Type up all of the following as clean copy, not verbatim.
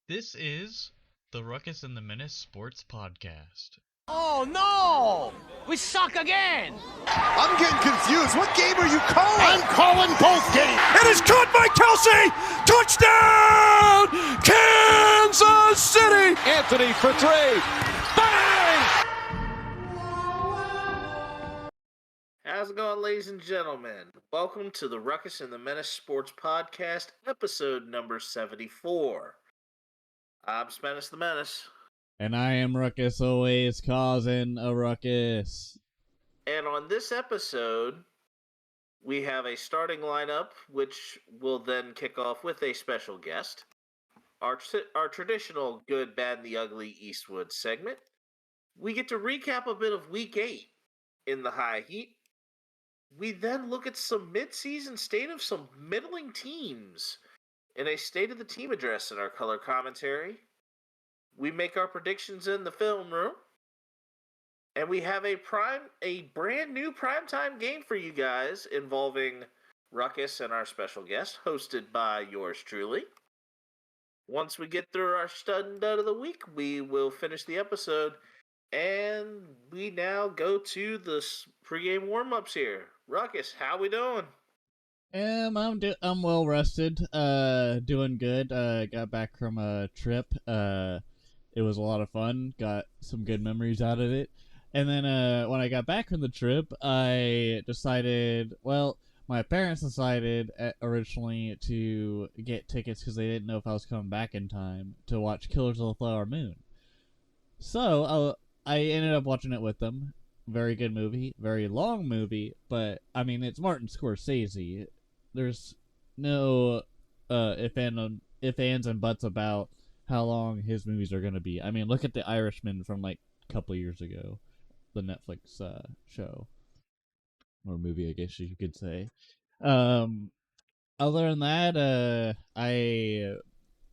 This is the Ruckus and The Menace Sports Podcast. Oh no! We suck again! I'm getting confused. What game are you calling? I'm calling both games. It is caught by Kelsey! Touchdown! Kansas City! Anthony for three. Bang! How's it going, ladies and gentlemen? Welcome to the Ruckus and The Menace Sports Podcast, episode number 74. I'm Menace the Menace. And I am Ruckus, always causing a ruckus. And on this episode, we have a starting lineup, which will then kick off with a special guest. Our traditional Good, Bad, and the Ugly Eastwood segment. We get to recap a bit of Week 8 in the high heat. We then look at some mid-season state of some middling teams in a State of the Team address in our color commentary. We make our predictions in the film room. And we have a brand new primetime game for you guys involving Ruckus and our special guest, hosted by yours truly. Once we get through our stud and dud of the week, we will finish the episode. And we now go to the pregame warm-ups here. Ruckus, how we doing? I'm well rested. Doing good. Got back from a trip. It was a lot of fun. Got some good memories out of it. And then when I got back from the trip, I decided, my parents decided originally to get tickets because they didn't know if I was coming back in time to watch Killers of the Flower Moon. So I ended up watching it with them. Very good movie, very long movie, but I mean it's Martin Scorsese. There's no ifs, ands, and buts about how long his movies are gonna be. I mean, look at The Irishman from like a couple years ago, the Netflix show or movie, I guess you could say. Other than that, I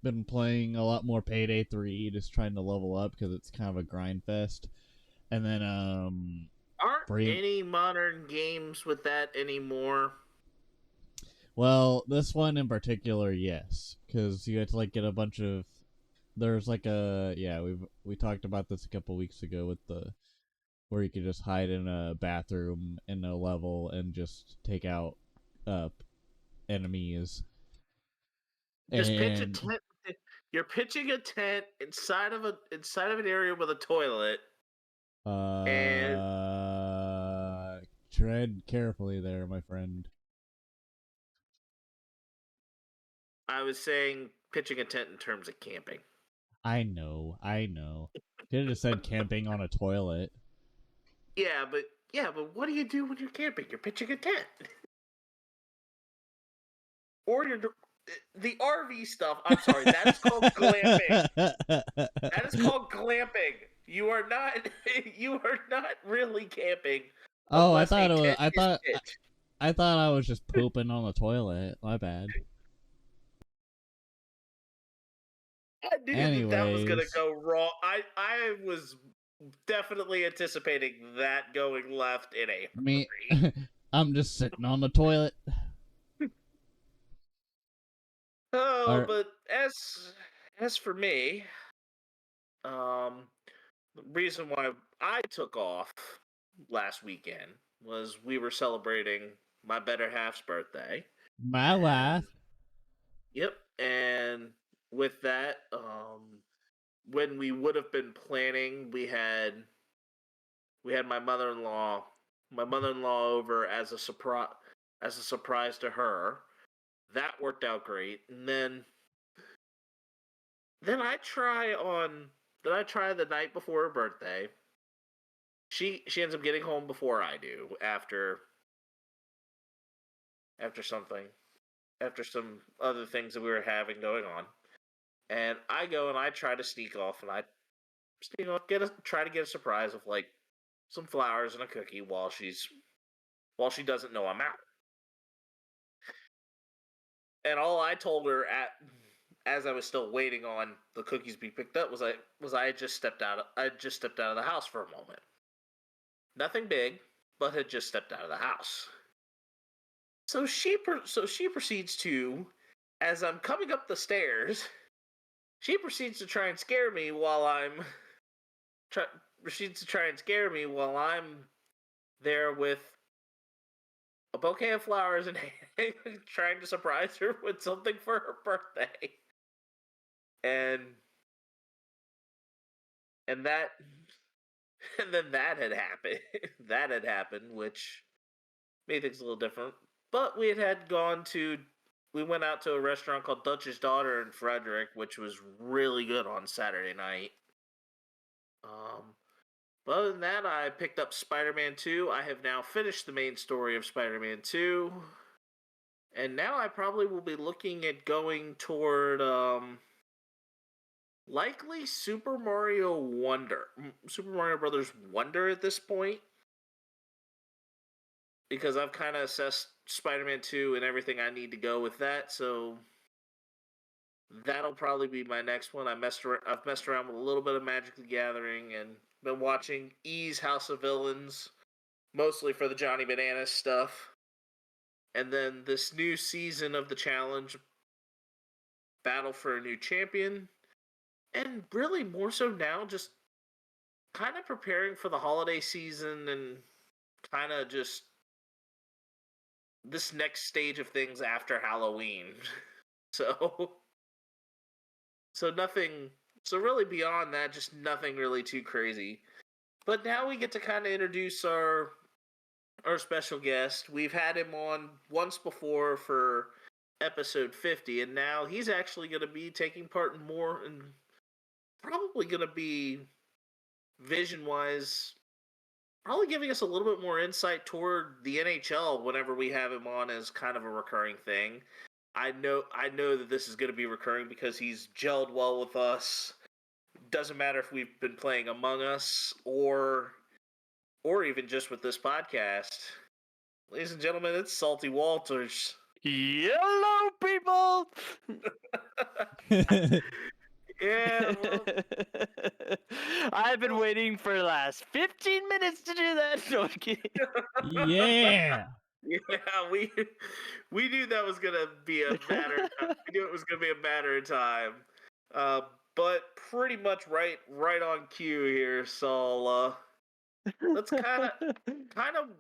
been playing a lot more Payday 3, just trying to level up because it's kind of a grind fest. And then, aren't any modern games with that anymore? Well, this one in particular, yes, because you had to like get a bunch of. There's like we talked about this a couple weeks ago with where you could just hide in a bathroom in a level and just take out enemies. Just pitch a tent. You're pitching a tent inside of an area with a toilet. Tread carefully there, my friend. I was saying pitching a tent in terms of camping. I know. Could have just said camping on a toilet. Yeah, but what do you do when you're camping? You're pitching a tent. Or the RV stuff. I'm sorry, that is called glamping. That is called glamping. You are not really camping. Oh, I thought I was just pooping on the toilet. My bad. I knew that was gonna go wrong. I was definitely anticipating that going left in a hurry. I'm just sitting on the toilet. But as for me, the reason why I took off last weekend was we were celebrating my better half's birthday. My wife. Yep, and with that, when we would have been planning, we had my mother-in-law over as a surprise to her. That worked out great, and then I try the night before her birthday. She ends up getting home before I do after some other things that we were having going on. And I go and I try to sneak off, and I try to get a surprise of like some flowers and a cookie while she doesn't know I'm out. And all I told her as I was still waiting on the cookies to be picked up was I had just stepped out of the house for a moment. Nothing big, but had just stepped out of the house. So she proceeds to, as I'm coming up the stairs, she proceeds to try and scare me while I'm there with a bouquet of flowers and trying to surprise her with something for her birthday. And that and then that had happened. That had happened, which made things a little different. But we went out to a restaurant called Dutch's Daughter in Frederick, which was really good on Saturday night. But other than that, I picked up Spider-Man 2. I have now finished the main story of Spider-Man 2. And now I probably will be looking at going toward, likely Super Mario Brothers Wonder at this point. Because I've kind of assessed Spider-Man 2 and everything I need to go with that, so that'll probably be my next one. I've messed around with a little bit of Magic the Gathering and been watching E's House of Villains, mostly for the Johnny Bananas stuff. And then this new season of the challenge, Battle for a New Champion. And really more so now, just kind of preparing for the holiday season and kind of just this next stage of things after Halloween. So really beyond that, just nothing really too crazy. But now we get to kind of introduce our special guest. We've had him on once before for episode 50, and now he's actually going to be taking part in more, and probably going to be vision-wise, probably giving us a little bit more insight toward the NHL whenever we have him on as kind of a recurring thing. I know that this is going to be recurring because he's gelled well with us. Doesn't matter if we've been playing Among Us or even just with this podcast. Ladies and gentlemen, it's SaultWalterz. Hello, people! Yeah, well, I've been waiting for the last 15 minutes to do that. No, I'm kidding. Yeah. Yeah, we knew that was gonna be a matter. We knew it was gonna be a matter of time. But pretty much right on cue here, Saul. Let's kind of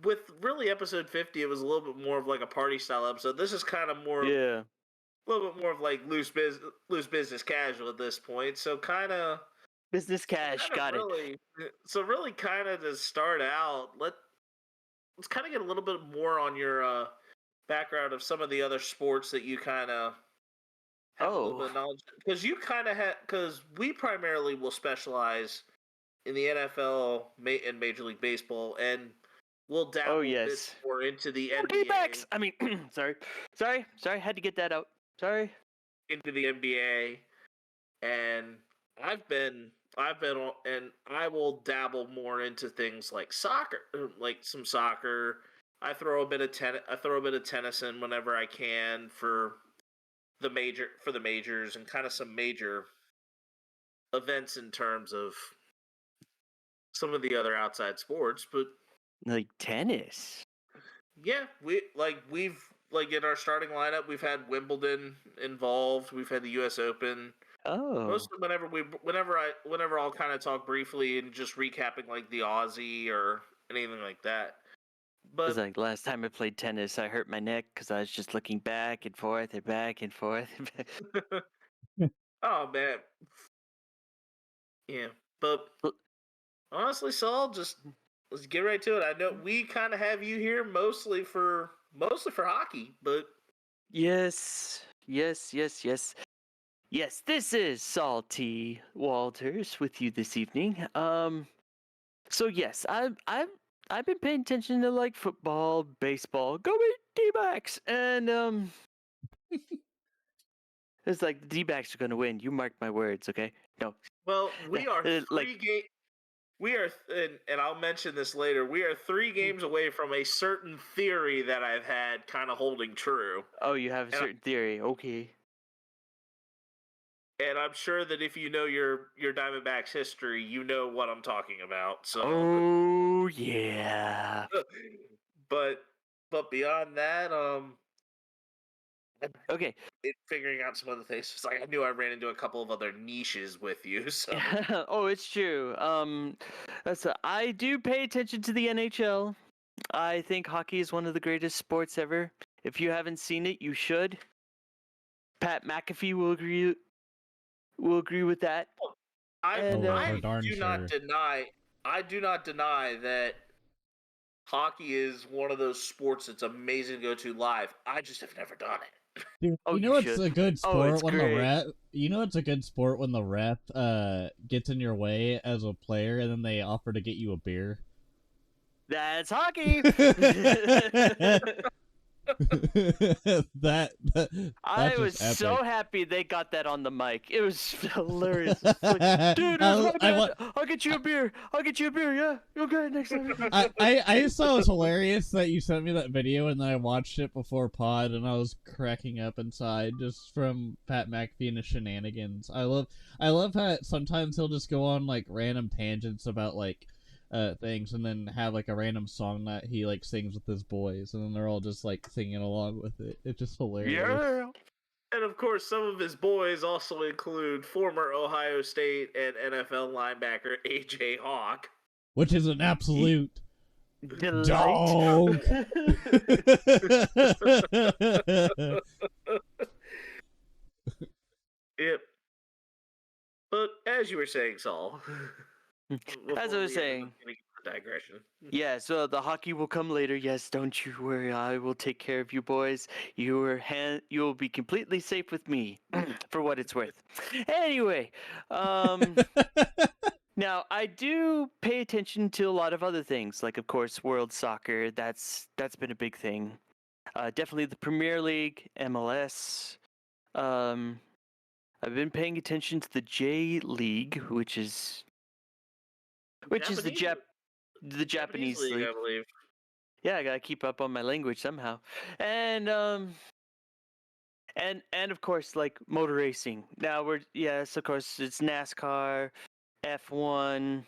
with really episode 50. It was a little bit more of like a party style episode. This is kind of more, Yeah. a little bit more of like loose business casual at this point. So kind of Business cash, got it. So really, kind of to start out, let's kind of get a little bit more on your background of some of the other sports that you kind of have a little bit of knowledge, because you kind of because we primarily will specialize in the NFL and Major League Baseball, and we'll dabble a bit more into the NBA. D-backs! I mean, sorry, had to get that out. Sorry. Into the NBA, and I've been on, and I will dabble more into things like soccer, like some soccer. I throw a bit of tennis in whenever I can for the majors and kind of some major events in terms of some of the other outside sports, but like tennis. Yeah, we've in our starting lineup, we've had Wimbledon involved. We've had the U.S. Open. Oh. Mostly whenever I'll kind of talk briefly and just recapping like the Aussie or anything like that. But It's like last time I played tennis, I hurt my neck because I was just looking back and forth and back and forth. Oh man, yeah. But honestly, Saul, just let's get right to it. I know we kind of have you here mostly for hockey, but Yes, this is SaultWalterz with you this evening. So yes, I've been paying attention to like football, baseball, go D-backs, and it's like the D-backs are gonna win. You mark my words, okay? No. Well, we are like- and I'll mention this later. We are 3 games away from a certain theory that I've had kind of holding true. Oh, you have a certain theory, okay? And I'm sure that if you know your Diamondbacks history, you know what I'm talking about. So. Oh yeah. But beyond that, Okay. Figuring out some other things. It's like I knew I ran into a couple of other niches with you. So Oh, it's true. I do pay attention to the NHL. I think hockey is one of the greatest sports ever. If you haven't seen it, you should. Pat McAfee will agree with that. And I for darn do sure. not deny. I do not deny that hockey is one of those sports that's amazing to go to live. I just have never done it. Dude, Oh, you you know it's should. a good Oh, sport it's when great. the rep. You know it's a good sport when the rep gets in your way as a player, and then they offer to get you a beer. That's hockey. I was just so epic. happy they got that on the mic. It was hilarious. It's like, dude, it was my bad. I'll get you a beer. I'll get you a beer. Yeah, okay, next time. I just thought it was hilarious that you sent me that video, and then I watched it before pod, and I was cracking up inside just from Pat McAfee and his shenanigans. I love how sometimes he'll just go on like random tangents about like things, and then have like a random song that he like sings with his boys, and then they're all just like singing along with it. It's just hilarious. Yeah. And of course, some of his boys also include former Ohio State and NFL linebacker A.J. Hawk. Which is an absolute Delight. dog. Yep. But as you were saying, Saul. As I was saying. Digression. Yeah, so the hockey will come later. Yes, don't you worry. I will take care of you boys. You will be completely safe with me, for what it's worth. Anyway, now I do pay attention to a lot of other things, like of course World Soccer. That's been a big thing. Definitely the Premier League, MLS. I've been paying attention to the J League, which is the Japanese league. I believe. Yeah, I gotta keep up on my language somehow. And and of course like motor racing. Now of course it's NASCAR, F1,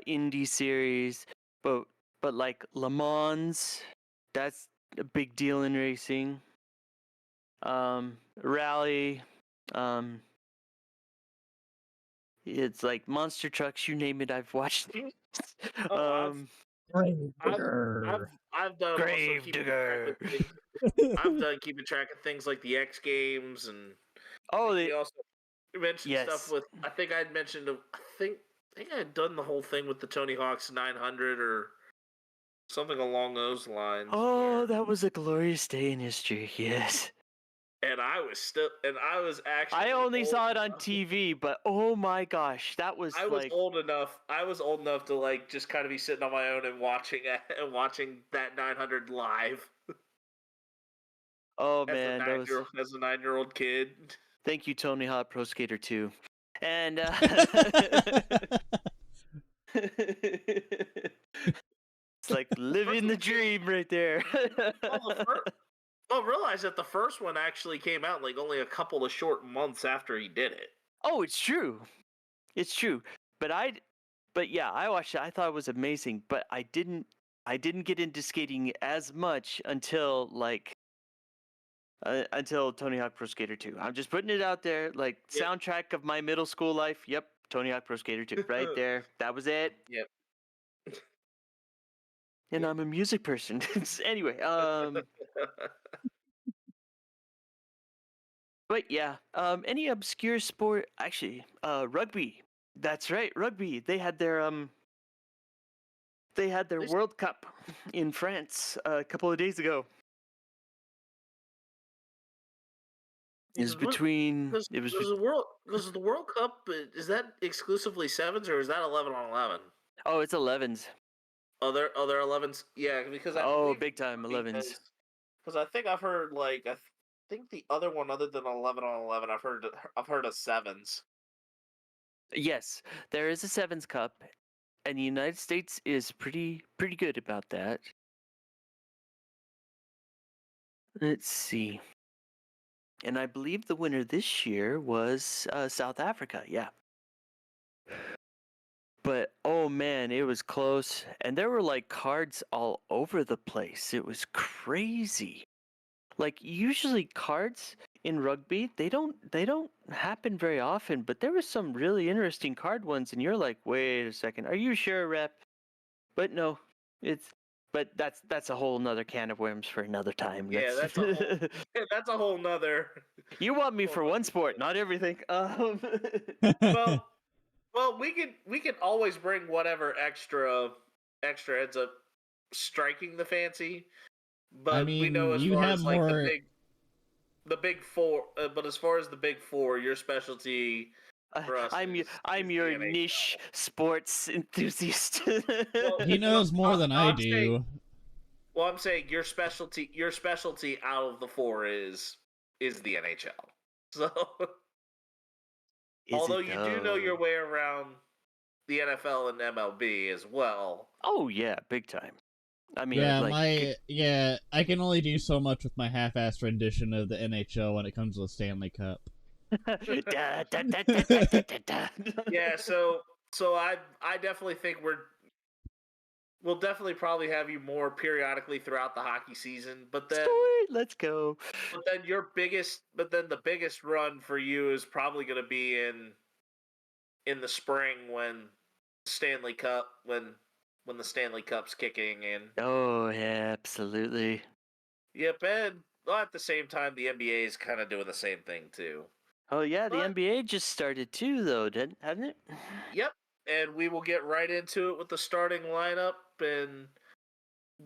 Indy series, but like Le Mans, that's a big deal in racing. Rally, it's like monster trucks, you name it, I've watched it. I've done Gravedigger. I've done keeping track of things like the X Games, and They also mentioned yes. stuff with. I think I'd mentioned. I think I had done the whole thing with the Tony Hawk's 900 or something along those lines. Oh, that was a glorious day in history. Yes. And I was actually. I only saw it on TV, but oh my gosh, that was. I was old enough. I was old enough to like just kind of be sitting on my own and watching that 900 live. Oh man, as a 9-year-old kid. Thank you, Tony Hawk Pro Skater 2. And it's like living the dream right there. Well, realize that the first one actually came out like only a couple of short months after he did it. Oh, it's true. It's true. But yeah, I watched it. I thought it was amazing, but I didn't get into skating as much until Tony Hawk Pro Skater 2. I'm just putting it out there, like soundtrack of my middle school life. Yep, Tony Hawk Pro Skater 2, right there. That was it. Yep. And I'm a music person. Anyway, but yeah, any obscure sport? Actually, rugby. That's right, rugby. They had their World Cup in France a couple of days ago. Was the World Cup, is that exclusively sevens or is that 11 on 11? Oh, it's 11s. Oh, they're 11s. Yeah, because big time 11s. Because I think I've heard I think the other one other than 11 on 11 I've heard of sevens. Yes, there is a sevens cup, and the United States is pretty good about that. Let's see. And I believe the winner this year was South Africa. Yeah. But oh man, it was close, and there were like cards all over the place. It was crazy. Like usually cards in rugby, they don't happen very often, but there were some really interesting card ones, and you're like, wait a second, are you sure, rep? But no, but that's a whole nother can of worms for another time. Yeah, that's a whole that's a whole nother. You want me for one sport, not everything. Well, we can always bring whatever extra ends up striking the fancy. But I we know mean, as you far have as like more. the big four. But as far as the big four, your specialty for us I'm is your the NHL. niche sports enthusiast. He knows more than I I'm saying- do. Well, I'm saying your specialty out of the four is the NHL. So, although you do know your way around the NFL and MLB as well. Oh yeah, big time. I mean, Yeah, I can only do so much with my half-assed rendition of the NHL when it comes to the Stanley Cup. Yeah, so I definitely think we'll definitely probably have you more periodically throughout the hockey season, but then let's go. But then the biggest run for you is probably going to be in the spring when Stanley Cup when the Stanley Cup's kicking in. Oh yeah, absolutely. Yep, and at the same time, the NBA is kind of doing the same thing too. Oh yeah, the NBA just started too, though, hasn't it? Yep, and we will get right into it with the starting lineup, and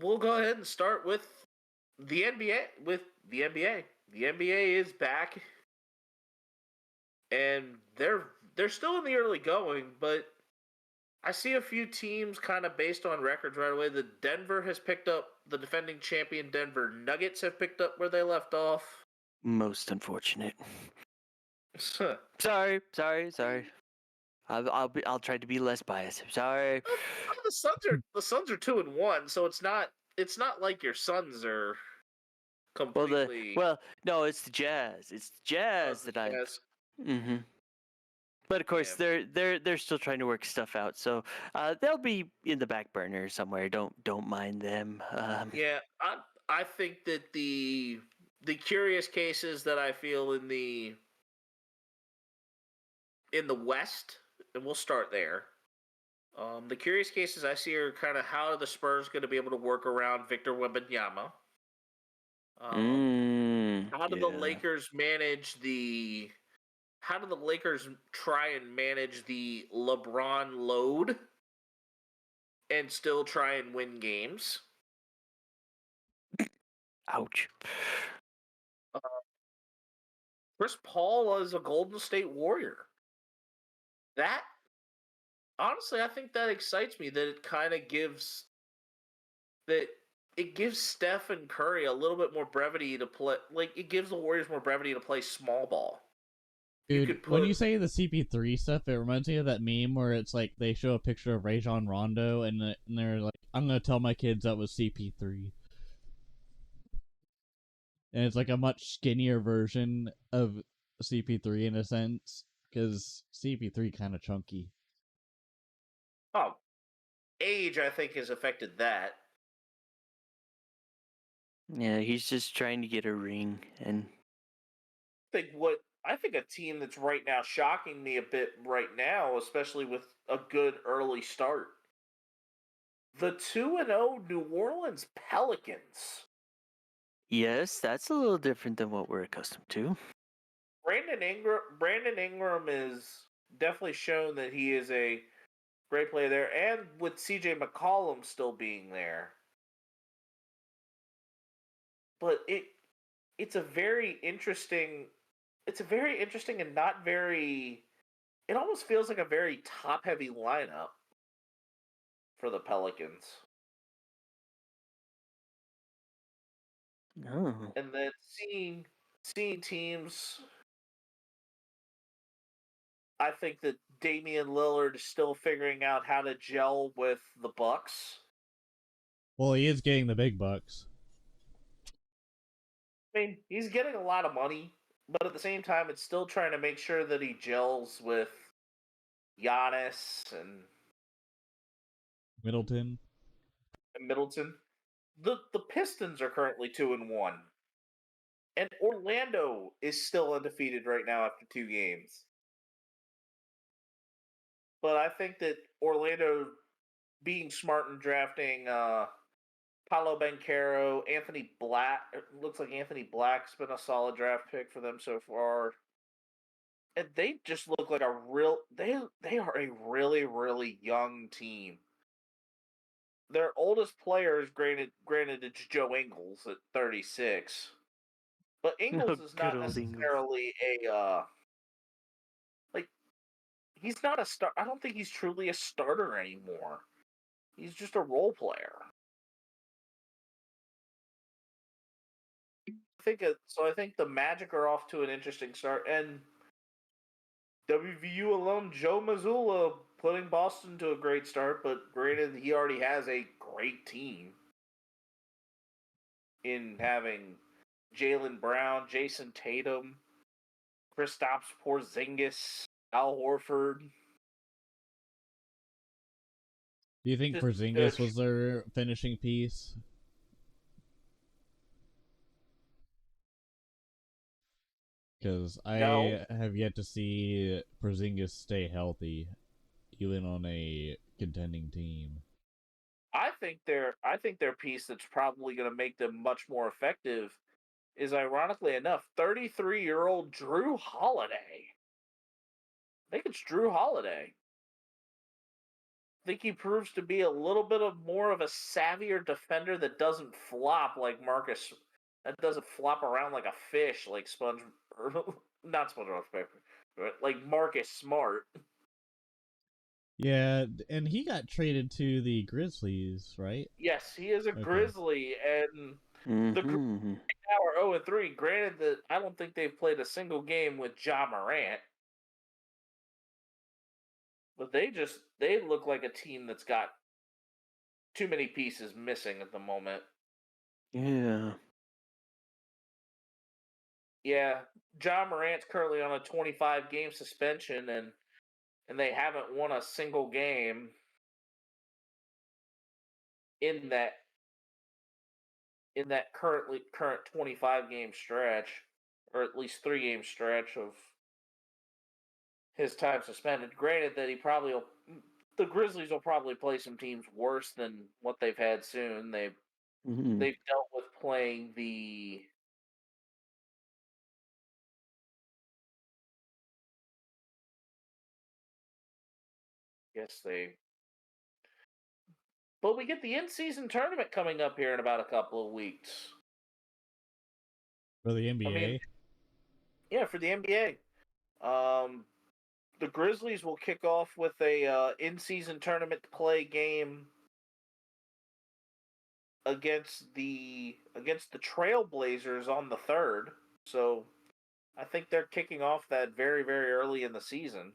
we'll go ahead and start with the NBA. The NBA is back, and they're still in the early going, but I see a few teams kind of based on records right away. The defending champion Denver Nuggets have picked up where they left off. Most unfortunate. Sorry. I'll try to be less biased. Sorry. The Suns are 2-1, so it's not like your Suns are completely. No, it's the Jazz. It's the Jazz that I. Mm-hmm. But of course, they're still trying to work stuff out, so they'll be in the back burner somewhere. Don't mind them. Yeah, I think that the curious cases that I feel in the West, and we'll start there. The curious cases I see are kind of how are the Spurs going to be able to work around Victor Wembanyama? How do the Lakers manage the? How do the Lakers try and manage the LeBron load and still try and win games? Ouch. Chris Paul is a Golden State Warrior. That, honestly, I think that excites me, that it kind of gives Steph and Curry a little bit more brevity to play. Like, it gives the Warriors more brevity to play small ball. Dude, when you say the CP3 stuff, it reminds me of that meme where it's like they show a picture of Rajon Rondo and they're like, I'm going to tell my kids that was CP3. And it's like a much skinnier version of CP3 in a sense, because CP3 kind of chunky. Oh, age, I think, has affected that. Yeah, he's just trying to get a ring, and I think a team that's right now shocking me a bit right now, especially with a good early start, the 2-0 New Orleans Pelicans. Yes, that's a little different than what we're accustomed to. Brandon Ingram is definitely shown that he is a great player there, and with CJ McCollum still being there. But it's a very interesting and not very. It almost feels like a very top-heavy lineup for the Pelicans. Oh. And then seeing teams, I think that Damian Lillard is still figuring out how to gel with the Bucks. Well, he is getting the big bucks. I mean, he's getting a lot of money, but at the same time, it's still trying to make sure that he gels with Giannis and Middleton. Middleton. The Pistons are currently 2-1. And Orlando is still undefeated right now after 2 games. But I think that Orlando being smart in drafting Paolo Banchero, Anthony Black, it looks like Anthony Black's been a solid draft pick for them so far. And they just look like they are a really, really young team. Their oldest player is granted it's Joe Ingles at 36. But Ingles is Good not old Ingles. necessarily like he's not a star. I don't think he's truly a starter anymore. He's just a role player. I think the Magic are off to an interesting start, and WVU alum Joe Mazzulla putting Boston to a great start. But granted, he already has a great team in having Jaylen Brown, Jason Tatum, Kristaps Porzingis, Al Horford. Do you think Porzingis was their finishing piece? Because I have yet to see Porzingis stay healthy, even on a contending team. I think their piece that's probably going to make them much more effective is, ironically enough, 33-year-old Drew Holiday. I think it's Drew Holiday. I think he proves to be a little bit of more of a savvier defender that doesn't flop like Marcus. That doesn't flop around like a fish, like not SpongeBob Paper, but like Marcus Smart. Yeah, and he got traded to the Grizzlies, right? Yes, he is a Grizzly, and the Grizzlies now are 0-3. Granted that I don't think they've played a single game with Ja Morant, but they look like a team that's got too many pieces missing at the moment. Yeah. Yeah, Ja Morant's currently on a 25-game suspension, and they haven't won a single game in that current 25-game stretch, or at least 3-game stretch of his time suspended. Granted that the Grizzlies will probably play some teams worse than what they've had soon. They've dealt with playing the but we get the in-season tournament coming up here in about a couple of weeks. For the NBA? I mean, yeah, for the NBA. The Grizzlies will kick off with a in-season tournament play game against the Trailblazers on the 3rd. So I think they're kicking off that very, very early in the season.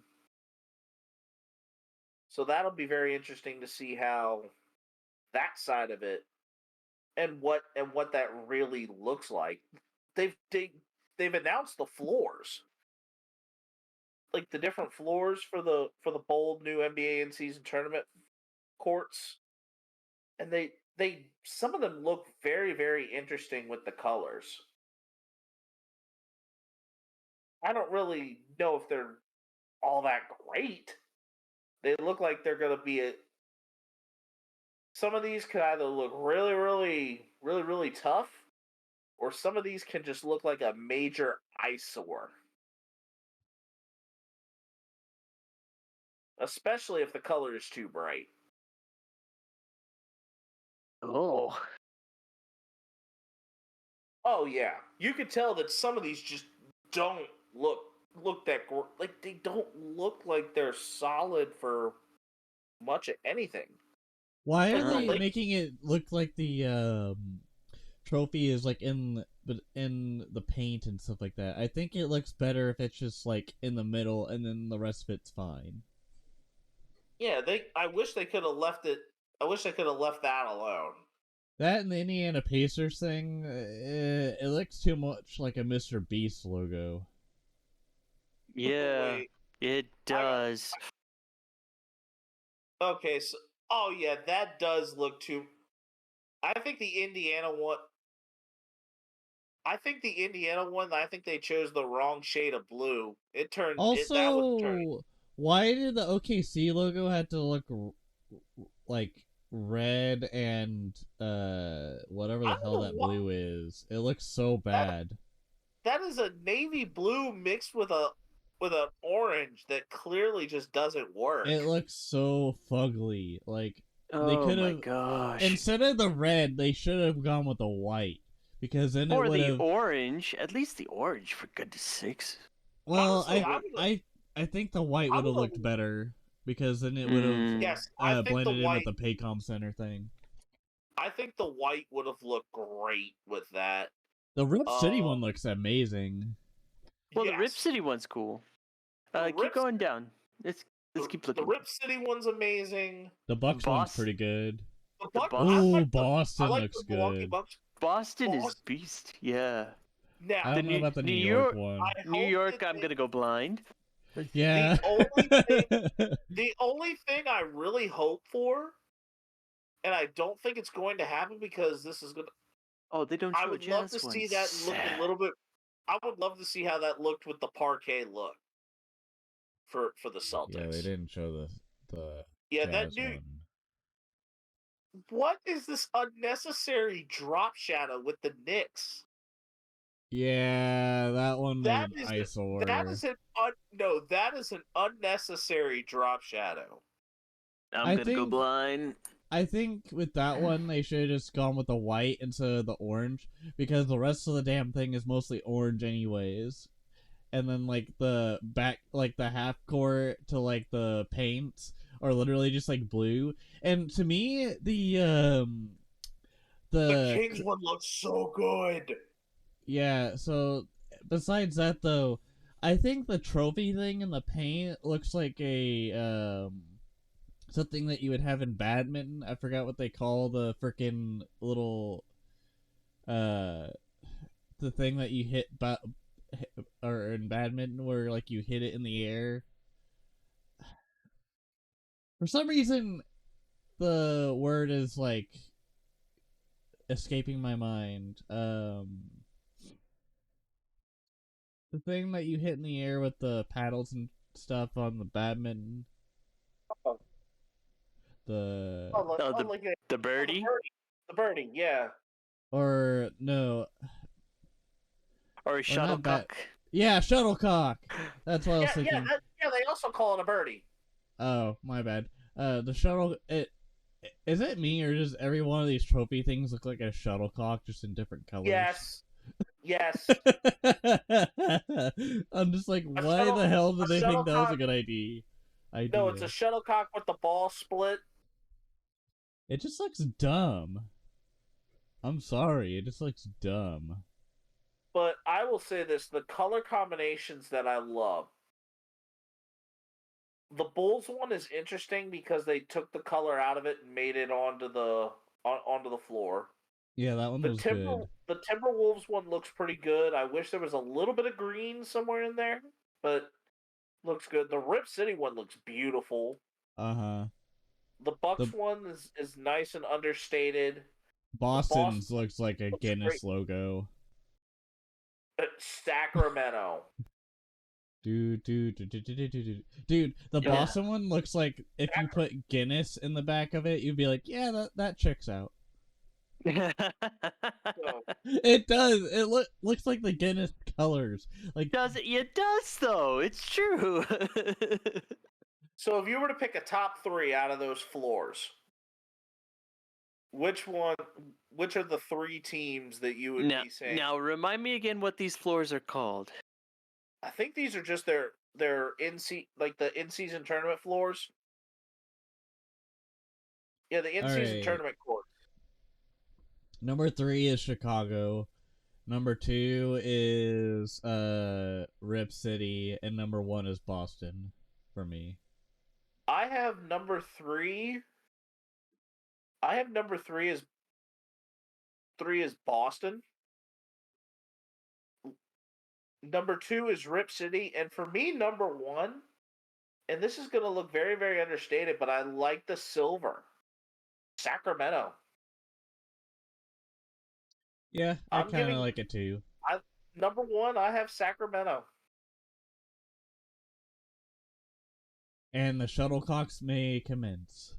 So that'll be very interesting to see how that side of it and what that really looks like. They've announced the floors. Like the different floors for the bold new NBA in-season tournament courts. And they some of them look very, very interesting with the colors. I don't really know if they're all that great. They look like they're going to be some of these could either look really, really, really, really tough, or some of these can just look like a major eyesore. Especially if the color is too bright. Oh. Oh yeah, you could tell that some of these just don't look that like they don't look like they're solid for much of anything. Why are they making it look like the trophy is like in the paint and stuff like that? I think it looks better if it's just like in the middle and then the rest of it's fine. Yeah, I wish they could have left it. I wish they could have left that alone. That and the Indiana Pacers thing, it looks too much like a Mr. Beast logo. Yeah, it does. Okay, so yeah, that does look too. I think the Indiana one. I think the Indiana one, I think they chose the wrong shade of blue. That was turning. Also, why did the OKC logo have to look like red and whatever the hell that blue is? It looks so bad. That is a navy blue mixed with an orange that clearly just doesn't work. It looks so fugly. Like they Oh could my have gosh. instead of the red, they should have gone with the white because then Or it would the have. orange. At least the orange, for goodness sakes. Well, Honestly, I think the white would have looked better because then it would have yes, I think blended the in white. with the Paycom Center thing. I think the white would have looked great with that. The Rip City one looks amazing. Well, the Rip City one's cool. Keep going down. Let's keep looking. The Rip City one's amazing. The Bucks one's pretty good. Ooh, Boston looks good. Boston is beast. Yeah. Now, I don't know about the New York one. New York, I'm gonna go blind. Yeah. The only thing I really hope for, and I don't think it's going to happen because this is gonna. Oh, they don't. I would love to see that look a little bit. I would love to see how that looked with the parquet look for the Celtics. Yeah, they didn't show the that new. one. What is this unnecessary drop shadow with the Knicks? Yeah, that one was an eyesore. That is an unnecessary drop shadow. I'm gonna go blind. I think with that one they should have just gone with the white instead of the orange because the rest of the damn thing is mostly orange anyways. And then like the back, like the half court to like the paints are literally just like blue. And to me, the Kings one looks so good. Yeah, so besides that though, I think the trophy thing in the paint looks like a something that you would have in badminton. I forgot what they call the freaking little the thing that you hit or in badminton where like you hit it in the air. For some reason the word is like escaping my mind. The thing that you hit in the air with the paddles and stuff on the badminton. The birdie? The birdie, yeah. Or no. Or a shuttlecock. Yeah, shuttlecock. That's what I was thinking. Yeah, they also call it a birdie. Oh, my bad. The shuttle. Is it me or does every one of these trophy things look like a shuttlecock just in different colors? Yes. I'm just like, why the hell did they think that was a good idea? No, it's a shuttlecock with the ball split. It just looks dumb. I'm sorry, it just looks dumb. But I will say this, the color combinations that I love. The Bulls one is interesting because they took the color out of it and made it onto the floor. Yeah, that one was good. The Timberwolves one looks pretty good. I wish there was a little bit of green somewhere in there, but looks good. The Rip City one looks beautiful. Uh-huh. The Bucks one is nice and understated. Boston's looks like a Guinness logo. Sacramento. Dude, the Boston one looks like if you put Guinness in the back of it, you'd be like, yeah, that checks out. It does. It looks like the Guinness colors. Like does it? It does though. It's true. So if you were to pick a top 3 out of those floors, which are the 3 teams that you would be saying? Now remind me again what these floors are called. I think these are just their in-season tournament floors. Yeah, the in-season tournament court. Number 3 is Chicago. Number 2 is Rip City, and number 1 is Boston for me. I have number 3. I have number 3 as Boston. Number 2 is Rip City, and for me, number 1, and this is going to look very, very understated, but I like the silver. Sacramento. Yeah, I kind of like it too. number one, I have Sacramento. And the Shuttlecocks may commence.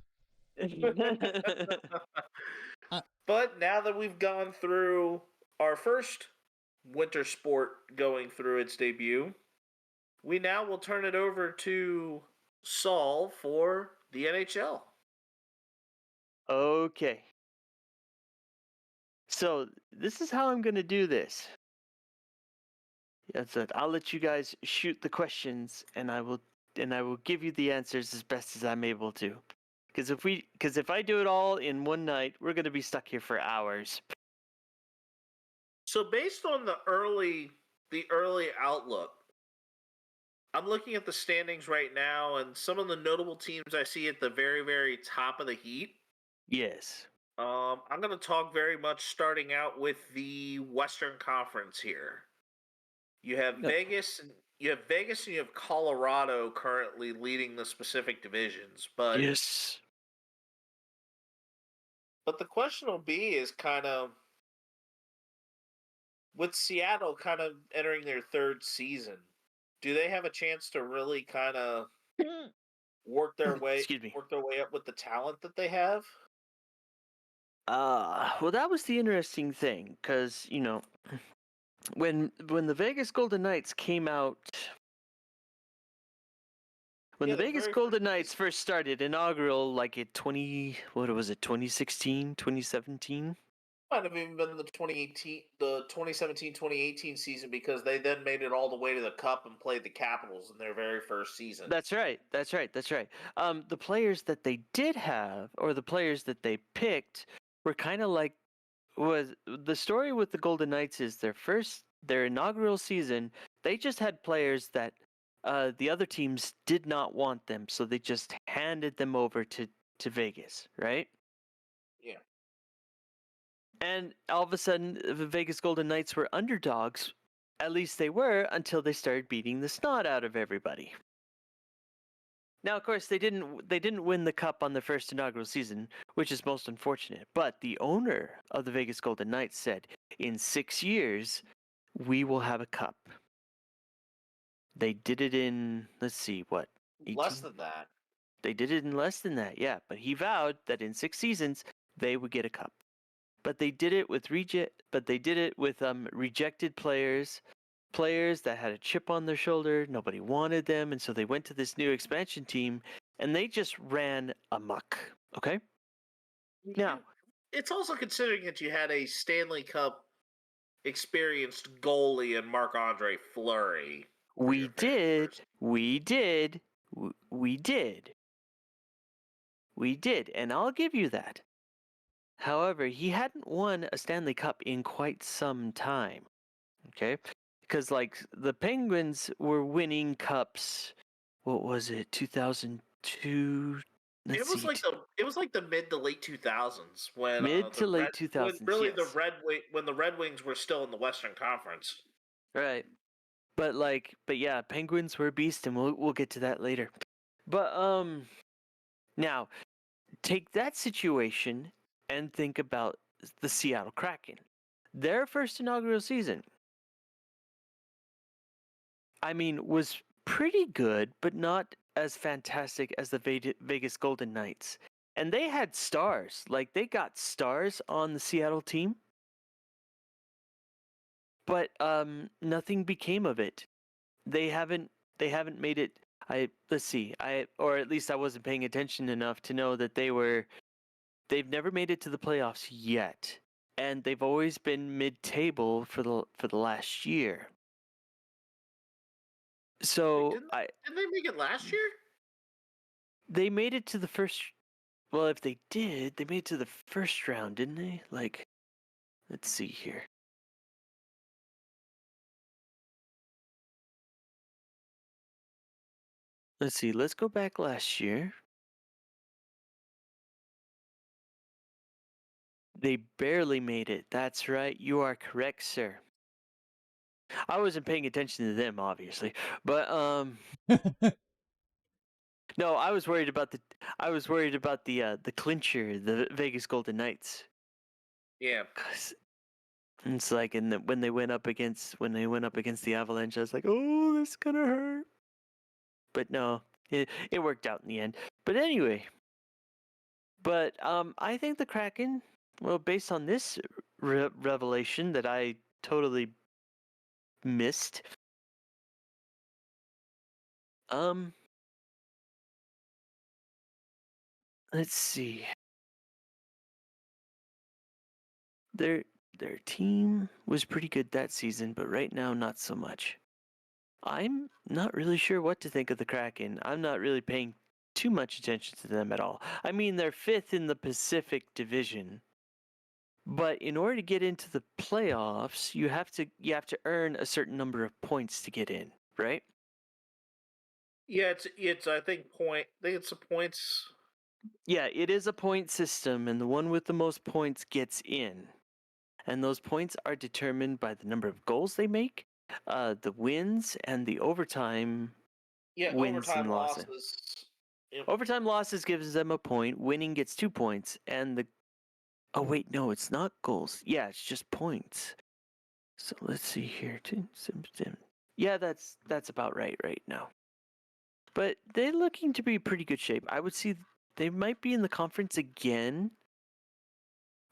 But now that we've gone through our first winter sport going through its debut, we now will turn it over to Saul for the NHL. Okay. So this is how I'm going to do this. That's it. I'll let you guys shoot the questions, and I will give you the answers as best as I'm able to. Because if I do it all in one night, we're going to be stuck here for hours. So based on the early outlook, I'm looking at the standings right now, and some of the notable teams I see at the very, very top of the heap. Yes. I'm going to talk very much starting out with the Western Conference here. You have Vegas, and you have Colorado currently leading the specific divisions, but yes. But the question will be is kind of with Seattle kind of entering their third season, do they have a chance to really kind of work their way up with the talent that they have? Well, that was the interesting thing, because when the Vegas Golden Knights came out, when the Vegas Golden Knights first started, inaugural, like in 2016, 2017? Might have even been the 2017-2018 season, because they then made it all the way to the Cup and played the Capitals in their very first season. That's right. The players that they did have, or the players that they picked, were kind of like, was the story with the Golden Knights is their inaugural season, they just had players that the other teams did not want them, so they just handed them over to Vegas, right? Yeah. And all of a sudden, the Vegas Golden Knights were underdogs. At least they were, until they started beating the snot out of everybody. Now, of course, they didn't win the Cup on their first inaugural season, which is most unfortunate. But the owner of the Vegas Golden Knights said, in 6 years, we will have a Cup. They did it in, let's see, what? 18? Less than that. They did it in less than that, yeah. But he vowed that in 6 seasons, they would get a Cup. But they did it with rejected players that had a chip on their shoulder. Nobody wanted them, and so they went to this new expansion team, and they just ran amok. Okay. Now, it's also considering that you had a Stanley Cup experienced goalie in Marc-Andre Fleury. We did, and I'll give you that. However, he hadn't won a Stanley Cup in quite some time. Okay? Because, like, the Penguins were winning cups, what was it, 2002? It was like the mid to late 2000s when late 2000s. When the Red Wings were still in the Western Conference. Right. But yeah, Penguins were a beast, and we'll get to that later. But now take that situation and think about the Seattle Kraken. Their first inaugural season, I mean, was pretty good, but not as fantastic as the Vegas Golden Knights. And they had stars. Like, they got stars on the Seattle team. But nothing became of it. They haven't made it. Or at least I wasn't paying attention enough to know that they've never made it to the playoffs yet. And they've always been mid-table for the last year. So didn't they make it last year? They made it to the first. Well, if they did, they made it to the first round, didn't they? Like, let's see here. Let's see. Let's go back last year. They barely made it. That's right. You are correct, sir. I wasn't paying attention to them, obviously, but no, I was worried about the clincher, the Vegas Golden Knights. Yeah. And it's like, when they went up against the Avalanche, I was like, oh, this is gonna hurt. But no, it worked out in the end. But anyway, I think the Kraken, well, based on this revelation that I totally missed, let's see. Their team was pretty good that season, but right now not so much. I'm not really sure what to think of the Kraken. I'm not really paying too much attention to them at all. I mean, they're 5th in the Pacific Division. But in order to get into the playoffs, you have to earn a certain number of points to get in, right? Yeah, it's I think it's a points. Yeah, it is a point system, and the one with the most points gets in. And those points are determined by the number of goals they make, the wins, and the overtime wins overtime and losses. Yep. Overtime losses gives them a point. Winning gets 2 points, and oh wait, no, it's not goals. Yeah, it's just points. So let's see here. Yeah, that's about right now. But they're looking to be pretty good shape. I would see they might be in the conference again,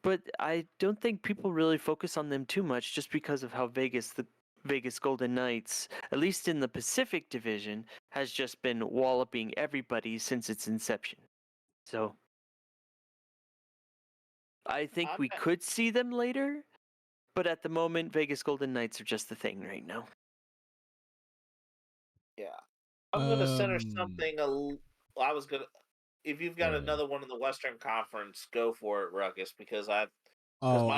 but I don't think people really focus on them too much just because of how the Vegas Golden Knights, at least in the Pacific Division, has just been walloping everybody since its inception. So I think we could see them later, but at the moment, Vegas Golden Knights are just the thing right now. Yeah. I'm going to center something. I was going to. If you've got another one in the Western Conference, go for it, Ruckus, because my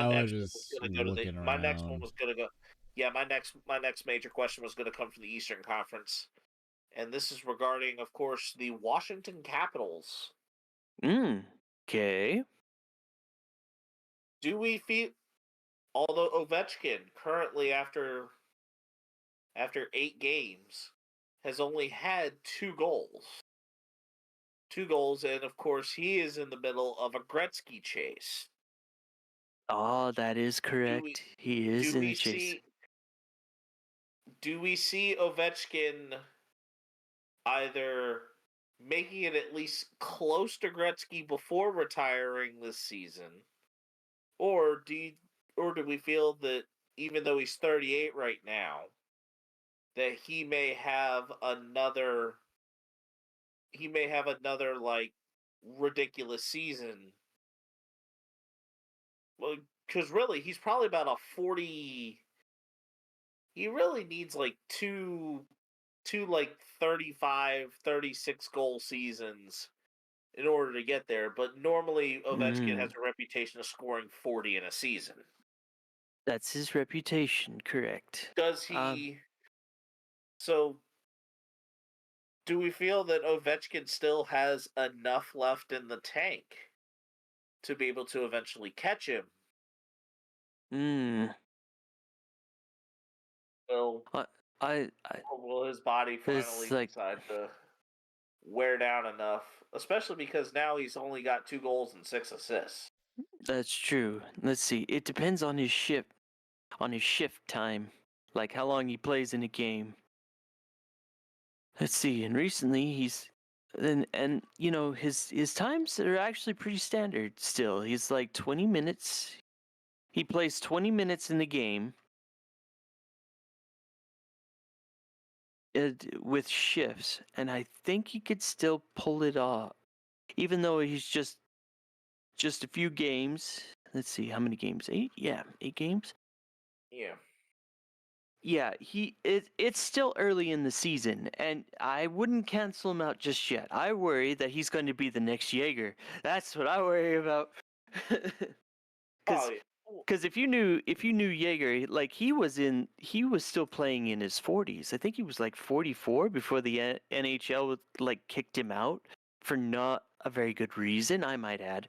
next one was going to go to my next one was going to go. Yeah, my next major question was going to come from the Eastern Conference, and this is regarding, of course, the Washington Capitals. Okay. Do we feel, although Ovechkin currently after 8 games has only had 2 goals. 2 goals, and of course he is in the middle of a Gretzky chase. Oh, that is correct. He is in the chase. Do we see Ovechkin either making it at least close to Gretzky before retiring this season, or do we feel that even though he's 38 right now, that he may have another like ridiculous season? Well, because really he's probably about a 40. He really needs like two like 35, 36 goal seasons in order to get there. But normally Ovechkin has a reputation of scoring 40 in a season. That's his reputation, correct. Does he? So, do we feel that Ovechkin still has enough left in the tank to be able to eventually catch him? Will his body finally decide to wear down enough? Especially because now he's only got 2 goals and 6 assists. That's true. Let's see. It depends on his shift time, like how long he plays in a game. Let's see. And recently he's and you know his times are actually pretty standard still. He's like 20 minutes. He plays 20 minutes in the game. With shifts, and I think he could still pull it off, even though he's just a few games. Let's see, how many games? 8? Yeah, 8 games. Yeah. Yeah, it's still early in the season, and I wouldn't cancel him out just yet. I worry that he's going to be the next Jaeger. That's what I worry about. Because if you knew Jaeger, like he was still playing in his 40s. I think he was like 44 before the NHL like kicked him out for not a very good reason, I might add.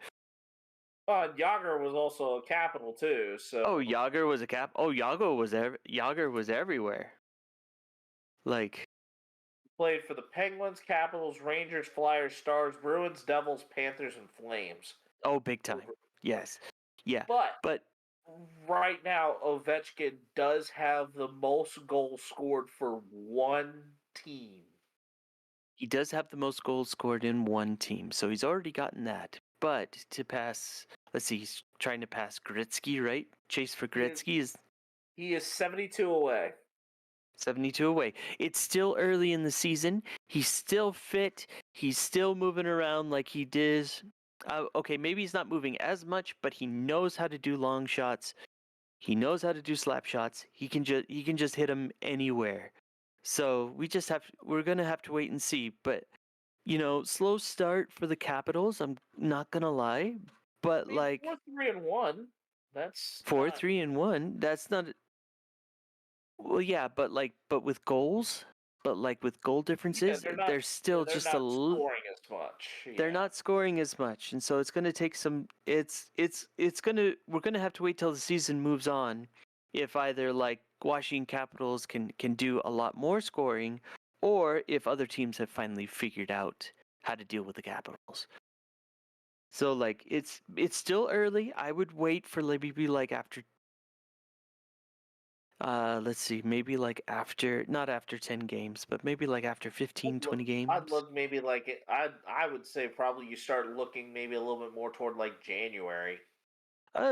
Yager was also a Capital too. So Yager was a cap. Yager was everywhere. Like played for the Penguins, Capitals, Rangers, Flyers, Stars, Bruins, Devils, Panthers, and Flames. Oh, big time. Yes. Yeah. But right now, Ovechkin does have the most goals scored for one team. He does have the most goals scored in one team, so he's already gotten that. But to pass, let's see, he's trying to pass Gretzky, right? Chase for Gretzky is He is 72 away. 72 away. It's still early in the season. He's still fit. He's still moving around like he did. Okay, maybe he's not moving as much, but he knows how to do long shots. He knows how to do slap shots. He can just hit them anywhere. So we're gonna have to wait and see. But slow start for the Capitals. I'm not gonna lie, but like 4-3-1. That's 4-3-1. That's not. Well, yeah, but with goals, with goal differences, they're still they're just not scoring as much. they're not scoring as much, and so it's gonna take some. We're gonna have to wait till the season moves on, if either like Washington Capitals can do a lot more scoring, or if other teams have finally figured out how to deal with the Capitals. So like it's still early. I would wait for maybe like after. Let's see, maybe like not after 10 games, but maybe like after 15, 20 games. I'd look maybe like it. I would say probably you start looking maybe a little bit more toward like January.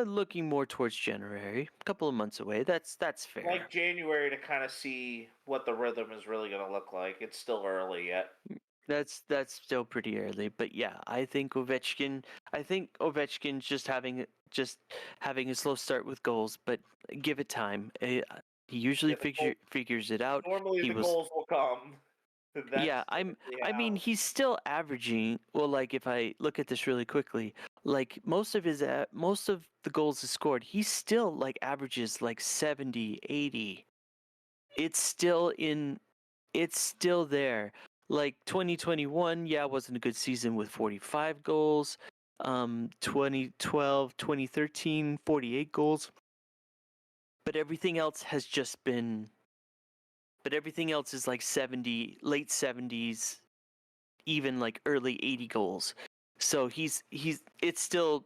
Looking more towards January, a couple of months away. That's fair. Like January to kind of see what the rhythm is really going to look like. It's still early yet. That's still pretty early, but yeah, I think Ovechkin's just having a slow start with goals, but give it time. He usually figures it out. Normally goals will come. Yeah, I mean, he's still averaging. Well, like if I look at this really quickly, like most of the goals he scored, he still like averages like 70, 80. It's still there. Like 2021, yeah, wasn't a good season with 45 goals. 2012, 2013, 48 goals. But everything else is like 70, late 70s, even like early 80 goals. So it's still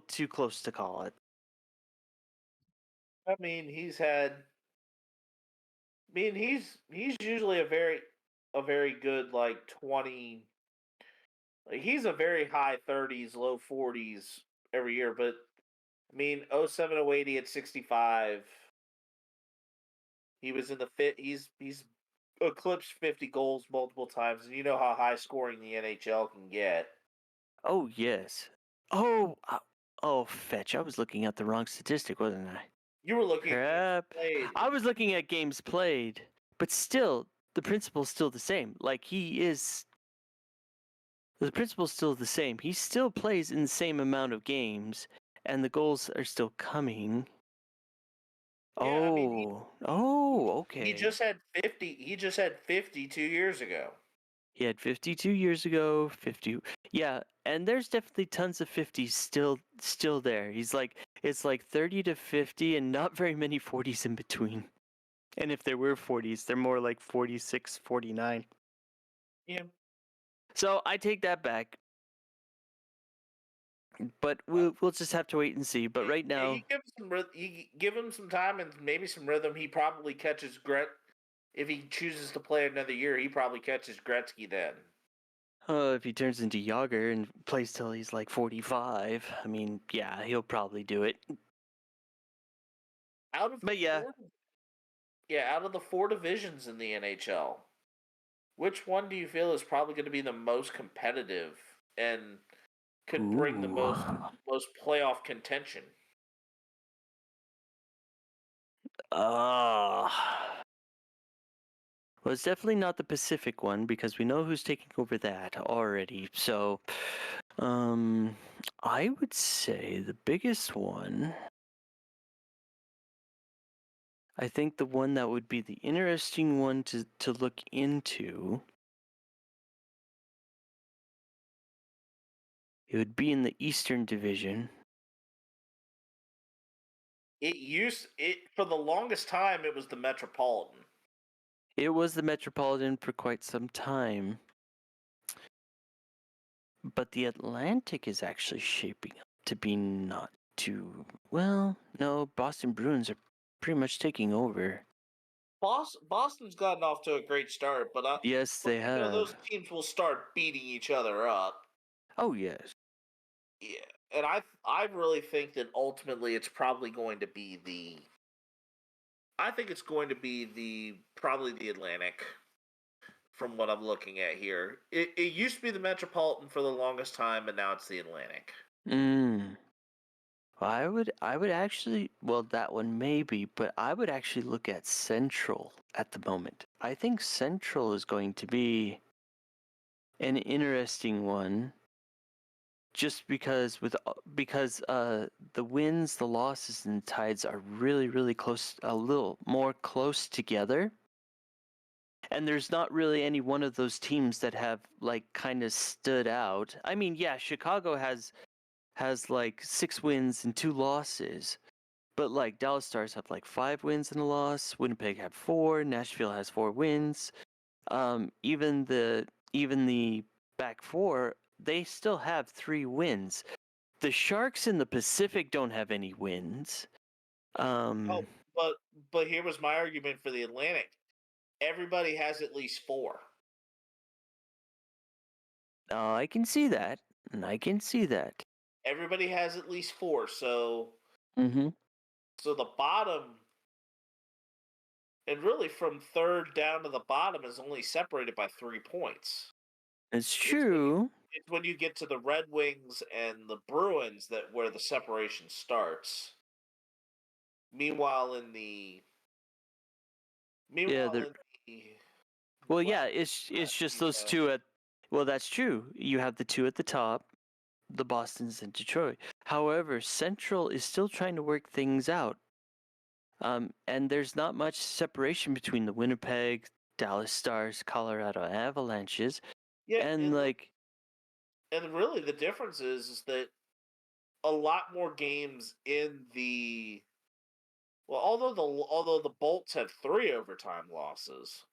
too close to call it. I mean, he's usually a very good like 20. Like he's a very high 30s, low 40s every year, but I mean 07 08 he had 65. He was in the fit. He's eclipsed 50 goals multiple times, and you know how high scoring the NHL can get. Oh yes. Fetch! I was looking at the wrong statistic, wasn't I? You were looking Crap. at games played. I was looking at games played, but still, the principle's still the same. Like the principle's still the same. He still plays in the same amount of games, and the goals are still coming. Yeah, okay. He just had 50. He just had 50 2 years ago. He had 52 years ago. 50. Yeah, and there's definitely tons of 50s still there. It's like 30 to 50, and not very many 40s in between. And if there were 40s, they're more like 46, 49. Yeah. So I take that back. But we'll just have to wait and see. But right now, you give him some time and maybe some rhythm. He probably catches if he chooses to play another year. He probably catches Gretzky then. if he turns into Yager and plays till he's like 45, I mean, yeah, he'll probably do it. Out of the 4 divisions in the NHL, which one do you feel is probably going to be the most competitive and could bring the most playoff contention? Well, it's definitely not the Pacific one because we know who's taking over that already. So, I would say the biggest one. I think the one that would be the interesting one to look into. It would be in the Eastern Division. For the longest time it was the Metropolitan. It was the Metropolitan for quite some time. But the Atlantic is actually shaping up to be not to. Well, no, Boston Bruins are pretty much taking over. Boston's gotten off to a great start, but Yes, they have. those teams will start beating each other up. Oh yes. Yeah, and I really think that ultimately it's probably going to be the. I think it's going to be probably the Atlantic. From what I'm looking at here, it used to be the Metropolitan for the longest time, and now it's the Atlantic. I would actually, well, that one maybe, but I would actually look at Central at the moment. I think Central is going to be an interesting one, just because the wins, the losses, and the tides are really, really close, a little more close together. And there's not really any one of those teams that have like kind of stood out. I mean, yeah, Chicago has like 6 wins and 2 losses. But like Dallas Stars have like 5 wins and a loss. Winnipeg have 4. Nashville has 4 wins. Even the back 4, they still have 3 wins. The Sharks in the Pacific don't have any wins. But here was my argument for the Atlantic. Everybody has at least 4. I can see that, and I can see that. Everybody has at least 4, so. Mm-hmm. So the bottom, and really from third down to the bottom, is only separated by 3 points. It's true. It's when you get to the Red Wings and the Bruins where the separation starts. Meanwhile, in the well, yeah, it's just those 2 at. Well, that's true. You have the 2 at the top, the Bostons and Detroit. However, Central is still trying to work things out. And there's not much separation between the Winnipeg, Dallas Stars, Colorado Avalanches, and really the difference is that a lot more games in the. Well, although the Bolts have 3 overtime losses,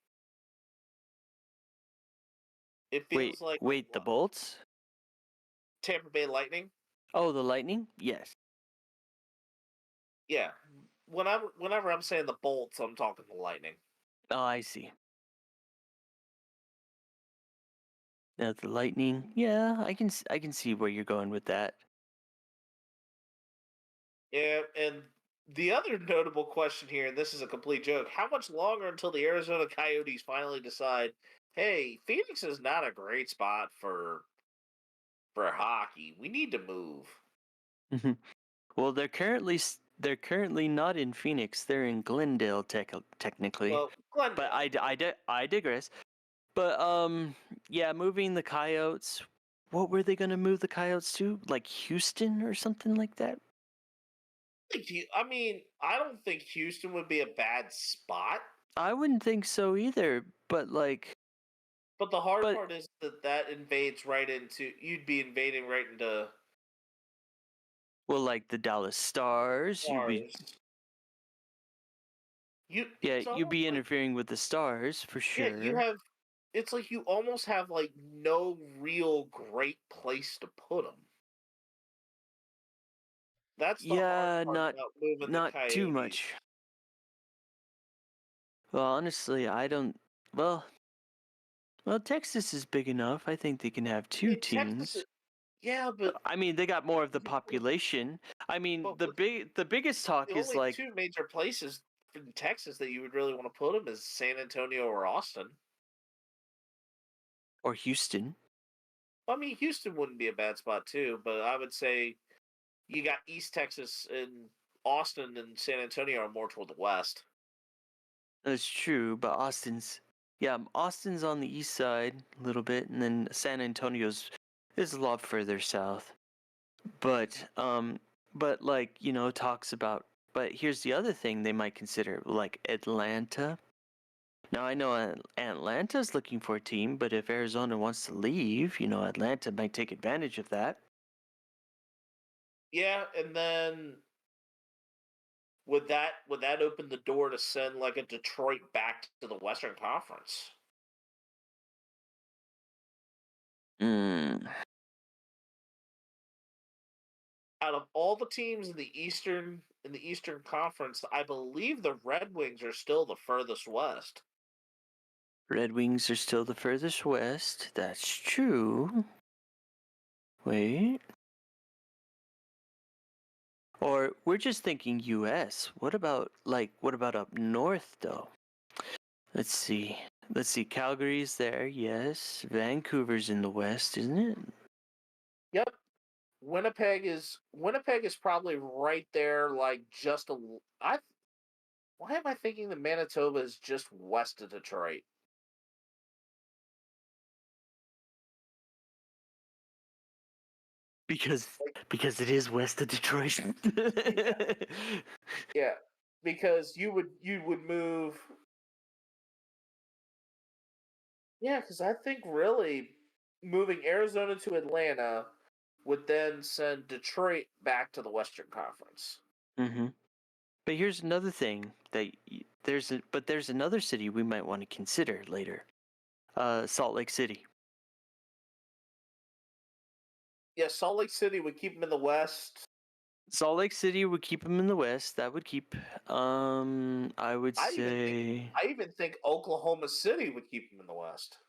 it feels wait, the Bolts? Tampa Bay Lightning. Oh, the Lightning? Yes. Yeah, whenever I'm saying the Bolts, I'm talking the Lightning. Oh, I see. Now the Lightning, yeah, I can see where you're going with that. Yeah, and the other notable question here, and this is a complete joke: how much longer until the Arizona Coyotes finally decide, hey, Phoenix is not a great spot for hockey. We need to move. Well, they're currently not in Phoenix. They're in Glendale, technically. Well, Glendale. But I digress. But yeah, moving the Coyotes. What were they gonna move the Coyotes to? Like Houston or something like that? I mean, I don't think Houston would be a bad spot. I wouldn't think so either. But like. But the hard part is that invades right into. You'd be invading right into. Well, like the Dallas Stars. You'd be interfering with the Stars for sure. Yeah, you have. It's like you almost have like no real great place to put them. That's the hard part about moving the Coyotes. Too much. Well, honestly, I don't. Well, Texas is big enough. I think they can have 2 teams. Yeah, but I mean, they got more of the population. I mean, the biggest talk is only like 2 major places in Texas that you would really want to put them is San Antonio or Austin. Or Houston. I mean, Houston wouldn't be a bad spot too, but I would say you got East Texas and Austin and San Antonio are more toward the west. That's true, but Austin's on the east side a little bit, and then San Antonio's is a lot further south. But like, talks about. But here's the other thing they might consider, like Atlanta. Now, I know Atlanta's looking for a team, but if Arizona wants to leave, Atlanta might take advantage of that. Yeah, and then would that open the door to send like a Detroit back to the Western Conference? out of all the teams in the Eastern Conference, I believe the Red Wings are still the furthest west. Red Wings are still the furthest west. That's true. Wait. Or we're just thinking U.S. What about up north though? Let's see. Calgary's there, yes. Vancouver's in the west, isn't it? Yep. Winnipeg is probably right there, like just a. Why am I thinking that Manitoba is just west of Detroit? Because it is west of Detroit. Yeah, because you would move. Yeah, because I think really moving Arizona to Atlanta would then send Detroit back to the Western Conference. Mm-hmm. But here's another thing there's another city we might want to consider later. Salt Lake City. Yeah, Salt Lake City would keep them in the West. Salt Lake City would keep them in the West. That would keep. I would say. I even think Oklahoma City would keep them in the West.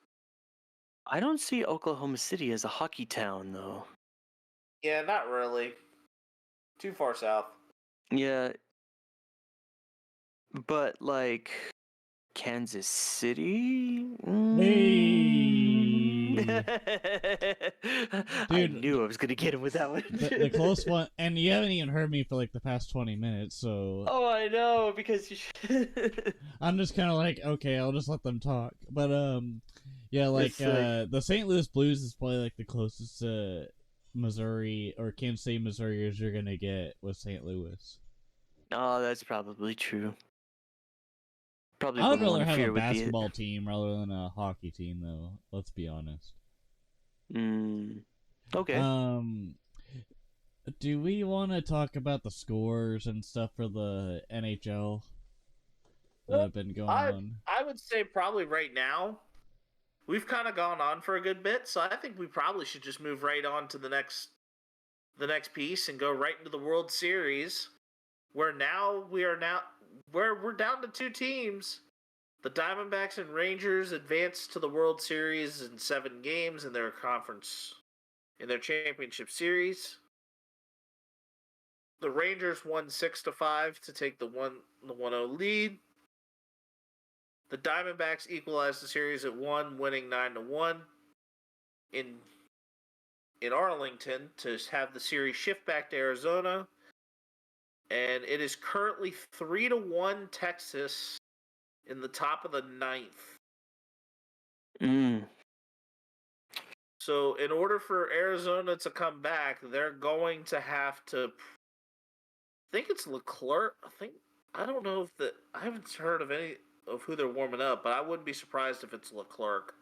I don't see Oklahoma City as a hockey town, though. Yeah, not really. Too far south. Yeah. But, like, Kansas City? I knew I was going to get him with that one. the close one, and you haven't even heard me for like the past 20 minutes, so... Oh, I know, because you I'm just kind of like, okay, I'll just let them talk. But, yeah, like, the St. Louis Blues is probably like the closest Missouri, or Kansas City, Missouri, as you're going to get with St. Louis. Oh, that's probably true. Probably I would wouldn't rather want to have fear a with basketball team rather than a hockey team, though. Let's be honest. Okay. Do we want to talk about the scores and stuff for the NHL that have been going on? I would say probably right now. We've kind of gone on for a good bit, so I think we probably should just move right on to the next piece and go right into the World Series, where we're down to 2 teams. The Diamondbacks and Rangers advanced to the World Series in 7 games in their championship series. The Rangers won 6-5 to take the 1-0 lead. The Diamondbacks equalized the series at 1, winning 9-1 in Arlington to have the series shift back to Arizona. And it is currently 3-1 Texas in the top of the 9th. So in order for Arizona to come back, they're going to have to... I think it's Leclerc. I don't know if I haven't heard of any of who they're warming up, but I wouldn't be surprised if it's Leclerc.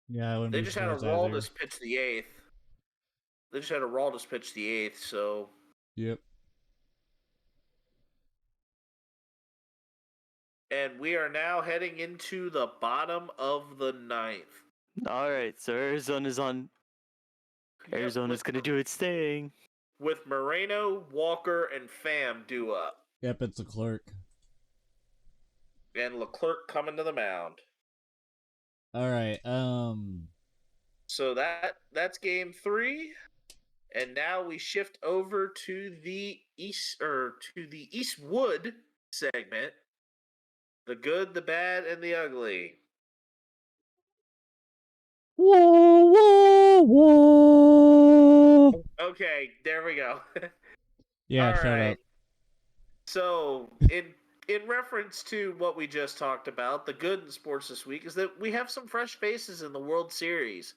Yeah, I wouldn't They be just had a surprised either. Raldis pitch the 8th. So... Yep. And we are now heading into the bottom of the 9th. All right, so Arizona's on. Arizona's going to do its thing. With Moreno, Walker, and Pham due up. Yep, it's a clerk. And Leclerc coming to the mound. All right. So that's game 3, and now we shift over to the Eastwood segment. The good, the bad, and the ugly. Whoa, whoa, whoa. Okay, there we go. Yeah, All shut right. up. So, in reference to what we just talked about, the good in sports this week is that we have some fresh faces in the World Series.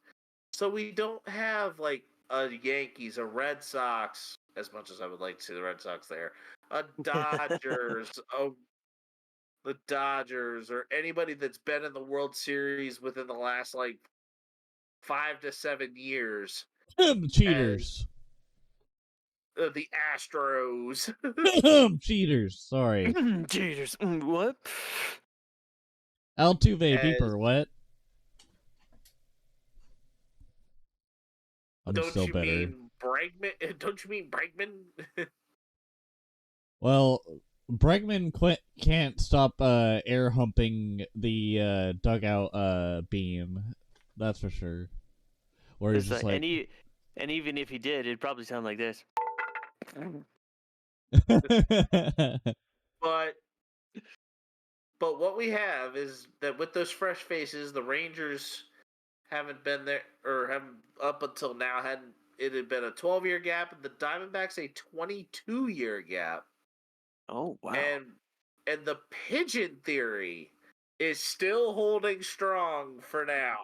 So we don't have like a Yankees, a Red Sox, as much as I would like to see the Red Sox there, a Dodgers, the Dodgers, or anybody that's been in the World Series within the last like 5 to 7 years. Cheaters. The Astros. Cheaters. Sorry. Cheaters. What? Altuve beeper. What? I'm Don't still you better. mean Bregman? Don't you mean Bregman? Well, Bregman can't stop air humping the dugout beam. That's for sure. Or he's It's just like, like, and even if he did, it'd probably sound like this. But what we have is that with those fresh faces, the Rangers haven't been there, or haven't up until now hadn't. It had been a 12-year gap, and the Diamondbacks a 22-year gap. Oh wow! And the pigeon theory is still holding strong for now.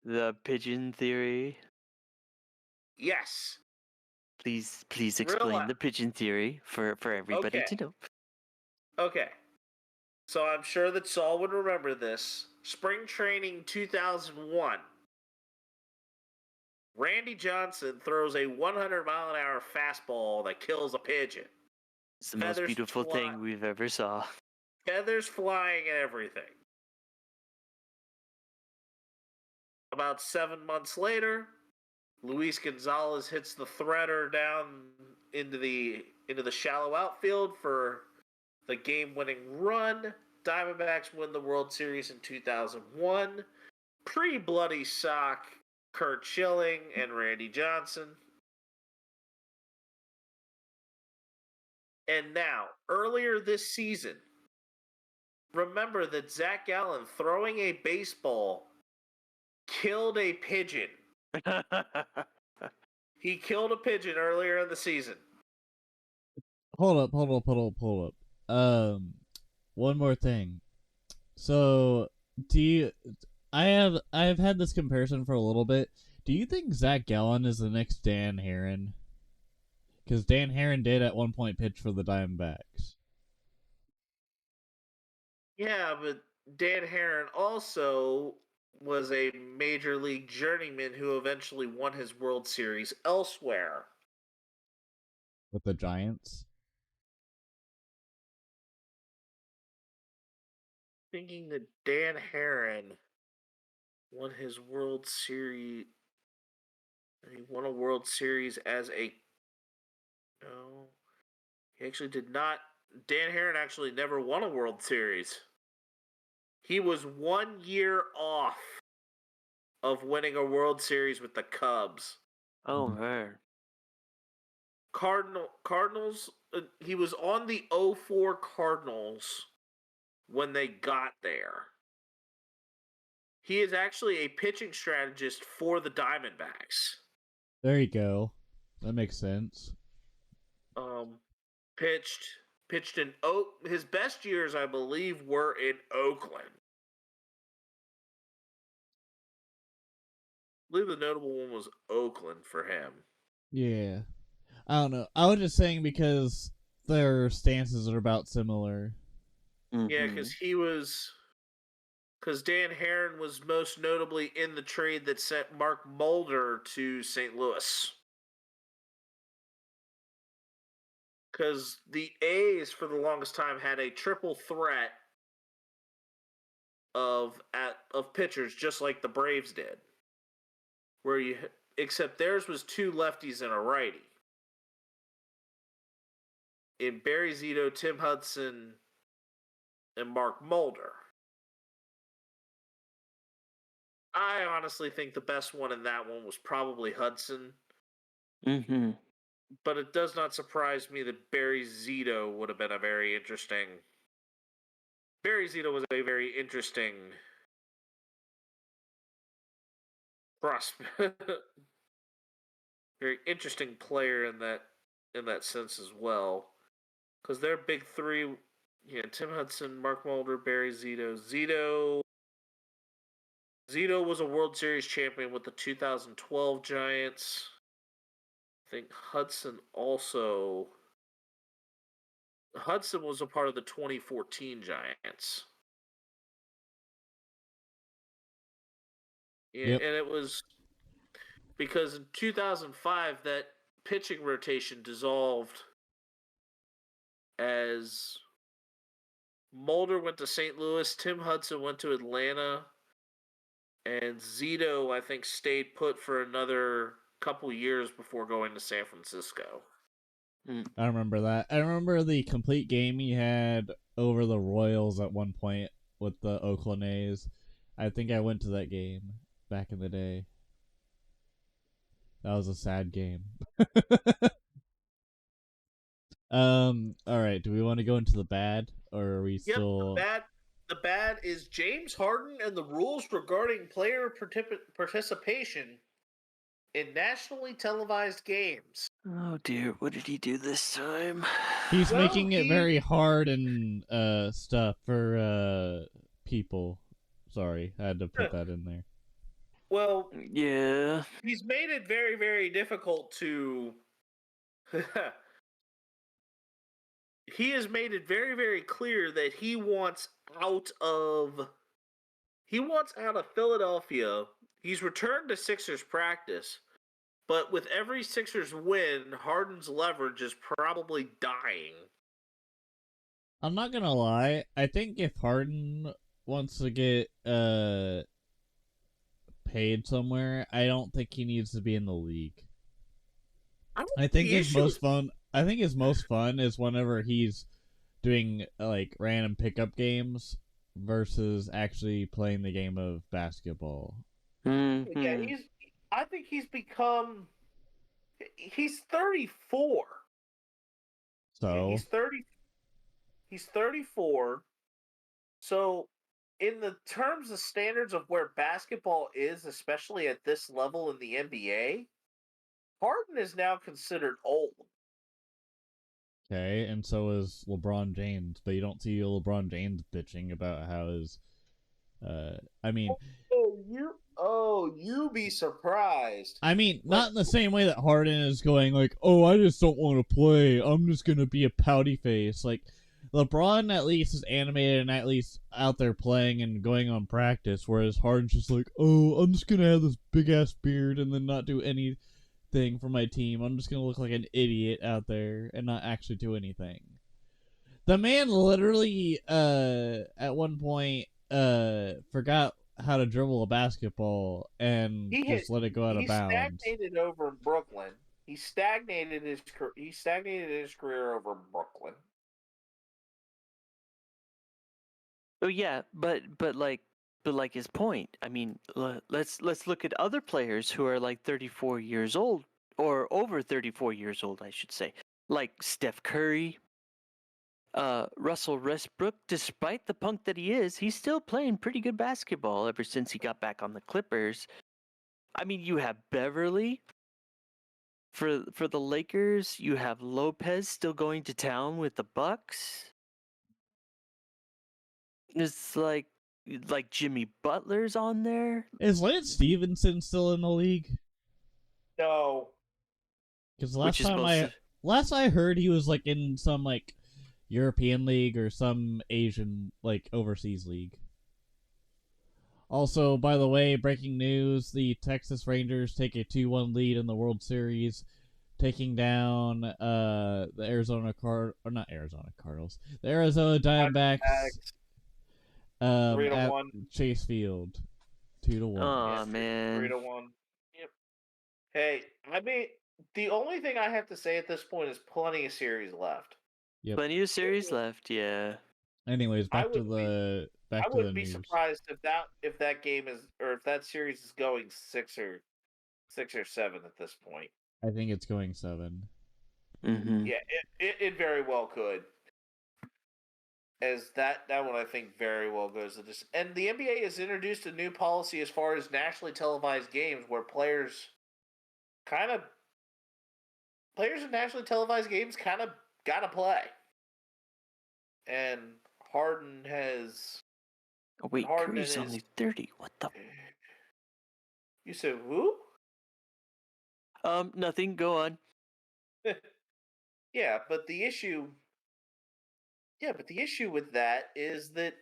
The pigeon theory. Yes. Please explain the pigeon theory for everybody Okay. to know. Okay. So I'm sure that Saul would remember this. Spring training 2001. Randy Johnson throws a 100-mile-an-hour fastball that kills a pigeon. It's the most beautiful thing we've ever saw. Feathers flying and everything. About 7 months later, Luis Gonzalez hits the threader down into the shallow outfield for the game-winning run. Diamondbacks win the World Series in 2001. Pre-bloody sock, Curt Schilling and Randy Johnson. And now, earlier this season, remember that Zach Gallen throwing a baseball killed a pigeon. He killed a pigeon earlier in the season. Hold up. One more thing. So, I've had this comparison for a little bit. Do you think Zach Gallen is the next Dan Herron? Because Dan Herron did at one point pitch for the Diamondbacks. Yeah, but Dan Herron also was a major league journeyman who eventually won his World Series elsewhere. With the Giants? Thinking that Dan Herron won his World Series. He won a World Series as a. No. He actually did not. Dan Herron actually never won a World Series. He was 1 year off of winning a World Series with the Cubs. Oh man. Cardinals. He was on the 04 Cardinals when they got there. He is actually a pitching strategist for the Diamondbacks. There you go. That makes sense. Pitched in his best years, I believe, were in Oakland. I believe the notable one was Oakland for him. Yeah. I don't know. I was just saying because their stances are about similar. Mm-hmm. Yeah, because Dan Herron was most notably in the trade that sent Mark Mulder to St. Louis. Because the A's, for the longest time, had a triple threat of pitchers, just like the Braves did. Except theirs was two lefties and a righty. In Barry Zito, Tim Hudson, and Mark Mulder. I honestly think the best one in that one was probably Hudson. Mm-hmm. But it does not surprise me that Barry Zito would have been a very interesting. Barry Zito was a very interesting prospect. Very interesting player in that sense as well. Because their big three, Tim Hudson, Mark Mulder, Barry Zito. Zito was a World Series champion with the 2012 Giants. I think Hudson was a part of the 2014 Giants. Yep. And it was because in 2005 that pitching rotation dissolved as Mulder went to St. Louis, Tim Hudson went to Atlanta, and Zito, I think, stayed put for another couple years before going to San Francisco. I remember that. I remember the complete game he had over the Royals at one point with the Oakland A's. I think I went to that game back in the day. That was a sad game. All right. Do we want to go into the bad, or are we still? The bad is James Harden and the rules regarding player participation in nationally televised games. Oh dear, what did he do this time? He's making it very hard and stuff for people. Sorry, I had to put that in there. Well, yeah, he's made it very, very difficult to. He has made it very, very clear that he wants out of Philadelphia. He's returned to Sixers practice, but with every Sixers win, Harden's leverage is probably dying. I'm not gonna lie. I think if Harden wants to get paid somewhere, I don't think he needs to be in the league. I think his most fun. I think his most fun is whenever he's doing like random pickup games versus actually playing the game of basketball. Mm-hmm. Yeah, I think he's 34. So he's 30. He's 34. So, in the terms of standards of where basketball is, especially at this level in the NBA, Harden is now considered old. Okay, and so is LeBron James, but you don't see LeBron James bitching about how his I mean you be surprised. I mean, not in the same way that Harden is going like, "Oh, I just don't want to play. I'm just going to be a pouty face." Like LeBron at least is animated and at least out there playing and going on practice, whereas Harden's just like, "Oh, I'm just going to have this big ass beard and then not do anything for my team. I'm just going to look like an idiot out there and not actually do anything." The man literally at one point forgot how to dribble a basketball and just let it go out of bounds. He stagnated over in Brooklyn. He stagnated his career over in Brooklyn. Oh yeah, but like his point. I mean, let's look at other players who are like 34 years old or over 34 years old, I should say. Like Steph Curry, Russell Westbrook. Despite the punk that he is, he's still playing pretty good basketball ever since he got back on the Clippers. I mean, you have Beverly for the Lakers. You have Lopez still going to town with the Bucks. It's like Jimmy Butler's on there. Is Lance Stevenson still in the league? No. Because last I heard, he was like in some like European league or some Asian like overseas league. Also, by the way, breaking news: the Texas Rangers take a 2-1 lead in the World Series, taking down the the Arizona Diamondbacks. 3-1 Chase Field, 2-1. Oh man, 3-1. Yep. Hey, I mean, the only thing I have to say at this point is plenty of series left. Yep. Plenty of series left. Yeah. Anyways, back to the I wouldn't be news. surprised if that game is, or if that series is going 6 or 7 at this point. I think it's going 7. Mm-hmm. Yeah, it very well could. As that one I think very well goes to this. And the NBA has introduced a new policy as far as nationally televised games where players in nationally televised games kind of gotta play. And Harden has. Oh wait, Curry's only 30. What the? You said who? Nothing. Go on. Yeah, but the issue with that is that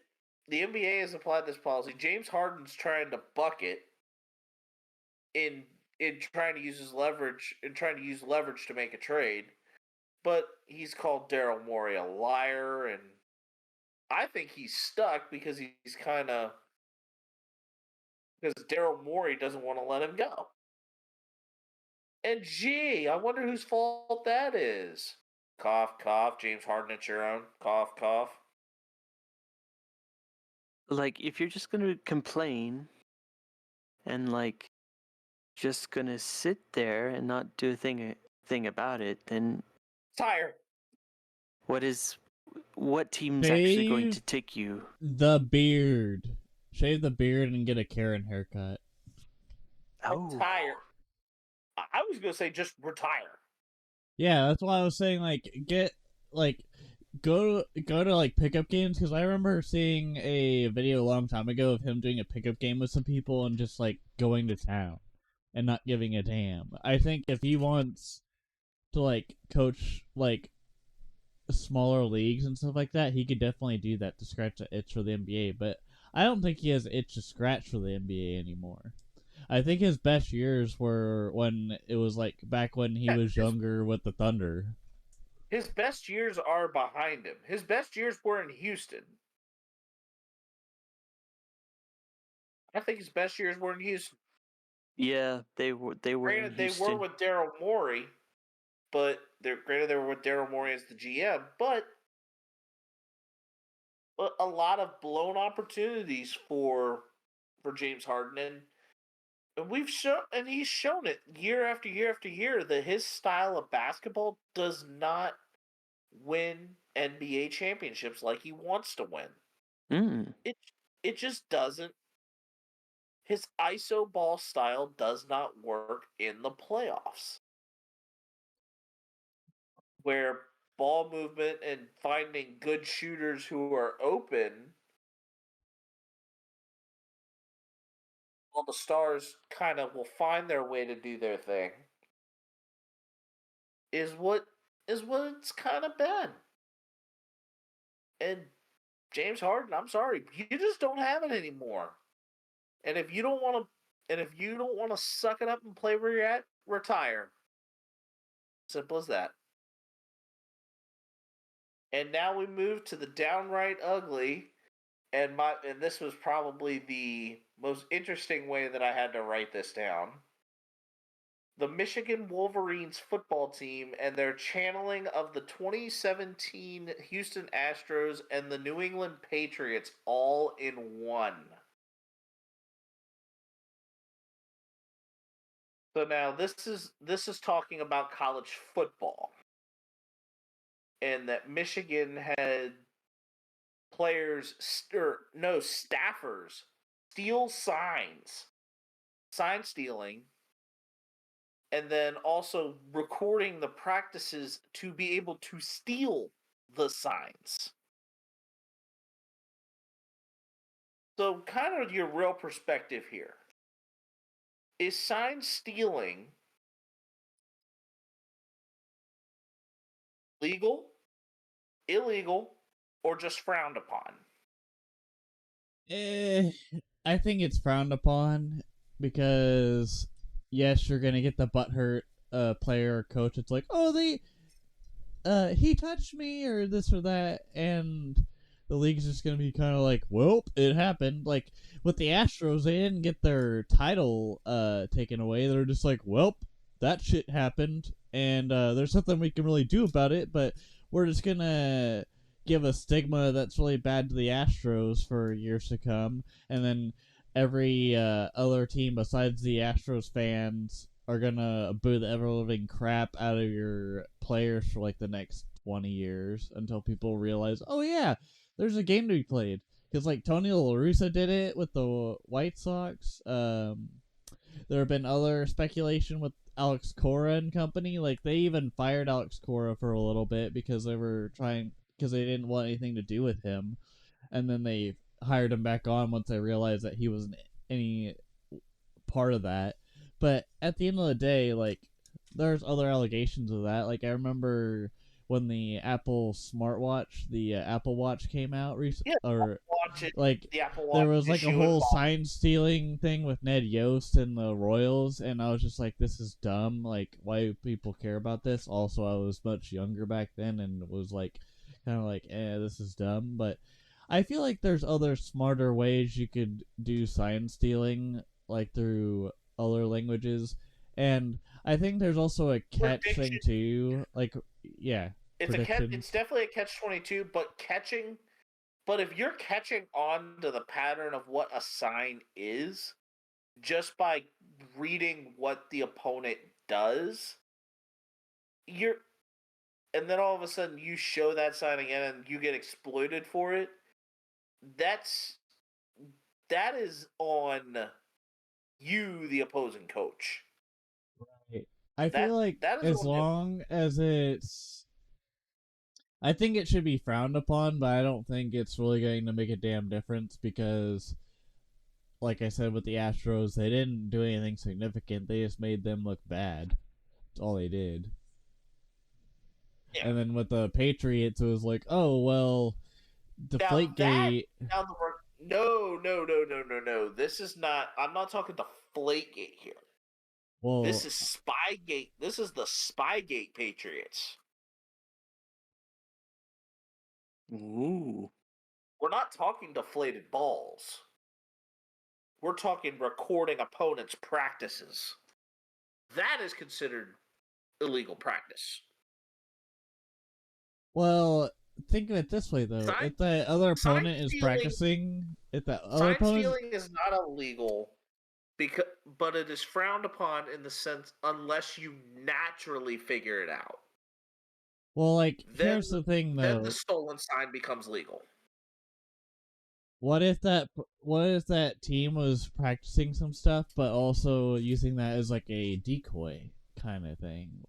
the NBA has applied this policy. James Harden's trying to buck it in trying to use leverage to make a trade, but he's called Daryl Morey a liar, and I think he's stuck because Daryl Morey doesn't want to let him go. And gee, I wonder whose fault that is. Cough, cough. James Harden, it's your own. Cough, cough. Like, if you're just gonna complain and like just gonna sit there and not do a thing about it, then Tire. what team's actually going to Shave take you? the beard. Shave the beard and get a Karen haircut. Oh, Tire. I was gonna say just retire. Yeah, that's why I was saying go to like pickup games, because I remember seeing a video a long time ago of him doing a pickup game with some people and just like going to town and not giving a damn. I think if he wants to like coach like smaller leagues and stuff like that, he could definitely do that to scratch the itch for the NBA. But I don't think he has an itch to scratch for the NBA anymore. I think his best years were when it was like back when he was younger with the Thunder. His best years are behind him. His best years were in Houston. I think his best years were in Houston. yeah, they were. They were in Granted, they Houston. were with Daryl Morey, but they were with Daryl Morey as the GM. But a lot of blown opportunities for James Harden, and he's shown it year after year after year that his style of basketball does not win NBA championships like he wants to win. Mm. It just doesn't. His ISO ball style does not work in the playoffs, where ball movement and finding good shooters who are open, all the stars kind of will find their way to do their thing, is what it's kind of been. And James Harden, I'm sorry, you just don't have it anymore. And if you don't want to suck it up and play where you're at, retire. Simple as that. And now we move to the downright ugly, and this was probably the most interesting way that I had to write this down. The Michigan Wolverines football team and their channeling of the 2017 Houston Astros and the New England Patriots all in one. So now this is talking about college football. And that Michigan had staffers steal signs, sign stealing, and then also recording the practices to be able to steal the signs. So kind of your real perspective here. Is sign stealing legal, illegal, or just frowned upon? I think it's frowned upon because yes, you're gonna get the butthurt player or coach. It's like, oh, he touched me or this or that, and the league's just gonna be kind of like, well, it happened. Like with the Astros, they didn't get their title taken away. They're just like, well, that shit happened, and there's nothing we can really do about it. But we're just gonna give a stigma that's really bad to the Astros for years to come, and then every other team besides the Astros fans are gonna boo the ever-living crap out of your players for like the next 20 years until people realize, oh yeah, there's a game to be played. Because like Tony La Russa did it with the White Sox. There have been other speculation with Alex Cora and company. Like they even fired Alex Cora for a little bit because they didn't want anything to do with him, and then they hired him back on once they realized that he wasn't any part of that. But at the end of the day, like there's other allegations of that. Like I remember when the Apple smartwatch, the Apple Watch came out recently, The Apple Watch there was like a issue whole involved. sign stealing thing with Ned Yost and the Royals, and I was just like, this is dumb. Like, why do people care about this? Also, I was much younger back then and was like, kind of like, this is dumb. But I feel like there's other smarter ways you could do sign stealing, like through other languages. And I think there's also a catch Prediction. thing too. Like, yeah, It's predictions. It's definitely a catch-22, but catching. But if you're catching on to the pattern of what a sign is, just by reading what the opponent does, and then all of a sudden you show that sign again and you get exploited for it. That is on you, the opposing coach. Right. I feel like as long as it's, I think it should be frowned upon, but I don't think it's really going to make a damn difference because, like I said with the Astros, they didn't do anything significant. They just made them look bad. That's all they did. Yeah. And then with the Patriots, it was like, oh, well, Deflategate. No. This is not, I'm not talking Deflategate here. Well, this is Spygate. This is the Spygate Patriots. Ooh. We're not talking deflated balls. We're talking recording opponents' practices. That is considered illegal practice. Well, think of it this way, though. If the other opponent is practicing, if that other opponent... Sign stealing is not illegal, but it is frowned upon in the sense unless you naturally figure it out. Well, like, here's the thing, though. Then the stolen sign becomes legal. What if that team was practicing some stuff, but also using that as like a decoy kind of thing?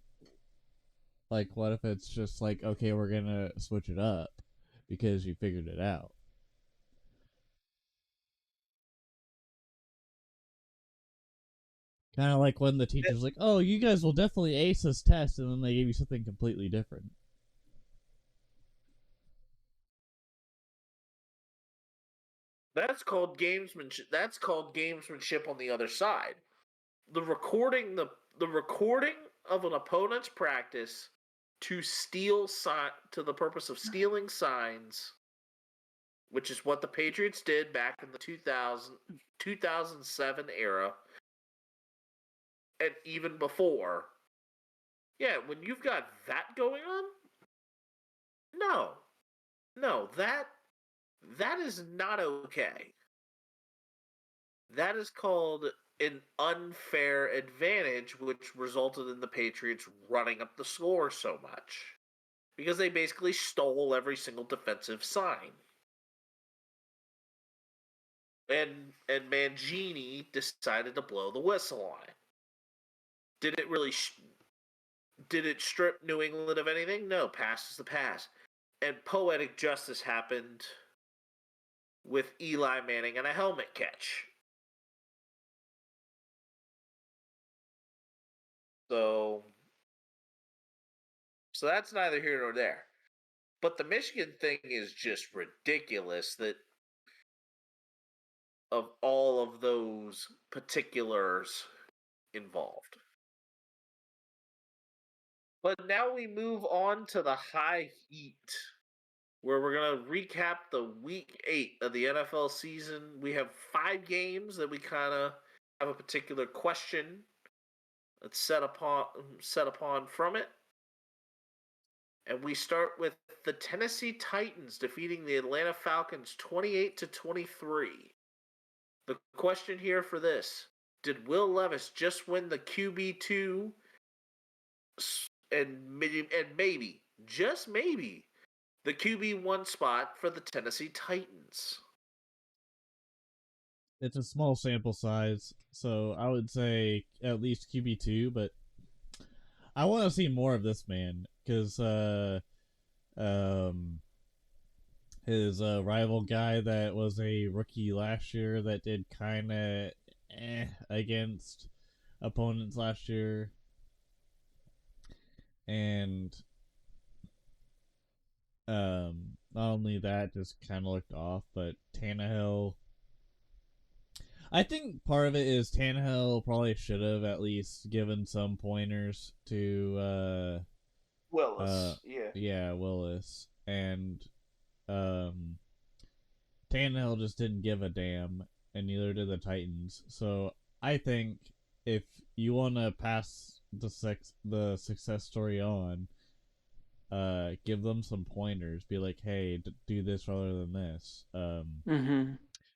Like, what if it's just like, okay, we're gonna switch it up because you figured it out? Kind of like when the teacher's like, oh, you guys will definitely ace this test, and then they give you something completely different. That's called gamesmanship. That's called gamesmanship on the other side. The recording of an opponent's practice to steal to the purpose of stealing signs, which is what the Patriots did back in the 2007 era, and even before. Yeah, when you've got that going on, no, that is not okay. That is called an unfair advantage, which resulted in the Patriots running up the score so much. Because they basically stole every single defensive sign. And Mangini decided to blow the whistle on it. Did it really... did it strip New England of anything? No, pass is the pass. And poetic justice happened with Eli Manning and a helmet catch. So that's neither here nor there. But the Michigan thing is just ridiculous, that of all of those particulars involved. But now we move on to the high heat, where we're going to recap the week 8 of the NFL season. We have 5 games that we kind of have a particular question that's set upon from it. And we start with the Tennessee Titans defeating the Atlanta Falcons 28-23. The question here for this: did Will Levis just win the QB2 and maybe, just maybe, the QB1 spot for the Tennessee Titans? It's a small sample size, so I would say at least QB2, but I want to see more of this man, because his rival guy that was a rookie last year that did kind of against opponents last year, and not only that, just kind of looked off, but Tannehill, I think part of it is Tannehill probably should have at least given some pointers to Willis. Yeah, Willis. And Tannehill just didn't give a damn, and neither did the Titans. So I think if you want to pass the success story on, give them some pointers. Be like, hey, do this rather than this.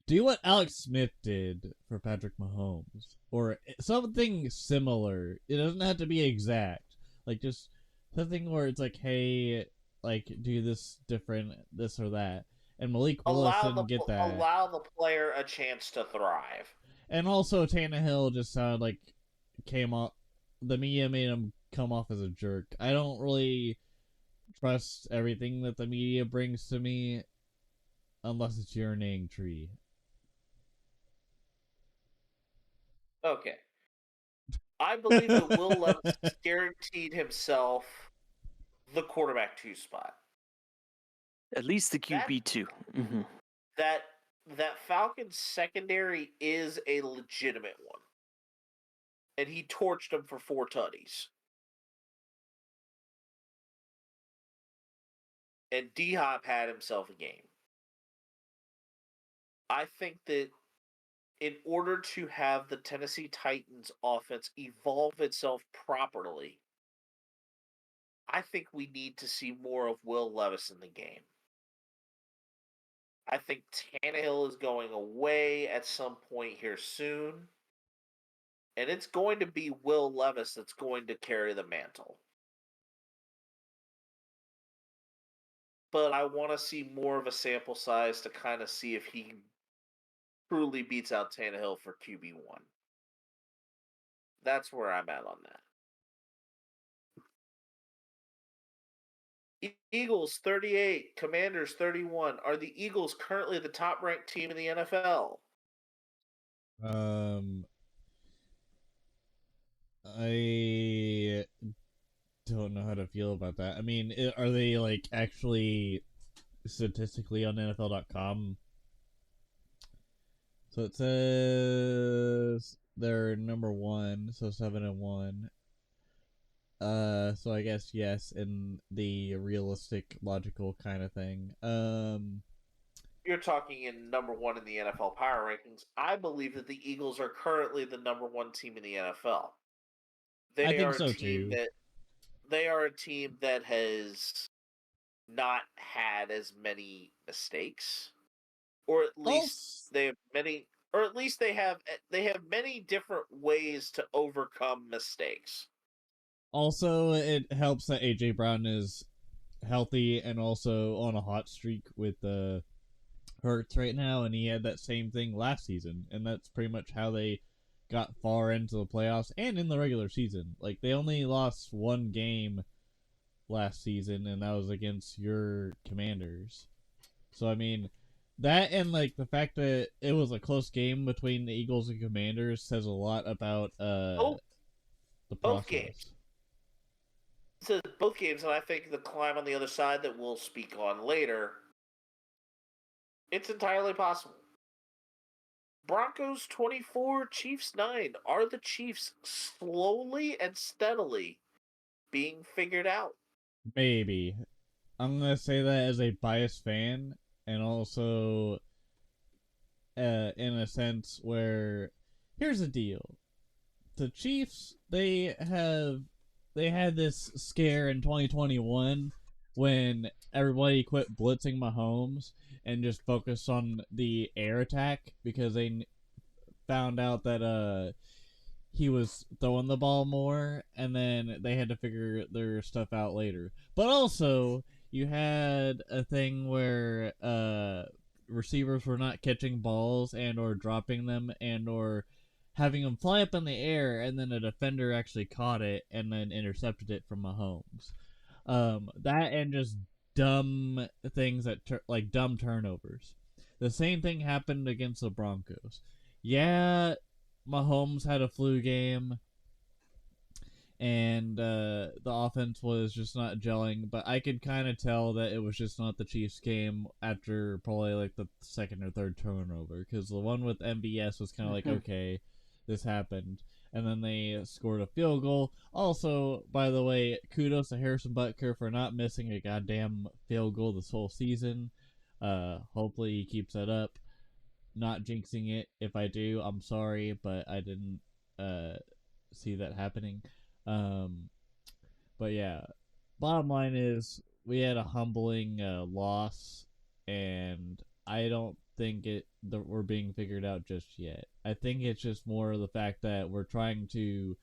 Do what Alex Smith did for Patrick Mahomes, or something similar. It doesn't have to be exact. Like just something where it's like, hey, like do this different, this or that. And Malik Willis didn't get that. Allow the player a chance to thrive. And also Tannehill just sounded like came off. The media made him come off as a jerk. I don't really trust everything that the media brings to me, unless it's your name tree. Okay. I believe that Will Levis guaranteed himself the quarterback 2 spot. At least the QB2. That Falcons secondary is a legitimate one. And he torched them for 4 tutties. And D-Hop had himself a game. I think that in order to have the Tennessee Titans offense evolve itself properly, I think we need to see more of Will Levis in the game. I think Tannehill is going away at some point here soon. And it's going to be Will Levis that's going to carry the mantle. But I want to see more of a sample size to kind of see if he truly beats out Tannehill for QB1. That's where I'm at on that. Eagles 38, Commanders 31. Are the Eagles currently the top-ranked team in the NFL? I don't know how to feel about that. I mean, are they like actually statistically on NFL.com? So it says they're number 1, so 7-1. So I guess yes, in the realistic, logical kind of thing. You're talking in number 1 in the NFL power rankings. I believe that the Eagles are currently the number 1 team in the NFL. I think so too. They are a team that has not had as many mistakes, or at least they have many, or at least they have many different ways to overcome mistakes. Also, it helps that AJ Brown is healthy and also on a hot streak with the Hurts right now, and he had that same thing last season, and that's pretty much how they got far into the playoffs and in the regular season. Like, they only lost 1 game last season, and that was against your Commanders. So, I mean, that and, like, the fact that it was a close game between the Eagles and Commanders says a lot about the process. Both games. It says both games, and I think the climb on the other side that we'll speak on later, it's entirely possible. Broncos 24, Chiefs 9. Are the Chiefs slowly and steadily being figured out? Maybe. I'm going to say that as a biased fan, and also in a sense where, here's the deal. The Chiefs, they had this scare in 2021 when everybody quit blitzing Mahomes and just focused on the air attack because they found out that he was throwing the ball more, and then they had to figure their stuff out later. But also, you had a thing where receivers were not catching balls and or dropping them and or having them fly up in the air, and then a defender actually caught it and then intercepted it from Mahomes. That and just dumb things that like dumb turnovers. The same thing happened against the Broncos. Yeah, Mahomes had a flu game, and the offense was just not gelling, but I could kind of tell that it was just not the Chiefs game after probably like the 2nd or 3rd turnover, because the one with MVS was kind of like, okay, this happened, and then they scored a field goal. Also, by the way, kudos to Harrison Butker for not missing a goddamn field goal this whole season. Hopefully he keeps that up. Not jinxing it. If I do, I'm sorry, but I didn't see that happening. Um, but yeah, bottom line is we had a humbling loss, and I don't think that we're being figured out just yet. I think it's just more of the fact that we're trying to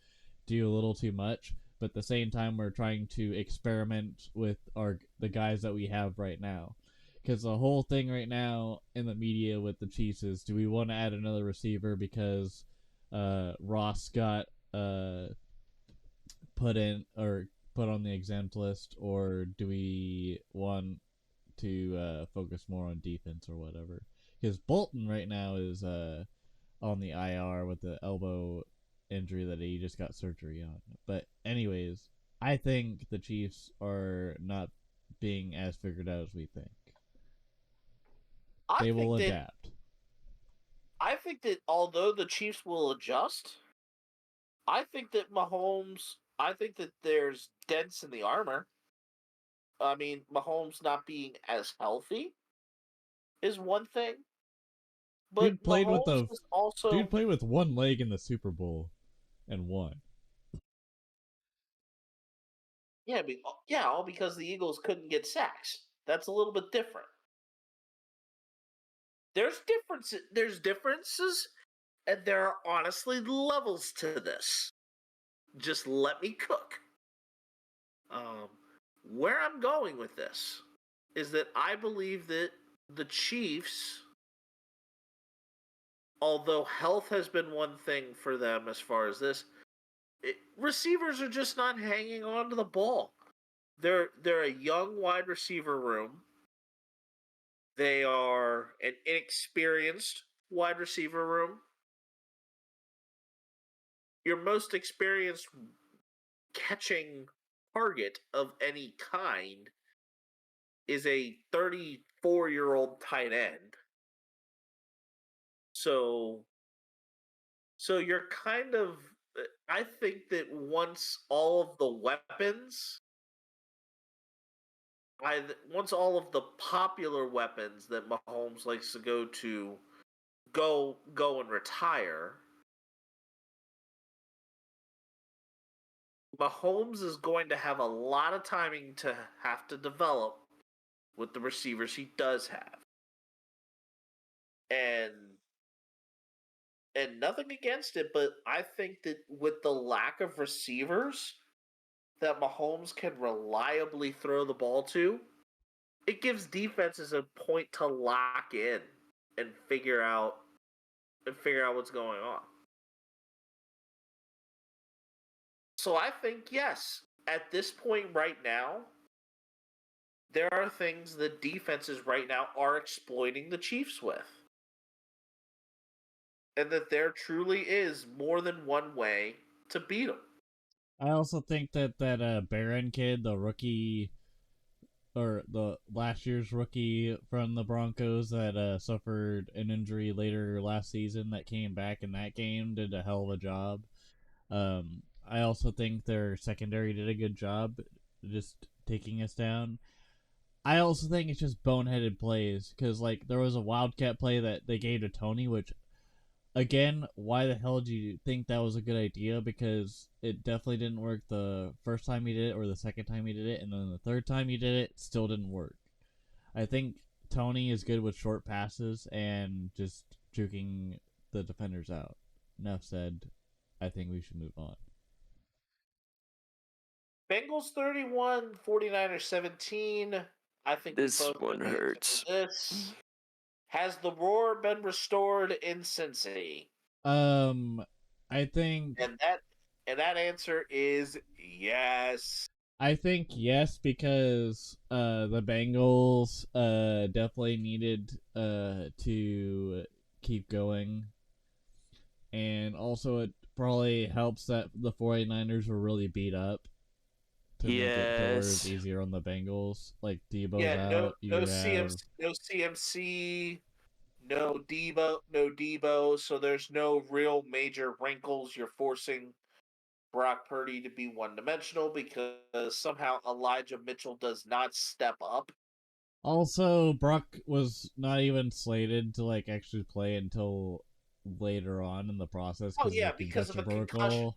do a little too much, but at the same time we're trying to experiment with the guys that we have right now. Because the whole thing right now in the media with the Chiefs is, do we want to add another receiver because Ross got put on the exempt list, or do we want to focus more on defense or whatever? Because Bolton right now is on the IR with the elbow injury that he just got surgery on. But anyways, I think the Chiefs are not being as figured out as we think. They will adapt. I think that although the Chiefs will adjust, I think that there's dents in the armor. I mean, Mahomes not being as healthy is one thing. But Dude played Mahomes is also with one leg in the Super Bowl and won. yeah, all because the Eagles couldn't get sacks. That's a little bit different. There's differences, and there are honestly levels to this. Just let me cook. Where I'm going with this is that I believe that the Chiefs, although health has been one thing for them as far as this, receivers are just not hanging on to the ball. They're a young wide receiver room. They are an inexperienced wide receiver room. Your most experienced catching target of any kind is a 34-year-old tight end. So you're kind of, I think that once all of the popular weapons that Mahomes likes to go and retire, Mahomes is going to have a lot of timing to have to develop with the receivers he does have. And nothing against it, but I think that with the lack of receivers that Mahomes can reliably throw the ball to, it gives defenses a point to lock in and figure out what's going on. So I think, yes, at this point right now, there are things that defenses right now are exploiting the Chiefs with. And that there truly is more than one way to beat them. I also think that Barron kid, the rookie, or the last year's rookie from the Broncos that suffered an injury later last season that came back in that game, did a hell of a job. I also think their secondary did a good job just taking us down. I also think it's just boneheaded plays, because like there was a wildcat play that they gave to Tony, which, again, why the hell do you think that was a good idea? Because it definitely didn't work the first time he did it, or the second time he did it, and then the third time he did it, still didn't work. I think Tony is good with short passes and just juking the defenders out. Enough said. I think we should move on. Bengals 31, 49ers 17. I think this one hurts. This. Has the roar been restored in Cincy? I think, and that answer is yes. I think yes, because the Bengals definitely needed to keep going, and also it probably helps that the 49ers were really beat up to make it doors easier on the Bengals. Like Debo's out. No CMC, no Debo. So there's no real major wrinkles. You're forcing Brock Purdy to be one-dimensional because somehow Elijah Mitchell does not step up. Also, Brock was not even slated to like actually play until later on in the process. Because of a concussion.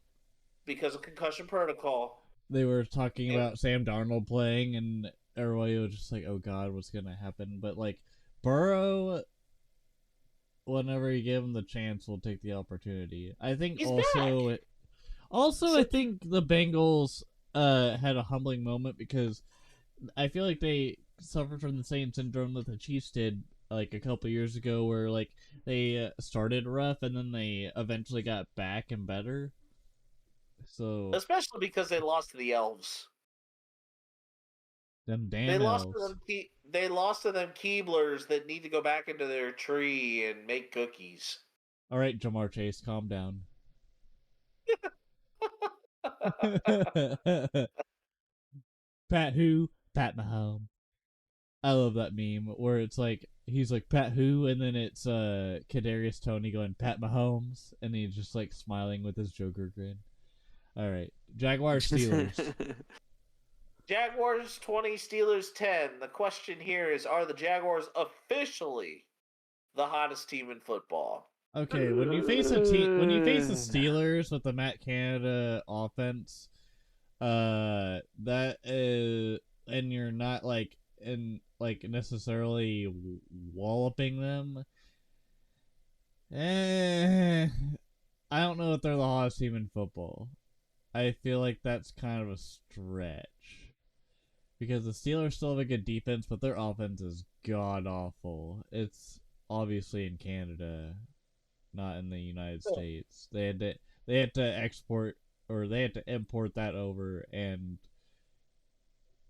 because of concussion protocol. They were talking about Sam Darnold playing, and everybody was just like, "Oh God, what's gonna happen?" But like Burrow, whenever you give him the chance, will take the opportunity. I think He's also, back. I think the Bengals had a humbling moment because I feel like they suffered from the same syndrome that the Chiefs did like a couple years ago, where like they started rough and then they eventually got back and better. So Especially because they lost to the Elves. them damn They lost to elves. them. They lost to them Keeblers that need to go back into their tree and make cookies. All right, Jamar Chase, calm down. Pat who? Pat Mahomes. I love that meme where it's like he's like Pat who, and then it's Kadarius Toney going Pat Mahomes, and he's just like smiling with his Joker grin. All right, Jaguars Steelers. Jaguars 20, Steelers 10. The question here is: are the Jaguars officially the hottest team in football? Okay, when you face the Steelers with the Matt Canada offense, that is, and you're not like necessarily walloping them. I don't know if they're the hottest team in football. I feel like that's kind of a stretch because the Steelers still have a good defense, but their offense is god awful. It's obviously in Canada, not in the United States. They had to export, or they had to import that over, and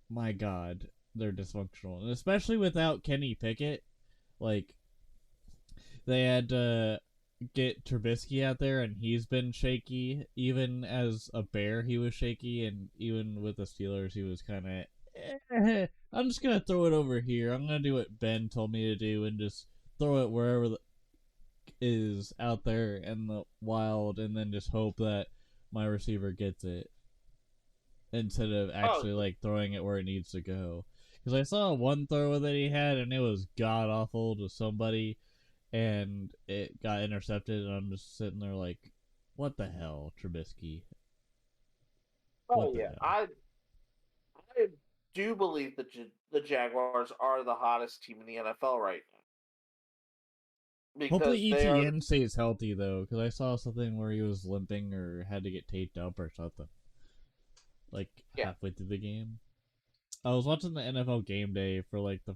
my god, they're dysfunctional. And especially without Kenny Pickett, like they had to get Trubisky out there, and he's been shaky. Even as a Bear, he was shaky, and even with the Steelers, he was kind of. I'm just gonna throw it over here. I'm gonna do what Ben told me to do, and just throw it wherever is out there in the wild, and then just hope that my receiver gets it instead of actually like throwing it where it needs to go. Because I saw one throw that he had, and it was god awful to somebody, and it got intercepted, and I'm just sitting there like, what the hell, Trubisky? Oh yeah, I do believe that the Jaguars are the hottest team in the NFL right now. Hopefully ETN stays healthy though, because I saw something where he was limping or had to get taped up or something, like halfway through the game. I was watching the NFL Game Day for like the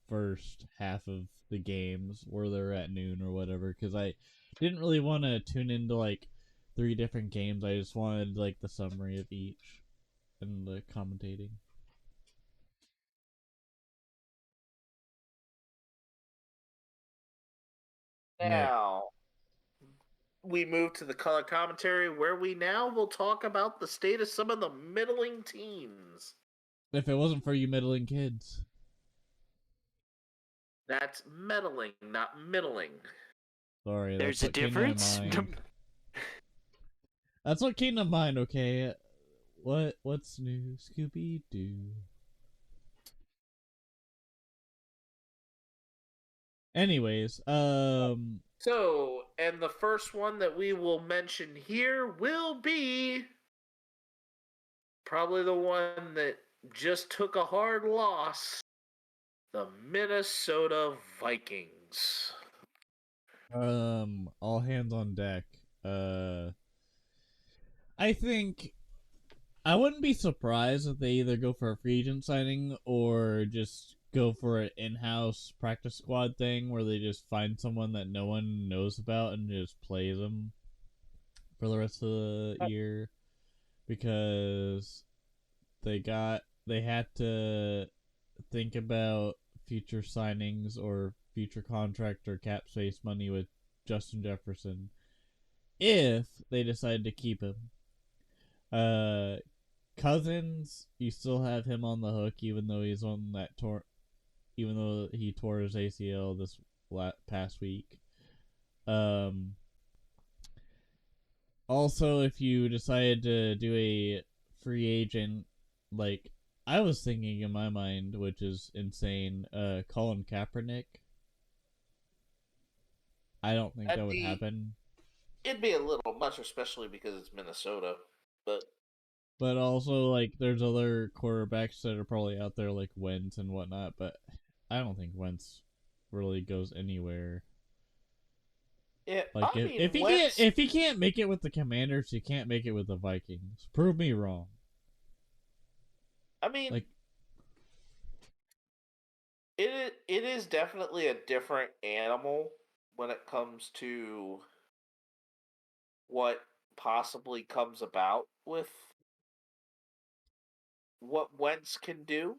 first half of the games where they're at noon or whatever, because I didn't really want to tune into like 3 different games. I just wanted like the summary of each and the commentating. Now we move to the color commentary, where we now will talk about the state of some of the middling teams. If it wasn't for you middling kids. That's meddling, not middling. Sorry, there's a difference. That's what came to mind. Okay, what's new, Scooby Doo? Anyways, So, and the first one that we will mention here will be probably the one that just took a hard loss, the Minnesota Vikings. all hands on deck. I think I wouldn't be surprised if they either go for a free agent signing or just go for an in-house practice squad thing where they just find someone that no one knows about and just plays them for the rest of the year, because they had to think about future signings or future contract or cap space money with Justin Jefferson if they decide to keep him. Cousins, you still have him on the hook, even though he's on that even though he tore his ACL this past week. Also, if you decided to do a free agent, like I was thinking in my mind, which is insane, Colin Kaepernick. I don't think that would happen. It'd be a little much, especially because it's Minnesota. But also, like, there's other quarterbacks that are probably out there, like Wentz and whatnot, but I don't think Wentz really goes anywhere. yeah, Like, I mean, if he can't make it with the Commanders, he can't make it with the Vikings. Prove me wrong. I mean, Like, it is definitely a different animal when it comes to what possibly comes about with what Wentz can do.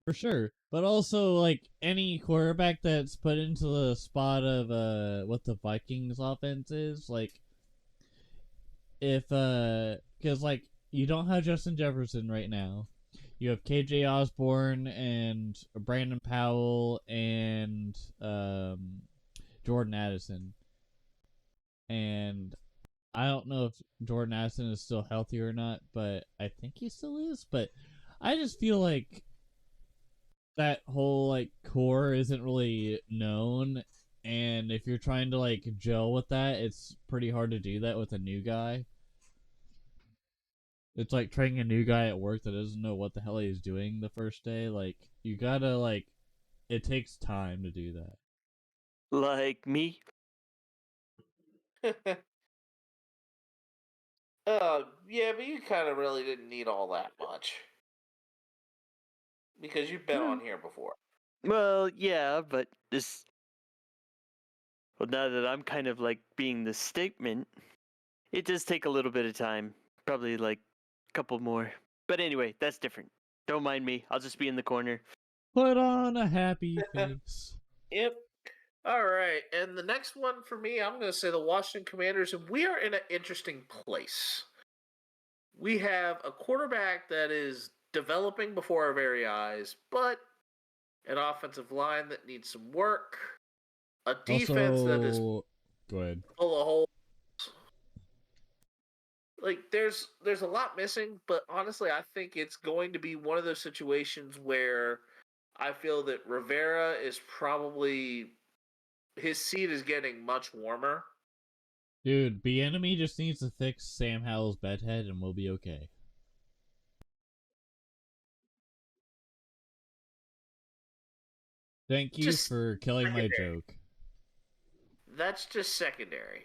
for sure. But also, like, any quarterback that's put into the spot of what the Vikings offense is, like, if because like you don't have Justin Jefferson right now. You have KJ Osborne and Brandon Powell and Jordan Addison. And I don't know if Jordan Addison is still healthy or not, but I think he still is. But I just feel like that whole like core isn't really known, and if you're trying to like gel with that, it's pretty hard to do that with a new guy. It's like training a new guy at work that doesn't know what the hell he's doing the first day. Like, you gotta, like, it takes time to do that. Like me. Yeah, but you kind of really didn't need all that much because you've been on here before. Well, yeah, but this. Well, now that I'm kind of like being the statement, it does take a little bit of time. Probably like a couple more. But anyway, that's different. Don't mind me. I'll just be in the corner. Put on a happy face. Yep. All right, and the next one for me, I'm going to say the Washington Commanders, and we are in an interesting place. We have a quarterback that is developing before our very eyes, but an offensive line that needs some work, a defense that is Also, go ahead. full of holes. Like there's a lot missing, but honestly, I think it's going to be one of those situations where I feel that Rivera is probably his seat is getting much warmer. Dude, Bieniemy just needs to fix Sam Howell's bedhead and we'll be okay. Thank you Just for killing my secondary. joke. That's just secondary.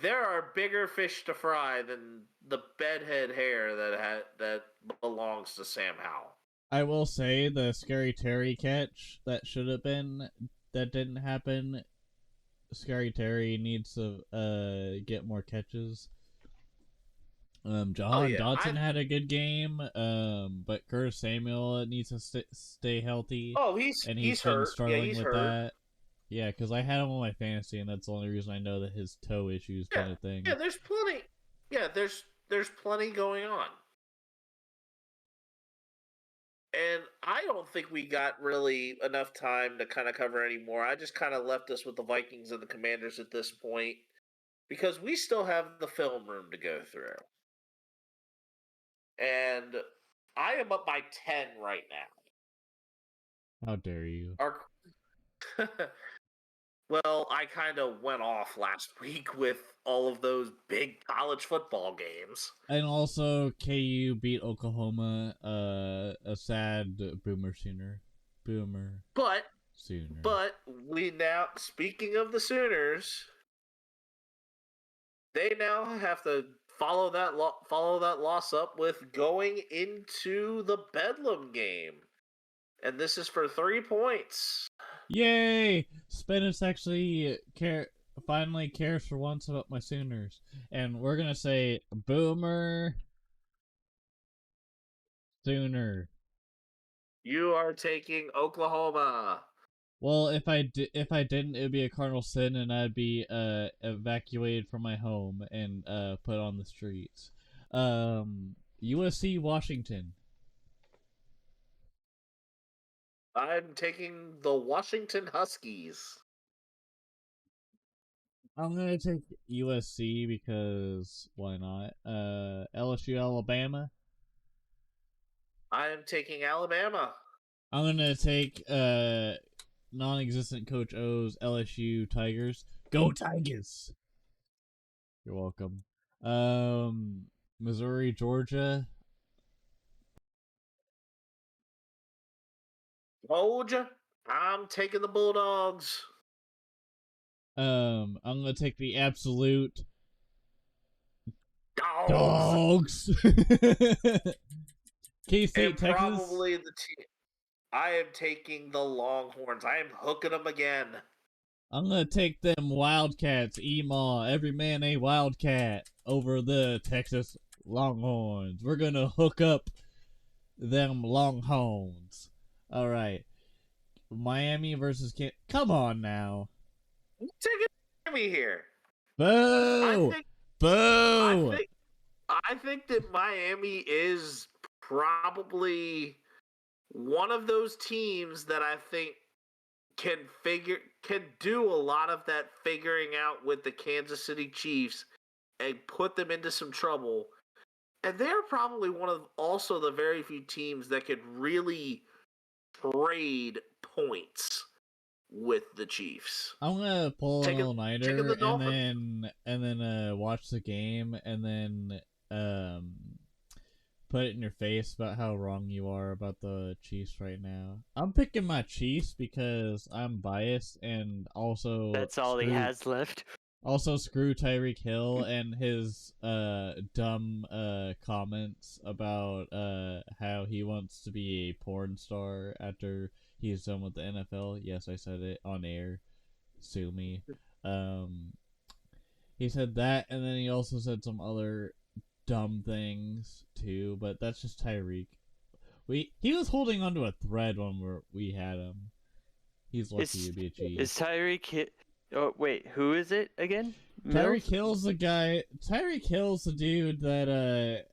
There are bigger fish to fry than the bedhead hair that belongs to Sam Howell. I will say the Scary Terry catch that should have been, that didn't happen. Scary Terry needs to get more catches. Jahan Dotson had a good game, but Curtis Samuel needs to stay healthy. Oh, he's been hurt. struggling he's with hurt. that. Yeah, because I had him on my fantasy, and that's the only reason I know that his toe issue's been a thing. Yeah, there's plenty. Yeah, there's plenty going on. And I don't think we got really enough time to kind of cover any more. I just kind of left us with the Vikings and the Commanders at this point because we still have the film room to go through. And I am up by 10 right now. How dare you? Well, I kind of went off last week with all of those big college football games. And also, KU beat Oklahoma, a sad Boomer Sooner. But we now, speaking of the Sooners, they now have to follow that loss up with going into the Bedlam game. And this is for 3 points. Yay! Spinnis actually finally cares for once about my Sooners. And we're gonna say Boomer Sooner. You are taking Oklahoma. Well, if I didn't, it would be a cardinal sin, and I'd be evacuated from my home and put on the streets. USC Washington. I'm taking the Washington Huskies. I'm gonna take USC because why not? LSU Alabama. I am taking Alabama. I'm gonna take non-existent Coach O's LSU Tigers. Go Tigers! You're welcome. Missouri, Georgia. Told ya. I'm taking the Bulldogs. I'm gonna take the absolute Dogs. dogs. K-State, And Texas. probably the team. I am taking the Longhorns. I am hooking them again. I'm gonna take them Wildcats, Emaw, every man a Wildcat over the Texas Longhorns. We're gonna hook up them Longhorns. All right, Miami versus Come on now. I'm taking Miami here. Boo! Boo! I think that Miami is probably one of those teams that I think can do a lot of that figuring out with the Kansas City Chiefs and put them into some trouble. And they're probably one of also the very few teams that could really trade points with the Chiefs. I'm gonna pull an Taking all-nighter the Dolphins. and then watch the game and then put it in your face about how wrong you are about the Chiefs right now. I'm picking my Chiefs because I'm biased and also That's all he has left. Also, screw Tyreek Hill and his dumb comments about how he wants to be a porn star after he's done with the NFL. Yes, I said it on air. Sue me. He said that, and then he also said some other dumb things too. But that's just Tyreek. He was holding onto a thread when we had him. He's lucky to be a Chief. Is Tyreek? Oh wait, who is it again? Tyreek Hill's the guy. Tyreek Hill's the dude that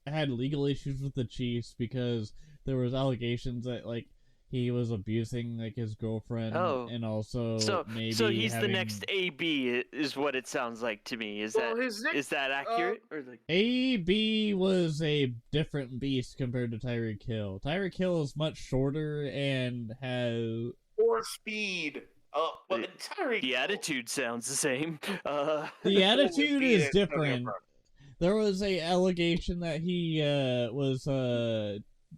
had legal issues with the Chiefs because there was allegations that like he was abusing like his girlfriend and also maybe so he's the next AB is what it sounds like to me. Is that accurate? Or like AB was a different beast compared to Tyreek Hill. Tyreek Hill is much shorter and has more speed. But the attitude sounds the same. The attitude is different. There was a allegation that he was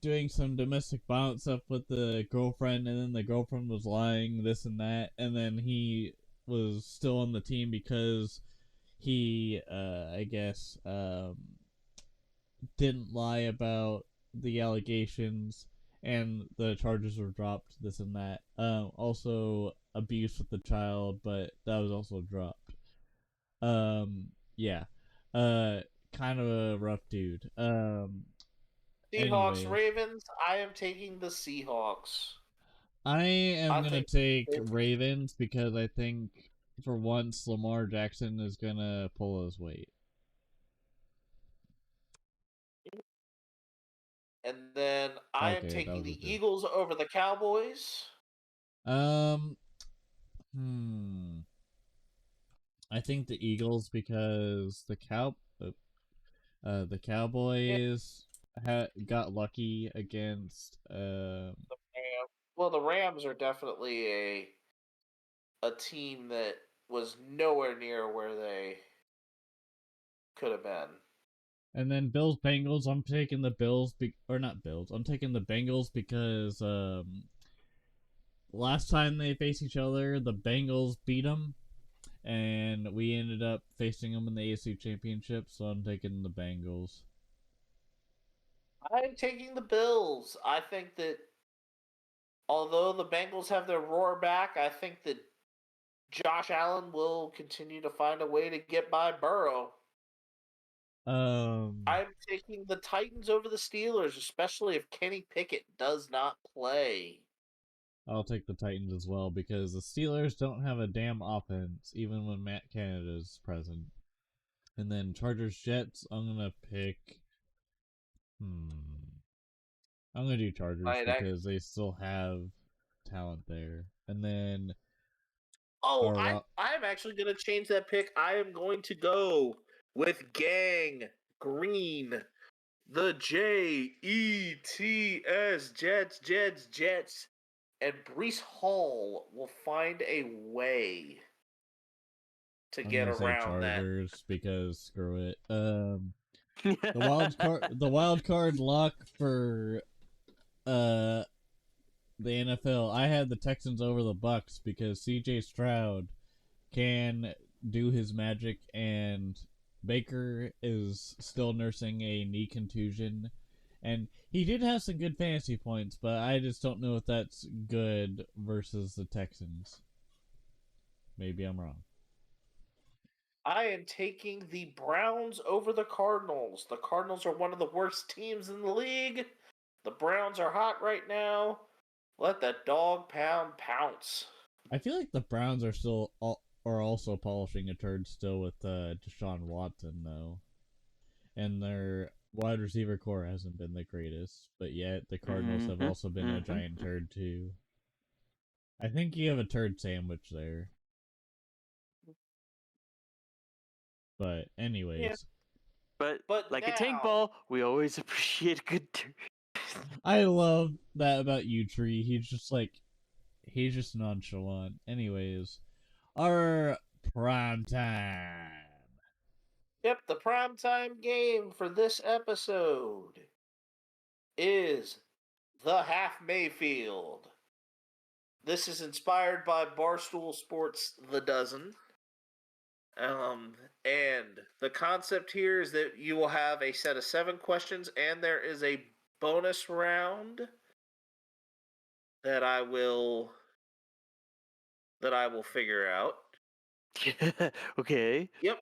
doing some domestic violence stuff with the girlfriend, and then the girlfriend was lying, this and that, and then he was still on the team because he, I guess, didn't lie about the allegations, and the charges were dropped, this and that. Also, abuse with the child, but that was also dropped. Yeah. Kind of a rough dude. Seahawks, Ravens. I am taking the Seahawks. I am gonna take Ravens because I think for once Lamar Jackson is gonna pull his weight. And then I am taking the Eagles over the Cowboys. I think the Eagles because the Cowboys got lucky against the Rams. Well, the Rams are definitely a team that was nowhere near where they could have been. And then Bills Bengals, I'm taking the Bills I'm taking the Bengals because last time they faced each other, the Bengals beat them, and we ended up facing them in the AFC Championship, so I'm taking the Bengals. I'm taking the Bills. I think that although the Bengals have their roar back, I think that Josh Allen will continue to find a way to get by Burrow. I'm taking the Titans over the Steelers, especially if Kenny Pickett does not play. I'll take the Titans as well because the Steelers don't have a damn offense, even when Matt Canada is present. And then Chargers Jets, I'm gonna pick. I'm gonna do Chargers because they still have talent there. And then. I'm actually gonna change that pick. I am going to go with Gang Green. The Jets, Jets. And Breece Hall will find a way to I'm get gonna say around that. Chargers because screw it. The wild card lock for the NFL. I had the Texans over the Bucks because C.J. Stroud can do his magic, and Baker is still nursing a knee contusion. And he did have some good fantasy points, but I just don't know if that's good versus the Texans. Maybe I'm wrong. I am taking the Browns over the Cardinals. The Cardinals are one of the worst teams in the league. The Browns are hot right now. Let the dog pound pounce. I feel like the Browns are also polishing a turd still with Deshaun Watson though, and their wide receiver core hasn't been the greatest. But yet the Cardinals have also been a giant turd too. I think you have a turd sandwich there. But anyways. Yeah. But like now, a tank ball, we always appreciate a good turn. I love that about you, Tree. He's just nonchalant. Anyways, our prime time. Yep, the primetime game for this episode is The Half Mayfield. This is inspired by Barstool Sports The Dozen. And the concept here is that you will have a set of 7 questions, and there is a bonus round that I will figure out. Okay. Yep.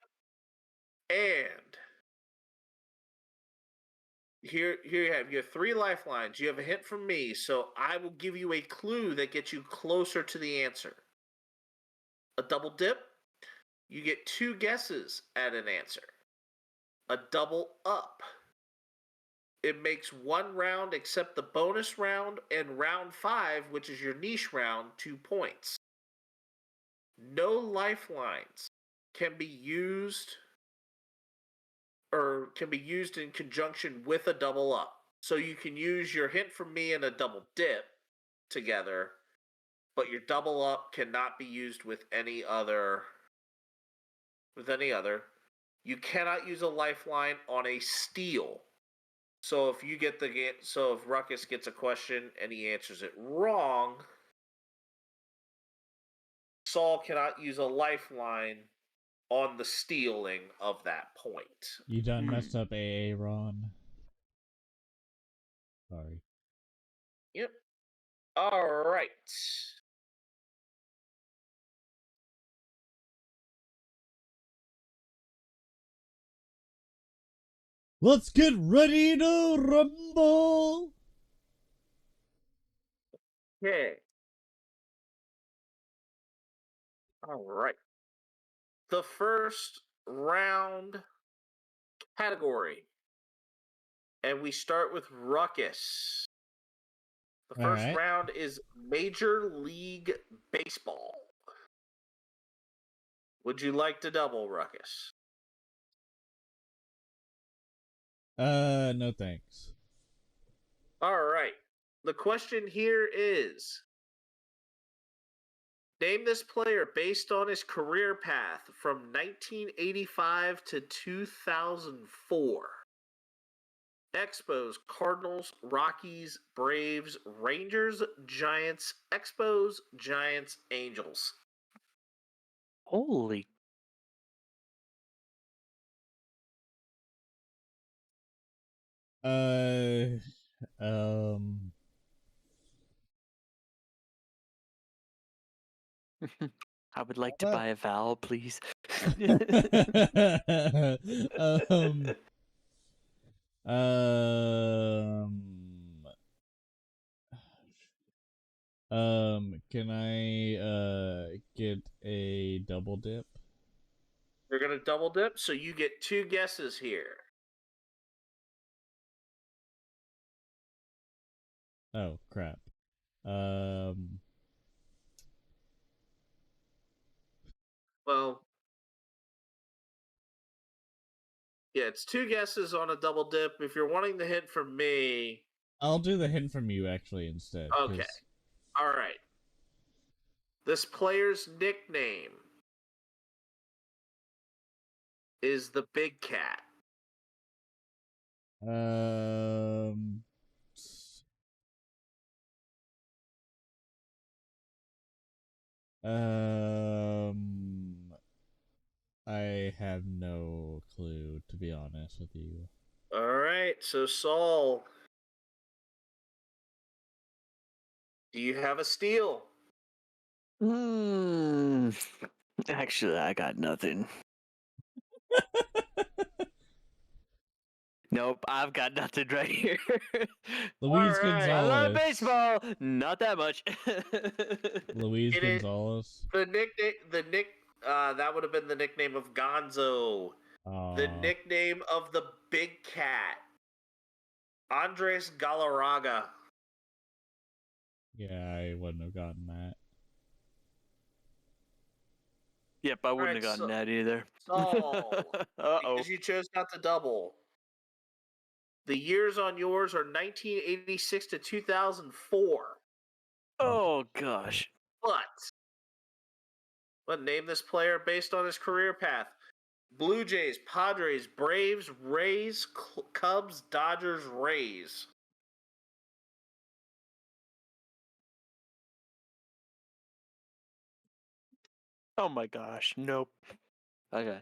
And here you have your 3 lifelines. You have a hint from me, so I will give you a clue that gets you closer to the answer. A double dip, you get 2 guesses at an answer. A double up, it makes 1 round except the bonus round, and round 5, which is your niche round, 2 points. No lifelines can be used in conjunction with a double up. So you can use your hint from me and a double dip together, but your double up cannot be used with any other. You cannot use a lifeline on a steal. So if Ruckus gets a question and he answers it wrong, Saul cannot use a lifeline on the stealing of that point. You done messed up AA, Ron. Sorry. Yep. All right. Let's get ready to rumble. Okay. All right. The first round category. And we start with Ruckus. The first round is Major League Baseball. Would you like to double, Ruckus? No thanks. All right. The question here is, name this player based on his career path from 1985 to 2004. Expos, Cardinals, Rockies, Braves, Rangers, Giants, Expos, Giants, Angels. Holy. I would like to buy a vowel, please. Can I get a double dip? You're gonna double dip, so you get 2 guesses here. Oh crap. Well, yeah, it's 2 guesses on a double dip. If you're wanting the hint from me, I'll do the hint from you actually instead. okay. All right. This player's nickname is the big cat? I have no clue, to be honest with you. All right, so Saul, do you have a steal? Actually, I got nothing. Nope, I've got nothing right here. Luis Alright. I love Gonzalez. baseball, not that much. Luis It is- Gonzalez. That would have been the nickname of Gonzo. The nickname of the big cat, Andres Galarraga. Yeah, I wouldn't have gotten that. Yep, I wouldn't have gotten that either. Saul, Uh-oh. because you chose not to double. The years on yours are 1986 to 2004. Oh, gosh. But name this player based on his career path. Blue Jays, Padres, Braves, Rays, Cubs, Dodgers, Rays. Oh my gosh, nope. Okay.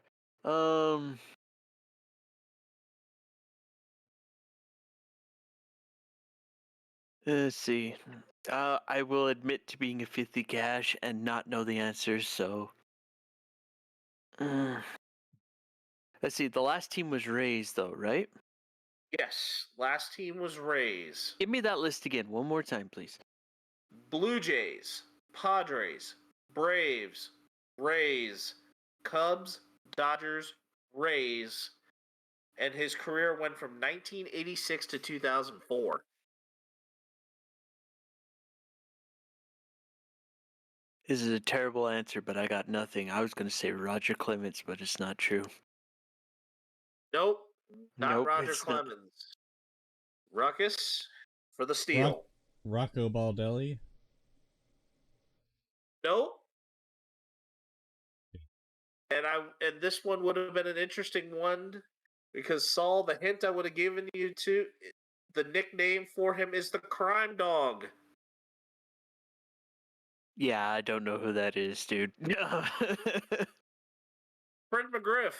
Let's see. I will admit to being a 50 cash and not know the answers, so. Let's see, the last team was Rays, though, right? Yes, last team was Rays. Give me that list again, one more time, please. Blue Jays, Padres, Braves, Rays, Cubs, Dodgers, Rays, and his career went from 1986 to 2004. This is a terrible answer, but I got nothing. I was going to say Roger Clemens, but it's not true. Nope, not Roger it's Clemens. Ruckus for the steal. Rocco Baldelli. Nope. And this one would have been an interesting one because Saul, the hint I would have given you to, the nickname for him is the Crime Dog. Yeah, I don't know who that is, dude. Brent McGriff.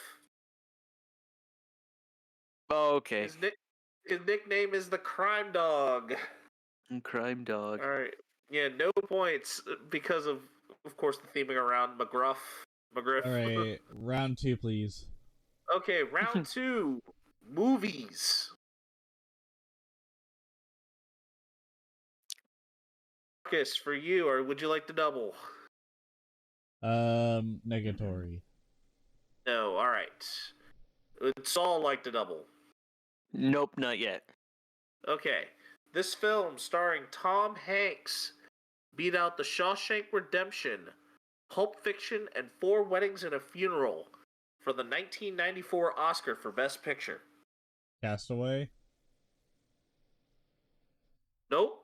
Oh, okay. His nickname is the Crime Dog. Crime Dog. All right. Yeah, no points because of course, the theming around McGriff. All right, round 2, please. Okay, round 2. Movies. Marcus, for you, or would you like to double? Negatory. No, all right. Would Saul like to double? Nope, not yet. Okay. This film, starring Tom Hanks, beat out The Shawshank Redemption, Pulp Fiction, and Four Weddings and a Funeral for the 1994 Oscar for Best Picture. Castaway. Nope.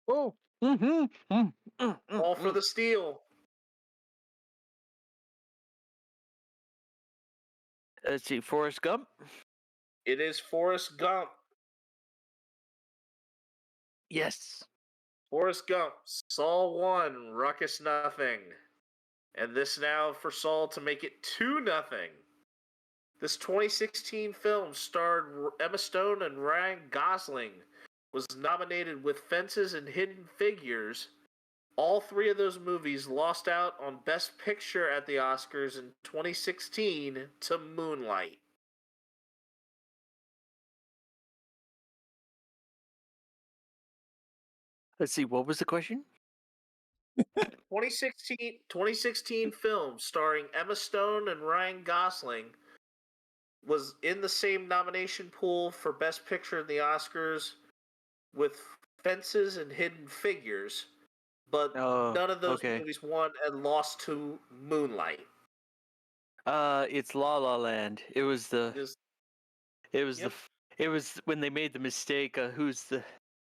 Oh. All for the steal. Let's see, Forrest Gump? It is Forrest Gump. Yes. Forrest Gump. Saul 1, Ruckus nothing. And this now for Saul to make it 2-0. This 2016 film starred Emma Stone and Ryan Gosling, was nominated with Fences and Hidden Figures. All 3 of those movies lost out on Best Picture at the Oscars in 2016 to Moonlight. Let's see, what was the question? 2016 film starring Emma Stone and Ryan Gosling was in the same nomination pool for Best Picture in the Oscars with Fences and Hidden Figures, but none of those movies won and lost to Moonlight. It's La La Land. It was when they made the mistake.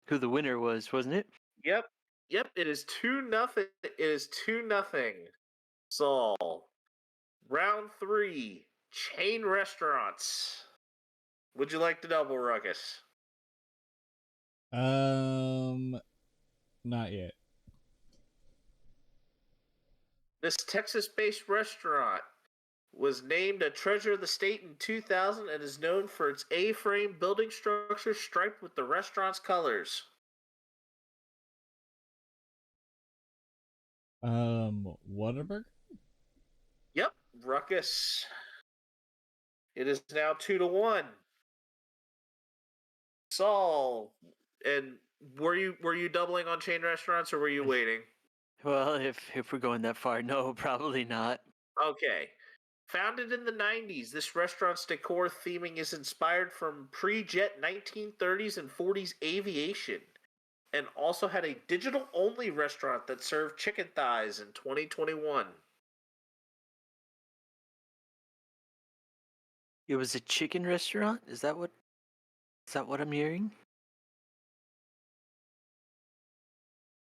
Who the winner was, wasn't it? Yep. It is 2-0. It is 2-0. Saul. Round 3. chain restaurants. Would you like to double, Ruckus? Not yet. This Texas-based restaurant was named a Treasure of the State in 2000 and is known for its A-frame building structure striped with the restaurant's colors. Whataburger? Yep, Ruckus. It is now 2-1. Saul, and were you doubling on chain restaurants or were you waiting? Well, if we're going that far, no, probably not. Okay. Founded in the 90s, this restaurant's decor theming is inspired from pre-jet 1930s and 40s aviation, and also had a digital-only restaurant that served chicken thighs in 2021. It was a chicken restaurant? Is that what I'm hearing?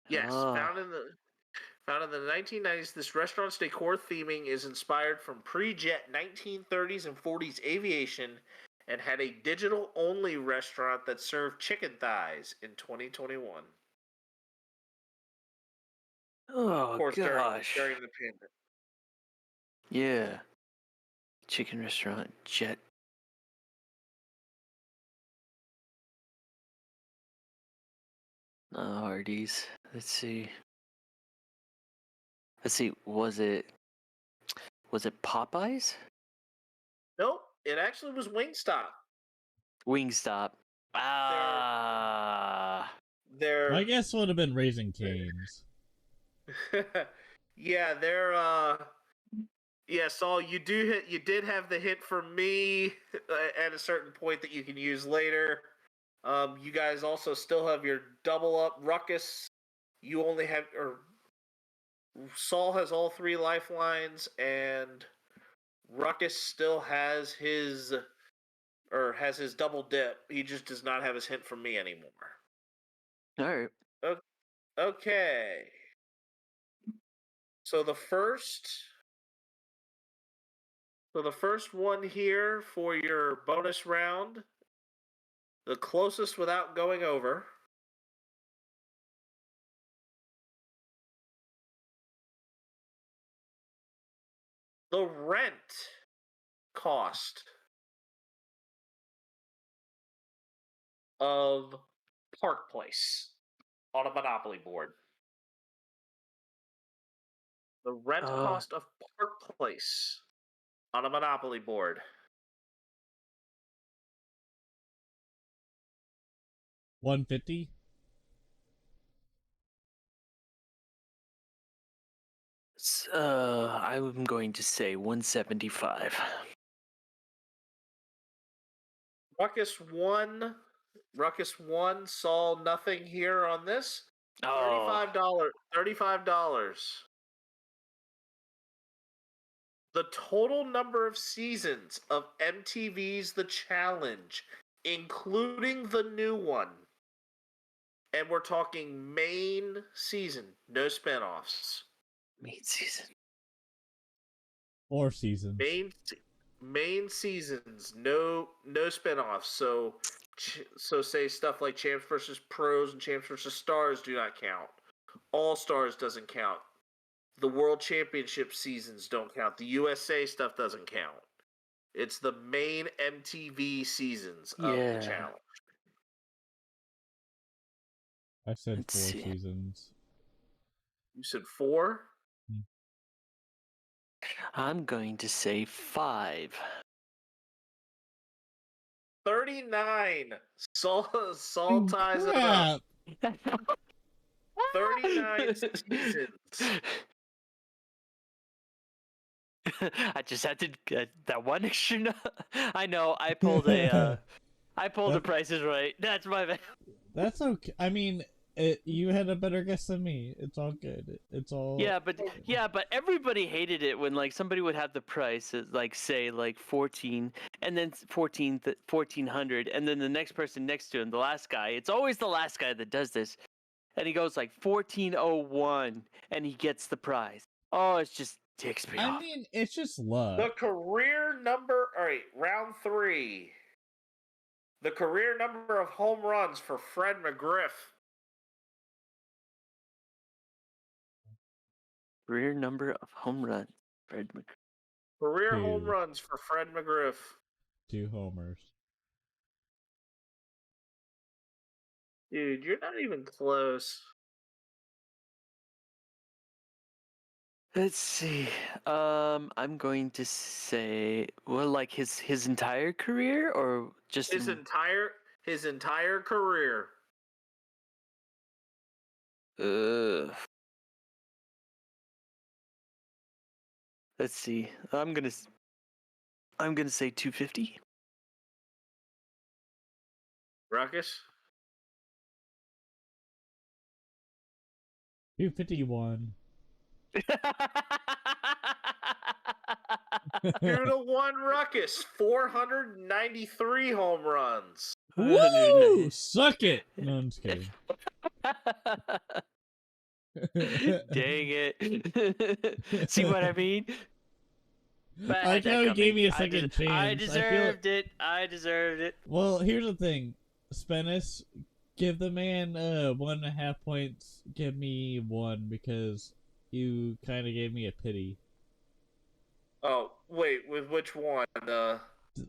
Yes, Oh. founded in the 1990s, this restaurant's decor theming is inspired from pre-jet 1930s and 40s aviation and had a digital-only restaurant that served chicken thighs in 2021. Oh, Of course, gosh. during the pandemic. Yeah. Chicken restaurant, jet. Hardee's. Let's see. Was it Popeyes? Nope, it actually was Wingstop. Wingstop. Ah. They're My guess would have been Raising Cane's. yeah, yeah, Saul, you did have the hint from me at a certain point that you can use later. You guys also still have your double up. Ruckus, you only have, or Saul has all 3 lifelines, and Ruckus still has his double dip. He just does not have his hint from me anymore. All right. Okay. So the first one here for your bonus round, the closest without going over. The rent cost of Park Place on a Monopoly board. The rent cost of Park Place on a Monopoly board. $150. I'm going to say 175. Ruckus won. Saul nothing here on this. $35. The total number of seasons of MTV's The Challenge, including the new one, and we're talking main season, no spinoffs. Main season. 4 seasons. Main seasons, no spinoffs. So say stuff like Champs vs. Pros and Champs vs. Stars do not count. All Stars doesn't count. The World Championship seasons don't count. The USA stuff doesn't count. It's the main MTV seasons of the challenge. I said 4 seasons. You said 4? I'm going to say 5. 39. Saul ties it up. 39 seasons. I just had to get that one extra. I know. I pulled a. The Price is Right. That's my bad. That's okay. I mean, you had a better guess than me. It's all good. It's all. Yeah, but everybody hated it when like somebody would have the price at, like say like 14, and then 1400, and then the next person next to him, the last guy. It's always the last guy that does this, and he goes like 1401, and he gets the prize. Oh, it's just Ticks me I off. mean, it's just luck. The career number. All right, round 3. The career number of home runs for Fred McGriff. Career number of home runs. Fred McGriff. Career 2. home runs for Fred McGriff. 2 homers. Dude, you're not even close. Let's see. I'm going to say, well, like his entire career, or just His entire career. Let's see. I'm gonna say 250. Ruckus? 251. 2-1 Ruckus. 493 home runs. Woo! Suck it! No, I'm just kidding. Dang it. See what I mean? But I like how he gave me a second chance. I deserved it. I deserved it. Well, here's the thing. Spennis, give the man 1.5 points. Give me 1 because you kind of gave me a pity. Oh, wait, with which one? The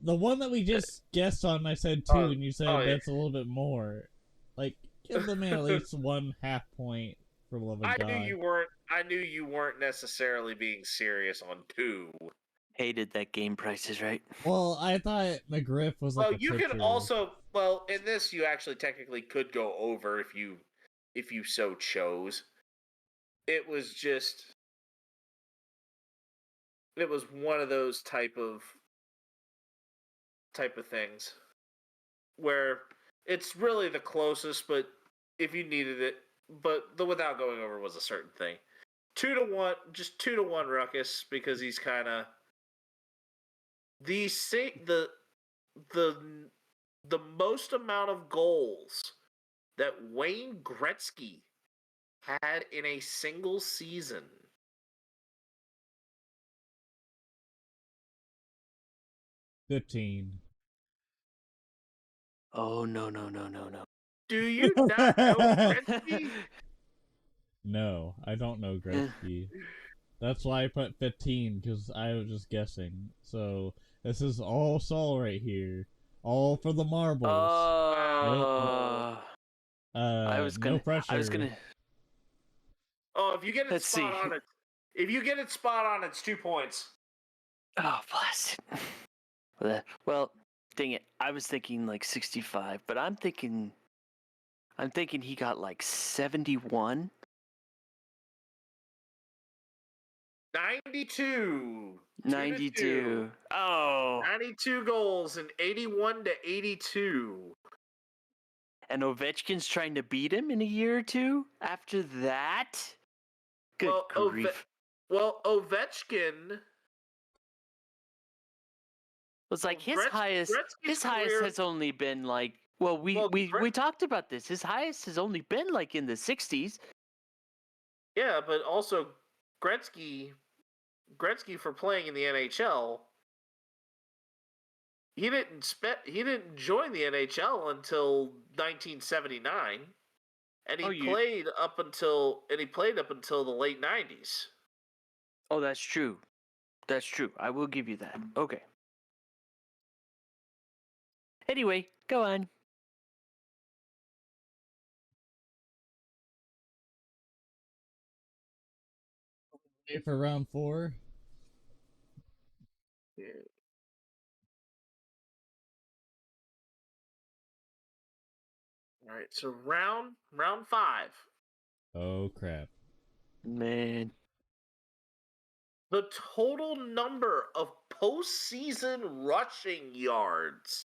one that we just guessed on, I said 2, and you said that's a little bit more. Like, give the man at least 1.5 point for the love of God. I knew you weren't necessarily being serious on 2. Hated that game prices, right? Well, I thought McGriff was like Well, you pitcher. can also in this you actually technically could go over if you so chose. It was one of those type of things where it's really the closest, but if you needed it, but the without going over was a certain thing. 2-1, just 2-1 Ruckus, because he's kind of the most amount of goals that Wayne Gretzky had in a single season. $15. Oh, no. Do you not know Gretzky? No, I don't know Gretzky. That's why I put 15, because I was just guessing. So, this is all Saul right here. All for the marbles. I was gonna. No pressure. Oh, if you get it Let's spot see. on it. If you get it spot on, it's 2 points. Oh, bless it. Well, dang it. I was thinking like 65, but I'm thinking he got like 71. 92. 92. Oh. 92 goals and 81-82. And Ovechkin's trying to beat him in a year or two after that? Good grief. Ovechkin It's like his highest career, has only been like, well, we talked about this. His highest has only been like in the 60s. Yeah, but also Gretzky for playing in the NHL, he didn't join the NHL until 1979, and he played up until the late 90s. Oh, that's true. That's true. I will give you that. Okay. Anyway, go on. Ready for round 4? Yeah. All right, so round 5. Oh, crap. Man. The total number of postseason rushing yards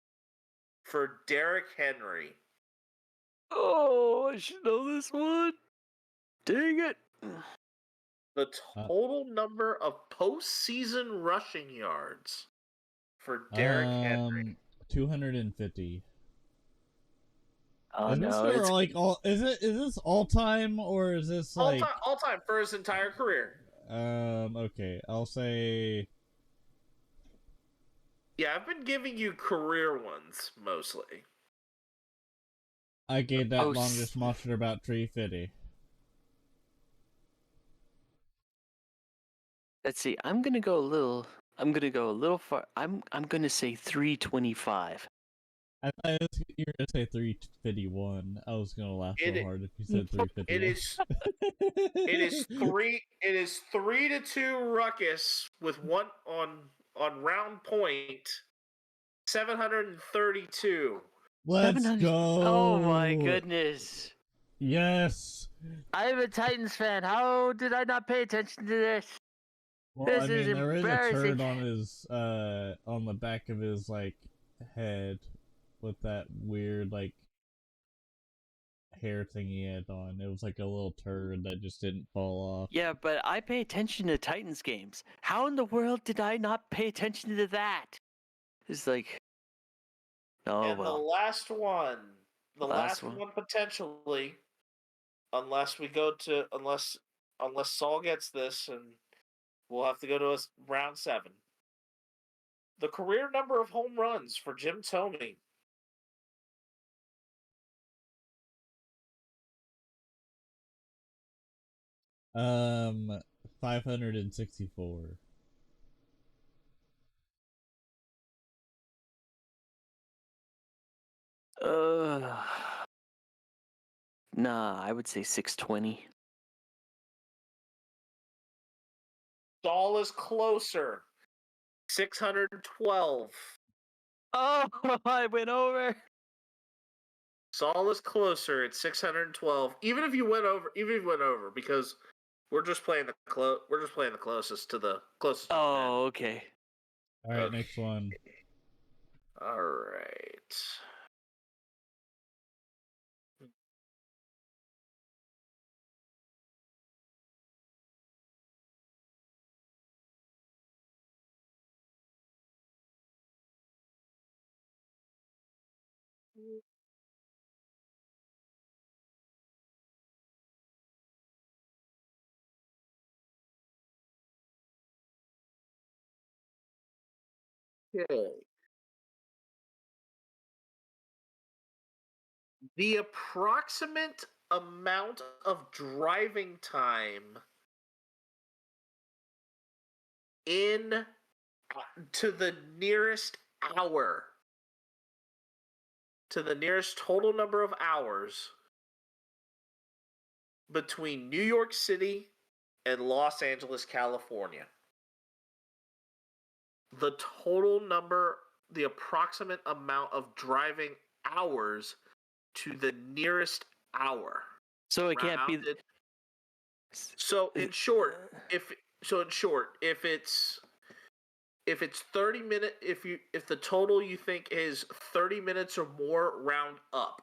for Derrick Henry. Oh, I should know this one. Dang it. The total number of postseason rushing yards for Derrick Henry. 250. Oh, is no. This for, like, is this all time, or is this like all time for his entire career? Okay, I'll say. Yeah, I've been giving you career ones mostly. I gave that Oh, longest monster about 350. Let's see. I'm gonna go a little far. I'm gonna say 325. I thought you were gonna say 351. I was gonna laugh so It hard if you said it 351. is it is 3-2 Ruckus with one on round point 732. Let's 700 go! Oh my goodness! Yes. I'm a Titans fan. How did I not pay attention to this? Well, This I is mean, there is a embarrassing. turd on his on the back of his like head with that weird like hair thing he had on. It was like a little turd that just didn't fall off. Yeah, but I pay attention to Titans games. How in the world did I not pay attention to that? It's like, oh And well. the last one, Last one. potentially, unless Saul gets this, and we'll have to go to round 7. The career number of home runs for Jim Thome. 564. Nah, I would say 620. Saul is closer. 612. Oh, I went over. Saul is closer at 612. Even if you went over, because we're just playing the closest to the closest. Oh, okay. All right, Okay. next one. All right. Okay. The approximate amount of driving time in to the nearest hour, to the nearest total number of hours between New York City and Los Angeles, California. The approximate amount of driving hours to the nearest hour. So it can't be. Rounded. So in short, if it's 30 minutes, if the total you think is 30 minutes or more, round up.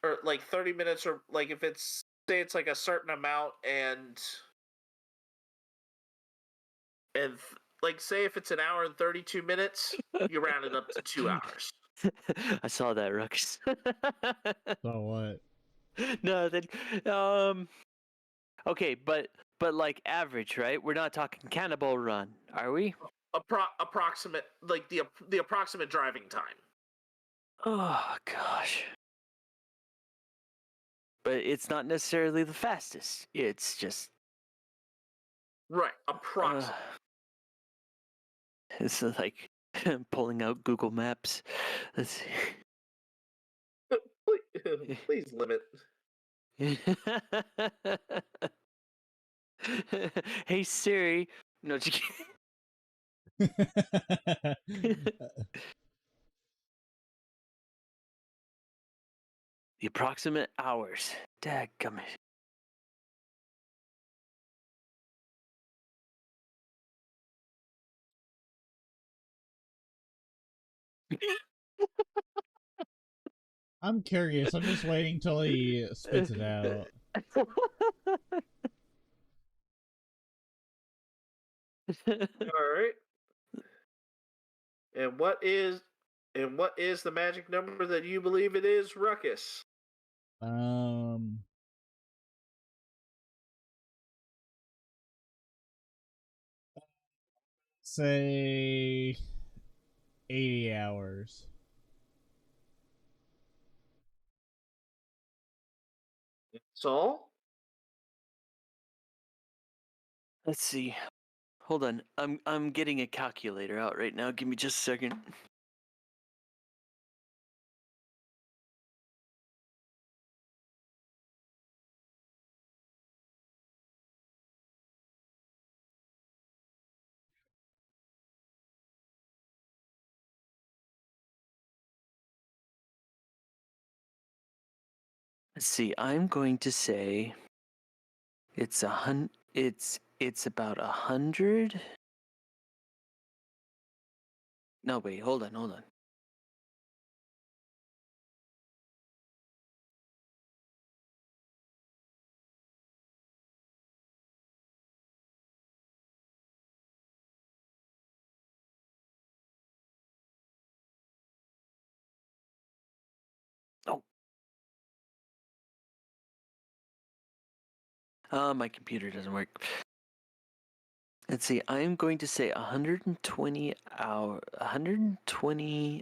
Or like 30 minutes, or like if it's, say it's like a certain amount, and like say if it's an hour and 32 minutes, you round it up to 2 hours. I saw that, Ruckus. So what? No, then, okay, but like average, right? We're not talking Cannibal Run, are we? Approximate, like the approximate driving time. Oh gosh. But it's not necessarily the fastest. It's just Right, approximate. it's like pulling out Google Maps. Let's see. Please limit. Hey Siri. No, just kidding. The approximate hours. Dadgummit. I'm curious. I'm just waiting till he spits it out. All right. And what is the magic number that you believe it is, Ruckus? say 80 hours. Saul? Let's see. Hold on. I'm getting a calculator out right now. Give me just a second. Let's see. I'm going to say it's about 100. No, wait. Hold on. Oh. My computer doesn't work. Let's see. I'm going to say 120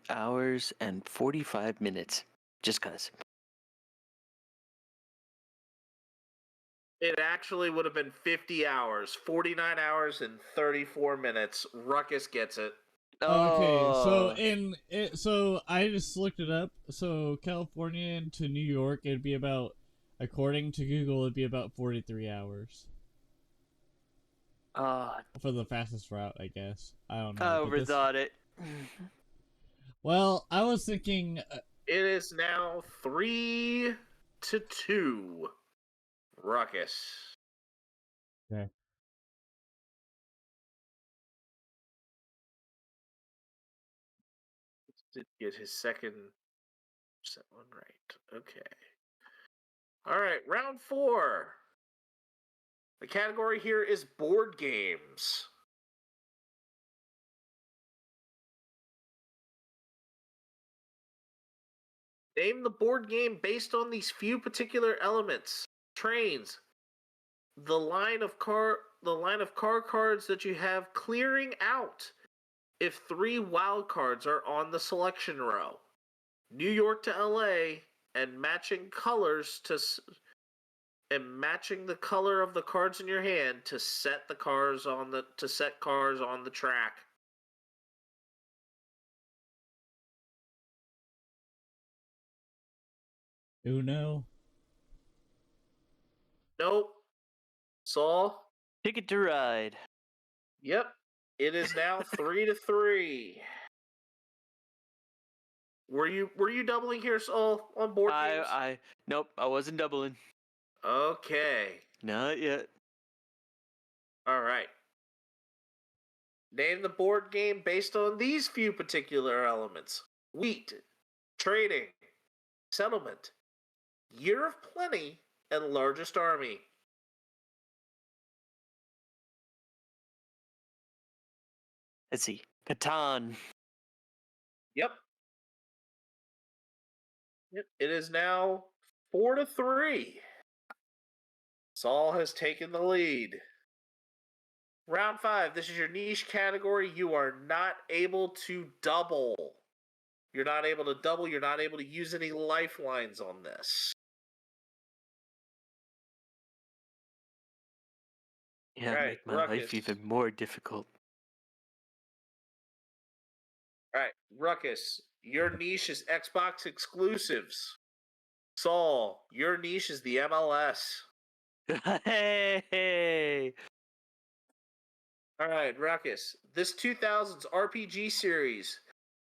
hours and 45 minutes. Just cuz. It actually would have been 50 hours, 49 hours and 34 minutes. Ruckus gets it. Okay, so Oh. so I just looked it up. So California to New York, it'd be about, according to Google, it'd be about 43 hours for the fastest route, I guess. I don't I know, but this. overthought it. Well, I was thinking. It is now 3-2. Ruckus. Okay. Did get his second set one right. Okay. All right, round 4. The category here is board games. Name the board game based on these few particular elements. Trains. The line of car cards that you have clearing out if 3 wild cards are on the selection row. New York to LA, and matching colors and matching the color of the cards in your hand to set cars on the track. Uno. Nope. Saul? Ticket to Ride. Yep. It is now 3-3. Were you doubling here, Saul, on board games? Nope, I wasn't doubling. Okay. Not yet. All right. Name the board game based on these few particular elements: wheat, trading, settlement, year of plenty, and largest army. Let's see. Catan. Yep. It is now 4-3. Saul has taken the lead. Round 5. This is your niche category. You are not able to double. You're not able to double. You're not able to use any lifelines on this. Yeah, Right, make my Ruckus. life even more difficult. All right, Ruckus, your niche is Xbox exclusives. Saul, your niche is the MLS. Hey! All right, Ruckus, this 2000s RPG series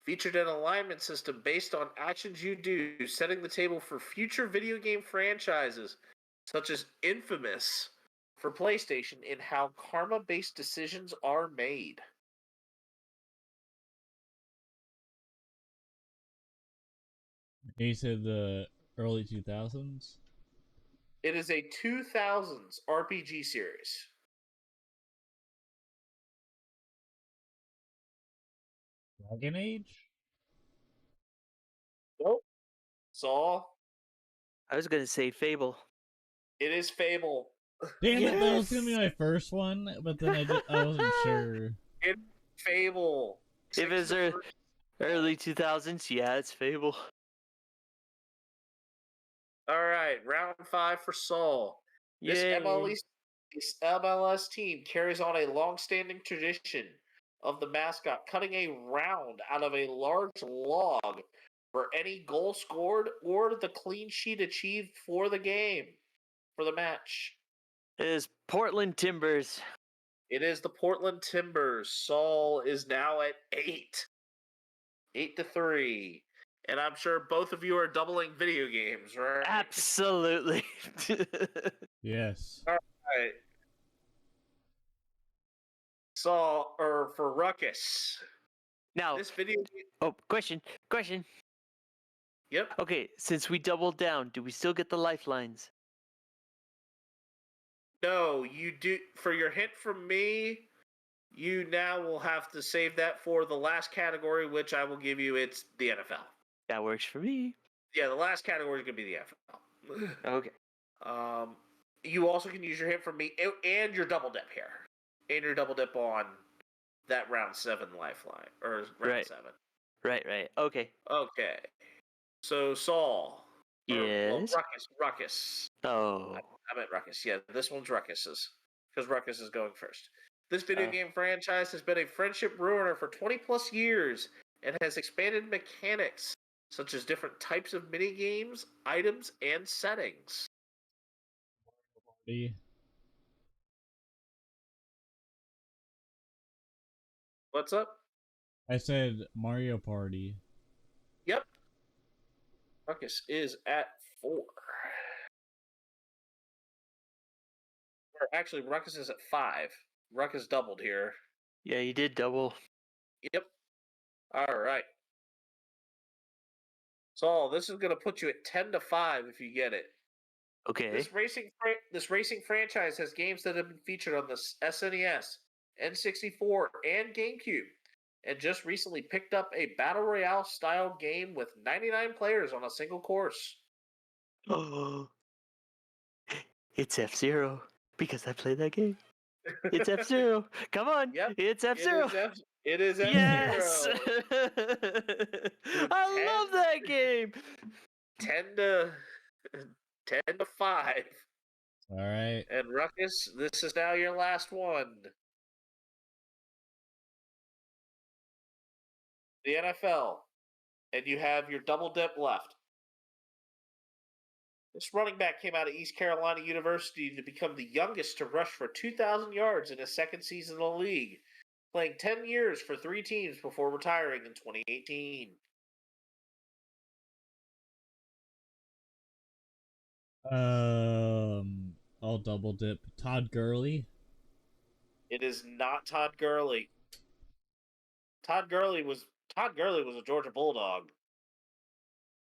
featured an alignment system based on actions you do, setting the table for future video game franchises, such as Infamous for PlayStation, in how karma-based decisions are made. You said the early 2000s? It is a 2000s RPG series. Dragon Age? Nope. Saul? I was gonna say Fable. It is Fable. Damn it, that was gonna be Yes! my first one, but then I wasn't sure. Fable. If it's early 2000s, yeah, it's Fable. All right, round 5 for Saul. This Yay. MLS team carries on a long-standing tradition of the mascot cutting a round out of a large log for any goal scored or the clean sheet achieved for the game, for the match. It is Portland Timbers. It is the Portland Timbers. Saul is now at 8. 8-3. And I'm sure both of you are doubling video games, right? Absolutely. Yes. All right. Saul, or for Ruckus. Now, This video game. oh, question. Yep. Okay, since we doubled down, do we still get the lifelines? No, you do. For your hint from me, you now will have to save that for the last category, which I will give you. It's the NFL. That works for me. Yeah, the last category is going to be the NFL. Okay. You also can use your hint from me and your double dip here. And your double dip on that round 7 lifeline. Or round 7. Right. Okay. Okay. So, Saul. Yes. Ruckus. Oh. I meant Ruckus. Yeah, this one's Ruckus's. Because Ruckus is going first. This video game franchise has been a friendship ruiner for 20 plus years and has expanded mechanics such as different types of mini games, items, and settings. What's up? I said Mario Party. Yep. Ruckus is at 4. Or actually, Ruckus is at 5. Ruckus doubled here. Yeah, you did double. Yep. All right. Saul, this is going to put you at 10-5 if you get it. Okay. This racing franchise has games that have been featured on the SNES, N64, and GameCube, and just recently picked up a Battle Royale style game with 99 players on a single course. Oh. It's F-Zero, because I played that game. It's F-Zero. Come on. Yep. It's F-Zero. It is F-Zero. Yes. I love that game. 10-5. All right. And Ruckus, this is now your last one. The NFL. And you have your double dip left. This running back came out of East Carolina University to become the youngest to rush for 2,000 yards in his second season in the league, playing 10 years for 3 teams before retiring in 2018. I'll double dip. Todd Gurley. It is not Todd Gurley. Todd Gurley was a Georgia Bulldog.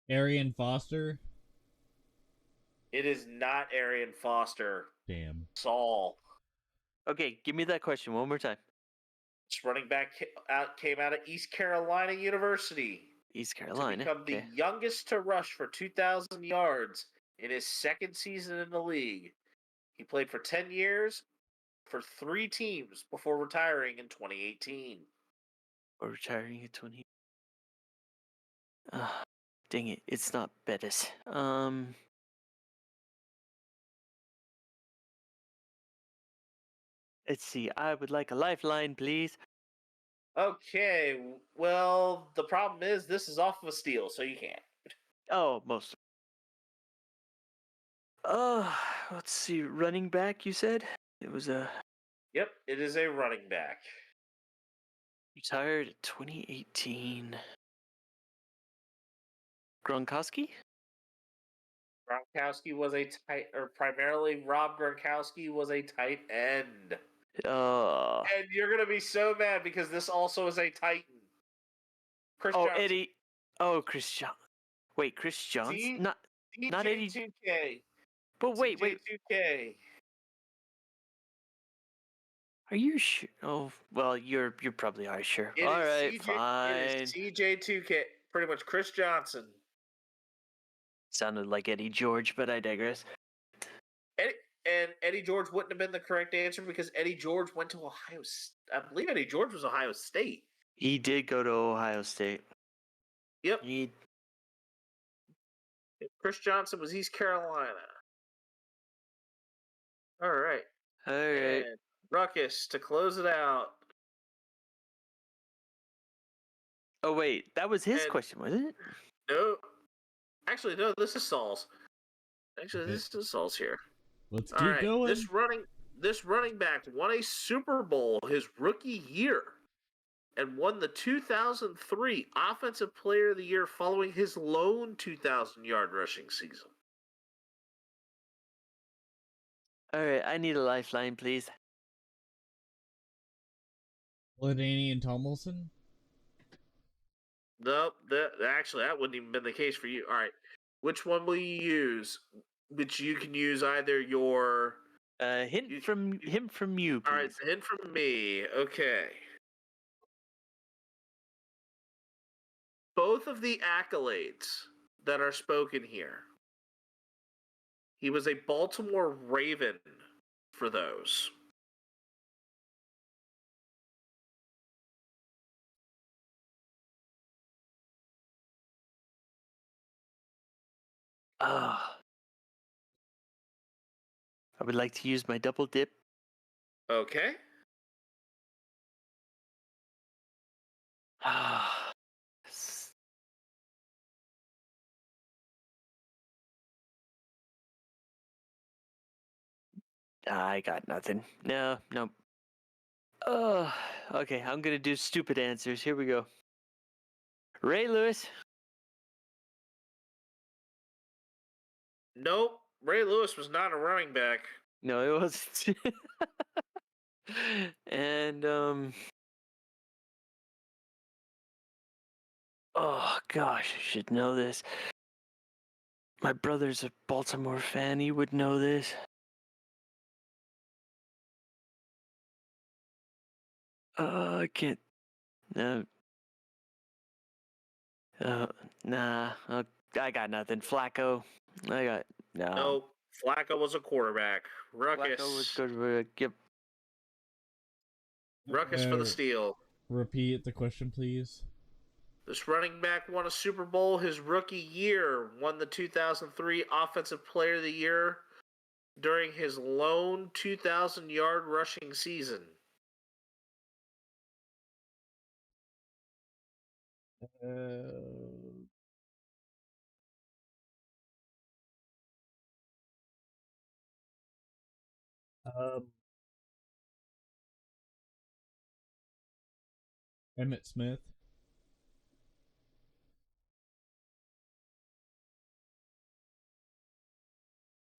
Arian Foster. It is not Arian Foster. Damn. Saul. Okay, give me that question one more time. This running back came out of East Carolina University. East Carolina. To become the youngest to rush for 2,000 yards in his second season in the league. He played for 10 years for 3 teams before retiring in 2018. Or retiring in 20. Dang it, it's not Bettis. Let's see. I would like a lifeline, please. Okay, well, the problem is this is off of a steal, so you can't. Oh, most. Let's see. Running back, you said? It was a. Yep, it is a running back. Retired in 2018. Gronkowski? Gronkowski was a tight, or primarily Rob Gronkowski was a tight end. And you're gonna be so mad because this also is a Titan. Chris Johnson. Eddie. Oh, Chris Johnson. Wait, Chris Johnson? Not Eddie. 2K. But wait. 2K. Are you sure? Oh, well, you probably are sure. It All is right, fine. It is CJ2K. Pretty much Chris Johnson. Sounded like Eddie George, but I digress. And Eddie George wouldn't have been the correct answer because Eddie George went to Ohio. I believe Eddie George was Ohio State. He did go to Ohio State. Yep. Chris Johnson was East Carolina. All right. All right. And Ruckus to close it out. Oh wait, that was his And- question, wasn't it? No. Actually, no, this is Saul's. Actually, Okay. this is Saul's here. Let's All keep right. going. This running back won a Super Bowl his rookie year and won the 2003 Offensive Player of the Year following his lone 2,000-yard rushing season. All right, I need a lifeline, please. LaDainian Tomlinson. Nope, that wouldn't even been the case for you. All right, which one will you use? Which you can use either your Hint from you, please. all right, hint from me. Okay. Both of the accolades that are spoken here. He was a Baltimore Raven for those. I would like to use my double dip. Okay. I got nothing. No. Okay, I'm gonna do stupid answers. Here we go. Ray Lewis. Nope. Ray Lewis was not a running back. No, it wasn't. And oh gosh, I should know this. My brother's a Baltimore fan. He would know this. I can't. No. Nah. I got nothing. Flacco. I got no. Nope. Flacco was a quarterback. Ruckus. Flacco was good. Yep. Ruckus for the steal. Repeat the question, please. This running back won a Super Bowl his rookie year, won the 2003 Offensive Player of the Year during his lone 2,000-yard rushing season. Emmett Smith.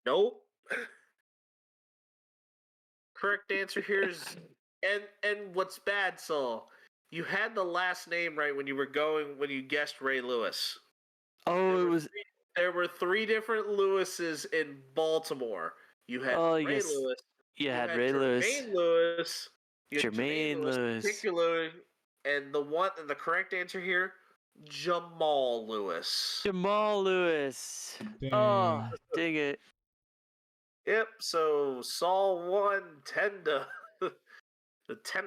Nope. Correct answer here is and what's bad, Saul? You had the last name right when you guessed Ray Lewis. Oh, There were three different Lewises in Baltimore. You had Ray Lewis. You had Ray Lewis. Jermaine Lewis. You had Jermaine Lewis. Particularly, and the correct answer here, Jamal Lewis. Jamal Lewis. Dang. Oh, dang it. Yep. So Saul won 10 to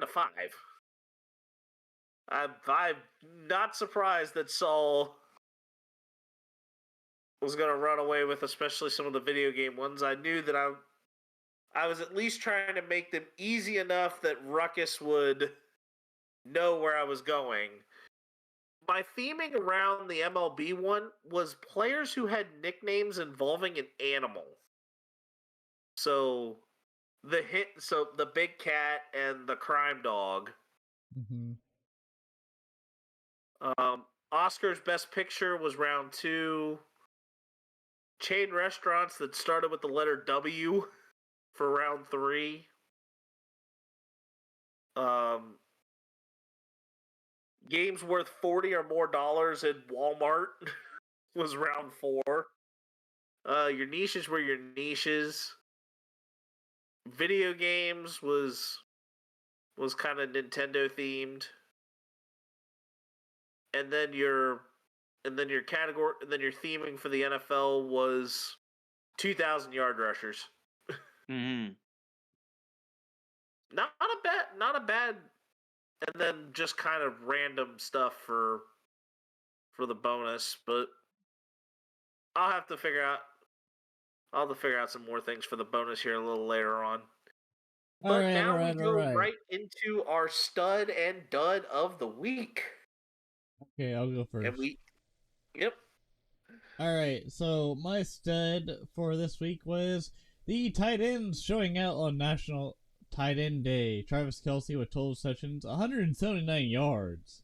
5. I'm not surprised that Saul was going to run away with, especially some of the video game ones. I knew that I was at least trying to make them easy enough that Ruckus would know where I was going. My theming around the MLB one was players who had nicknames involving an animal. So the Big Cat and the Crime Dog. Mm-hmm. Oscar's Best Picture was round 2. Chain restaurants that started with the letter W for round 3. Games worth $40 or more in Walmart was round 4. Your niches were your niches. Video games was kind of Nintendo themed. And then your theming for the NFL was 2,000-yard rushers. Mm-hmm. Not a bad, and then just kind of random stuff for the bonus, but I'll have to figure out. I'll have to figure out some more things for the bonus here a little later on. But now we go right into our stud and dud of the week. Okay, I'll go first. Yep. Alright, so my stud for this week was the tight ends showing out on National Tight End Day. Travis Kelce with 12 receptions, 179 yards.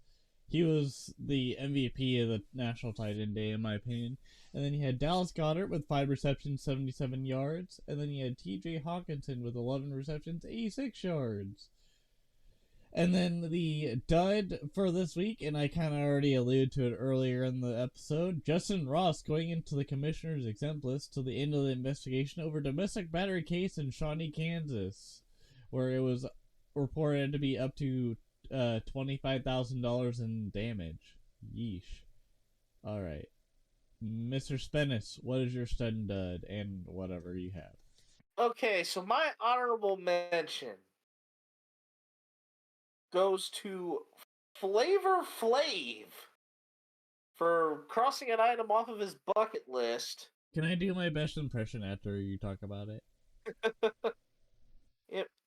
He was the MVP of the National Tight End Day, in my opinion. And then you had Dallas Goedert with 5 receptions, 77 yards. And then you had TJ Hawkinson with 11 receptions, 86 yards. And then the dud for this week, and I kind of already alluded to it earlier in the episode, Justin Ross going into the commissioner's exempt list till the end of the investigation over domestic battery case in Shawnee, Kansas, where it was reported to be up to $25,000 in damage. Yeesh. Alright. Mr. Spennis, what is your stud and dud, and whatever you have? Okay, so my honorable mention goes to Flavor Flav for crossing an item off of his bucket list. Can I do my best impression after you talk about it?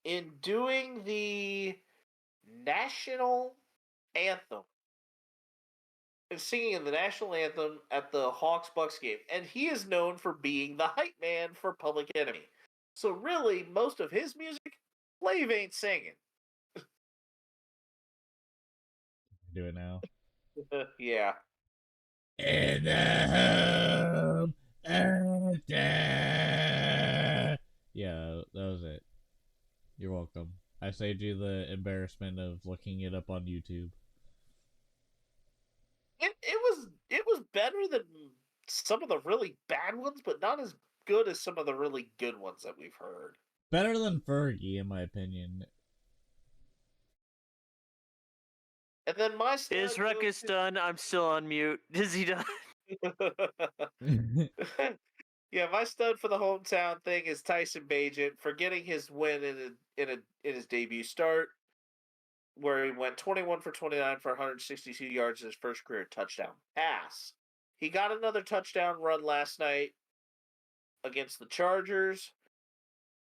In doing the national anthem. And singing the national anthem at the Hawks-Bucks game. And he is known for being the hype man for Public Enemy. So really, most of his music, Flav ain't singing. Do it now. Yeah. In the home of yeah, that was it. You're welcome. I saved you the embarrassment of looking it up on YouTube. It was better than some of the really bad ones, but not as good as some of the really good ones that we've heard. Better than Fergie, in my opinion. And then my stud Is Ruckus done? I'm still on mute. Is he done? Yeah, my stud for the hometown thing is Tyson Bagent for getting his win in his debut start, where he went 21 for 29 for 162 yards in his first career touchdown pass. He got another touchdown run last night against the Chargers,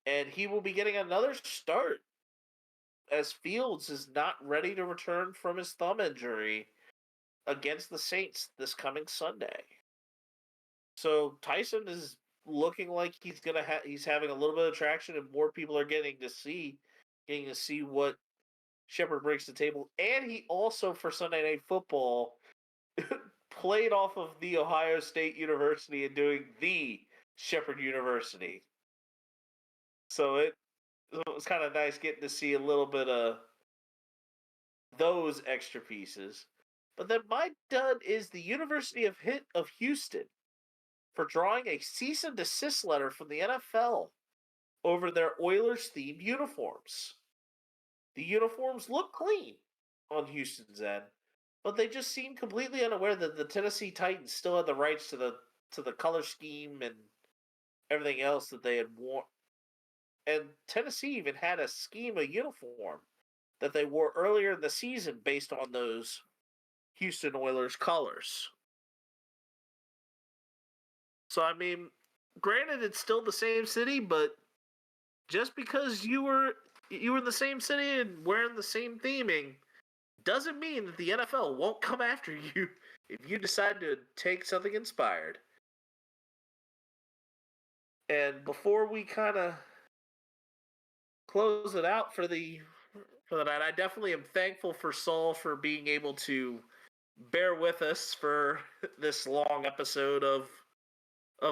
and he will be getting another start as Fields is not ready to return from his thumb injury against the Saints this coming Sunday. So Tyson is looking like he's having a little bit of traction, and more people are getting to see what Shepard brings to the table. And he also, for Sunday Night Football, played off of the Ohio State University and doing the Shepard University. So it was kind of nice getting to see a little bit of those extra pieces. But then my dud is the University of Houston for drawing a cease and desist letter from the NFL over their Oilers-themed uniforms. The uniforms look clean on Houston's end, but they just seem completely unaware that the Tennessee Titans still had the rights to the color scheme and everything else that they had worn. And Tennessee even had a scheme of uniform that they wore earlier in the season based on those Houston Oilers colors. So, I mean, granted, it's still the same city, but just because you were in the same city and wearing the same theming doesn't mean that the NFL won't come after you if you decide to take something inspired. And before we kind of close it out for the night, I definitely am thankful for Saul for being able to bear with us for this long episode of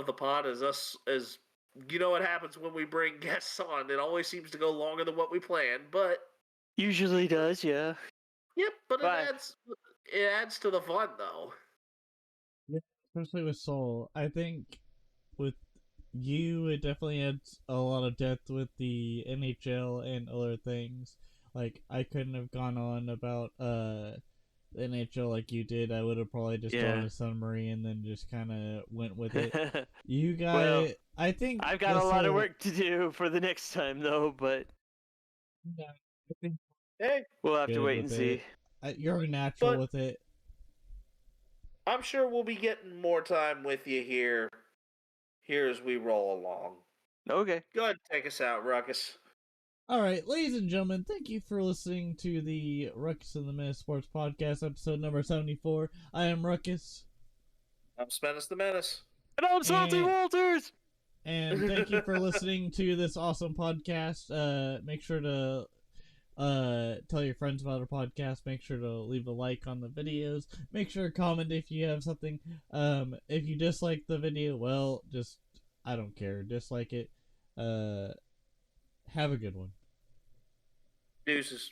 the pod. As you know, what happens when we bring guests on. It always seems to go longer than what we planned, but Usually does, yeah. Yep, but it adds to the fun, though. Yeah, especially with Saul. I think with you, it definitely adds a lot of depth with the NHL and other things. Like, I couldn't have gone on about the NHL like you did. I would have probably just drawn a summary and then just kind of went with it. You I think I've got a lot of work to do for the next time, though, but Hey, we'll have to wait and see. You're natural But- with it. I'm sure we'll be getting more time with you here as we roll along. Okay. Go ahead and take us out, Ruckus. All right, ladies and gentlemen, thank you for listening to the Ruckus and the Menace Sports Podcast, episode number 74. I am Ruckus. I'm Menace the Menace. And I'm SaultWalterz! And thank you for listening to this awesome podcast. Make sure to tell your friends about our podcast. Make sure to leave a like on the videos. Make sure to comment if you have something. If you dislike the video, well, just, I don't care. Dislike it. Have a good one. Deuces.